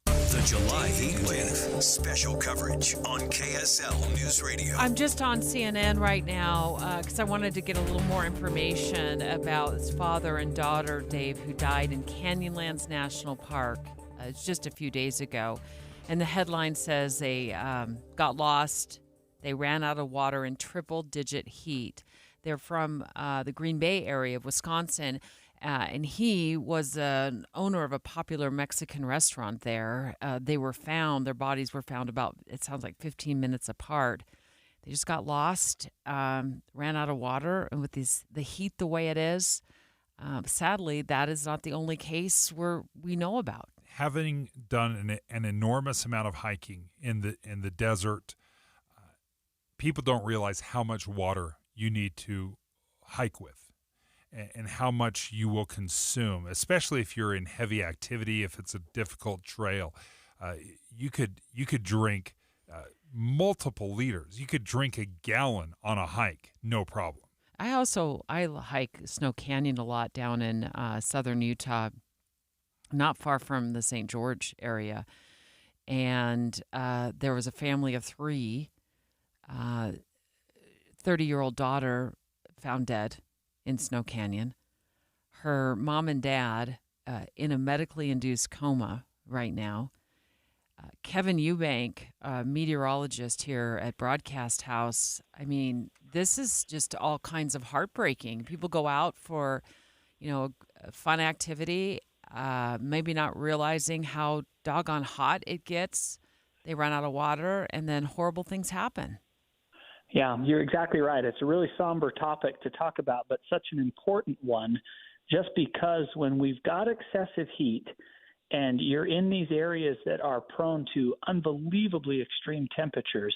The July heat wave. Special coverage on KSL News Radio. I'm just on CNN right now because I wanted to get a little more information about his father and daughter, Dave, who died in Canyonlands National Park. It's just a few days ago. And the headline says they got lost. They ran out of water in triple-digit heat. They're from the Green Bay area of Wisconsin. And he was an owner of a popular Mexican restaurant there. Their bodies were found about, it sounds like 15 minutes apart. They just got lost, ran out of water, and with the heat the way it is, sadly, that is not the only case we know about. Having done an enormous amount of hiking in the desert, people don't realize how much water you need to hike with. And how much you will consume, especially if you're in heavy activity, if it's a difficult trail. You could drink multiple liters. You could drink a gallon on a hike, no problem. I hike Snow Canyon a lot down in southern Utah, not far from the St. George area. And there was a family of 3, 30-year-old daughter found dead in Snow Canyon. Her mom and dad in a medically induced coma right now. Kevin Eubank, a meteorologist here at Broadcast House. I mean, this is just all kinds of heartbreaking. People go out for, a fun activity, maybe not realizing how doggone hot it gets. They run out of water, and then horrible things happen. Yeah, you're exactly right. It's a really somber topic to talk about, but such an important one, just because when we've got excessive heat and you're in these areas that are prone to unbelievably extreme temperatures,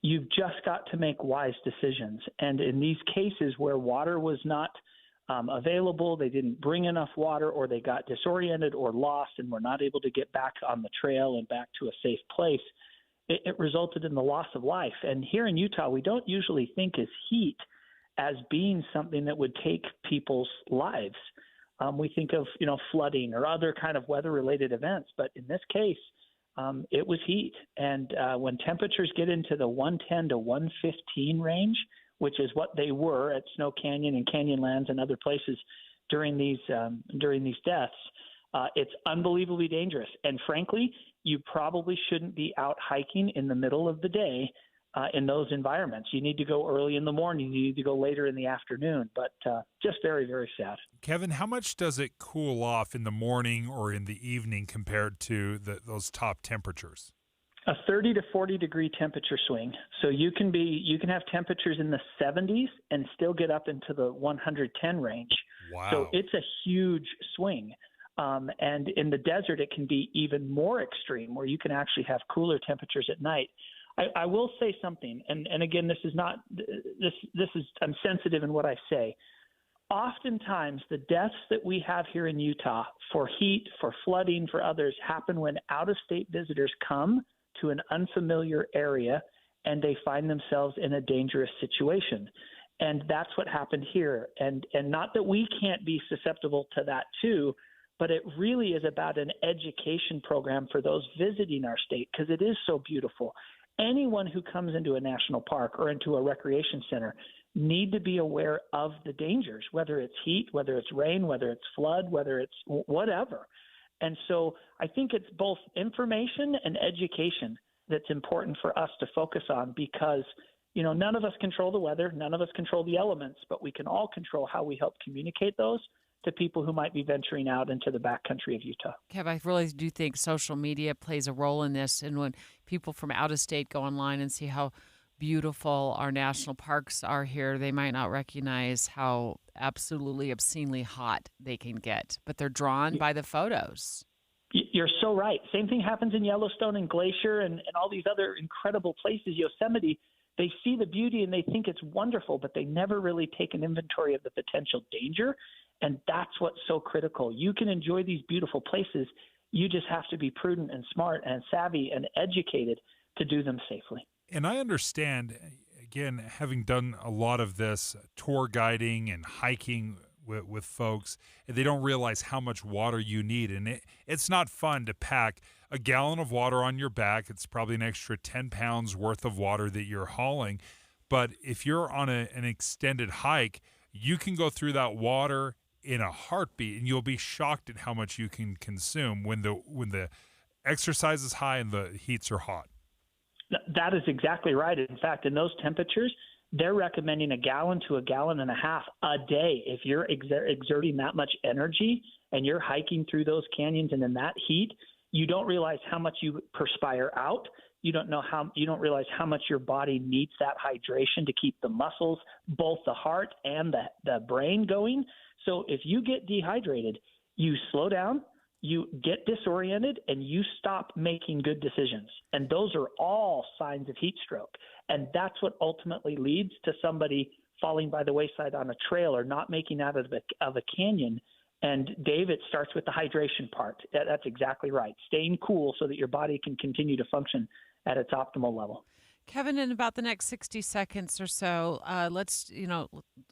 you've just got to make wise decisions. And in these cases where water was not available, they didn't bring enough water, or they got disoriented or lost and were not able to get back on the trail and back to a safe place, it resulted in the loss of life. And here in Utah, we don't usually think of heat as being something that would take people's lives. We think of, flooding or other kind of weather-related events. But in this case, it was heat. And when temperatures get into the 110 to 115 range, which is what they were at Snow Canyon and Canyonlands and other places during these deaths, it's unbelievably dangerous. And frankly, you probably shouldn't be out hiking in the middle of the day in those environments. You need to go early in the morning. You need to go later in the afternoon. But just very, very sad. Kevin, how much does it cool off in the morning or in the evening compared to those top temperatures? A 30 to 40 degree temperature swing. So you can have temperatures in the 70s and still get up into the 110 range. Wow. So it's a huge swing. And in the desert, it can be even more extreme, where you can actually have cooler temperatures at night. I will say something, and again, this is I'm sensitive in what I say. Oftentimes, the deaths that we have here in Utah for heat, for flooding, for others happen when out-of-state visitors come to an unfamiliar area and they find themselves in a dangerous situation. And that's what happened here. And not that we can't be susceptible to that too, but it really is about an education program for those visiting our state, because it is so beautiful. Anyone who comes into a national park or into a recreation center need to be aware of the dangers, whether it's heat, whether it's rain, whether it's flood, whether it's whatever. And so I think it's both information and education that's important for us to focus on, because none of us control the weather, none of us control the elements, but we can all control how we help communicate those to people who might be venturing out into the backcountry of Utah. Kev, I really do think social media plays a role in this. And when people from out of state go online and see how beautiful our national parks are here, they might not recognize how absolutely obscenely hot they can get, but they're drawn by the photos. You're so right. Same thing happens in Yellowstone and Glacier and all these other incredible places, Yosemite. They see the beauty and they think it's wonderful, but they never really take an inventory of the potential danger. And that's what's so critical. You can enjoy these beautiful places. You just have to be prudent and smart and savvy and educated to do them safely. And I understand, again, having done a lot of this tour guiding and hiking with folks, they don't realize how much water you need. And it's not fun to pack a gallon of water on your back. It's probably an extra 10 pounds worth of water that you're hauling. But if you're on an extended hike, you can go through that water in a heartbeat, and you'll be shocked at how much you can consume when the exercise is high and the heats are hot. That is exactly right. In fact, in those temperatures, they're recommending a gallon to a gallon and a half a day. If you're exerting that much energy and you're hiking through those canyons and in that heat, you don't realize how much you perspire out. You don't realize how much your body needs that hydration to keep the muscles, both the heart and the brain going. So if you get dehydrated, you slow down, you get disoriented, and you stop making good decisions. And those are all signs of heat stroke. And that's what ultimately leads to somebody falling by the wayside on a trail or not making out of a canyon. And Dave, it starts with the hydration part. That's exactly right. Staying cool so that your body can continue to function at its optimal level. Kevin, in about the next 60 seconds or so, let's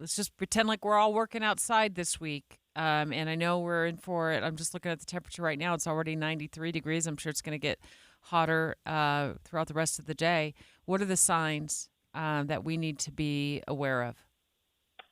just pretend like we're all working outside this week. And I know we're in for it. I'm just looking at the temperature right now. It's already 93 degrees. I'm sure it's going to get hotter throughout the rest of the day. What are the signs that we need to be aware of?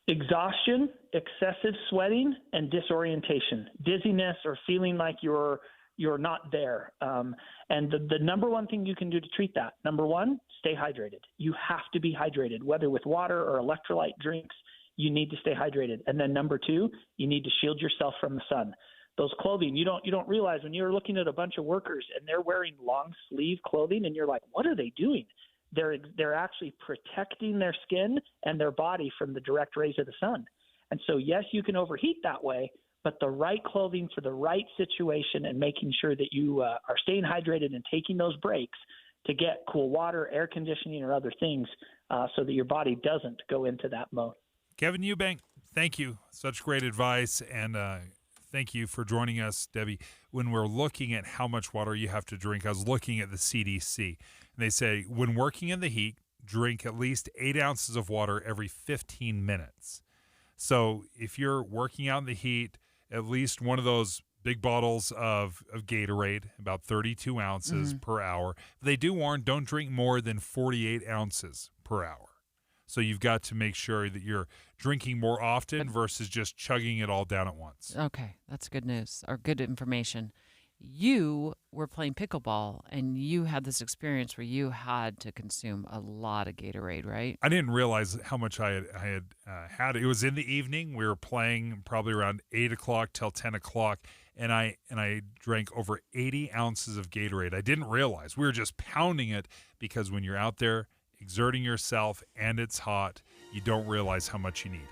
Exhaustion, excessive sweating, and disorientation. Dizziness or feeling like you're you're not there. And the number one thing you can do to treat that, number one, stay hydrated. You have to be hydrated, whether with water or electrolyte drinks. You need to stay hydrated. And then number two, you need to shield yourself from the sun. Those clothing, you don't realize when you're looking at a bunch of workers and they're wearing long sleeve clothing and you're like, what are they doing? They're actually protecting their skin and their body from the direct rays of the sun. And so, yes, you can overheat that way, but the right clothing for the right situation and making sure that you are staying hydrated and taking those breaks to get cool water, air conditioning, or other things so that your body doesn't go into that mode. Kevin Eubank, thank you. Such great advice, and thank you for joining us, Debbie. When we're looking at how much water you have to drink, I was looking at the CDC, and they say when working in the heat, drink at least 8 ounces of water every 15 minutes. So if you're working out in the heat, at least one of those big bottles of Gatorade, about 32 ounces per hour. They do warn, don't drink more than 48 ounces per hour. So you've got to make sure that you're drinking more often versus just chugging it all down at once. Okay, that's good news or good information. You were playing pickleball, and you had this experience where you had to consume a lot of Gatorade, right? I didn't realize how much I had. It was in the evening. We were playing probably around 8 o'clock till 10 o'clock, and I drank over 80 ounces of Gatorade. I didn't realize. We were just pounding it because when you're out there exerting yourself and it's hot, you don't realize how much you need.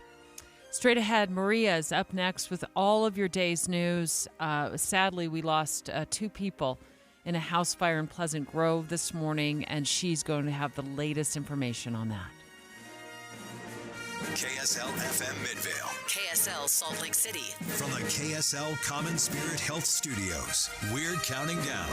Straight ahead, Maria is up next with all of your day's news. Sadly, we lost 2 people in a house fire in Pleasant Grove this morning, and she's going to have the latest information on that. KSL FM Midvale. KSL Salt Lake City. From the KSL Common Spirit Health Studios, we're counting down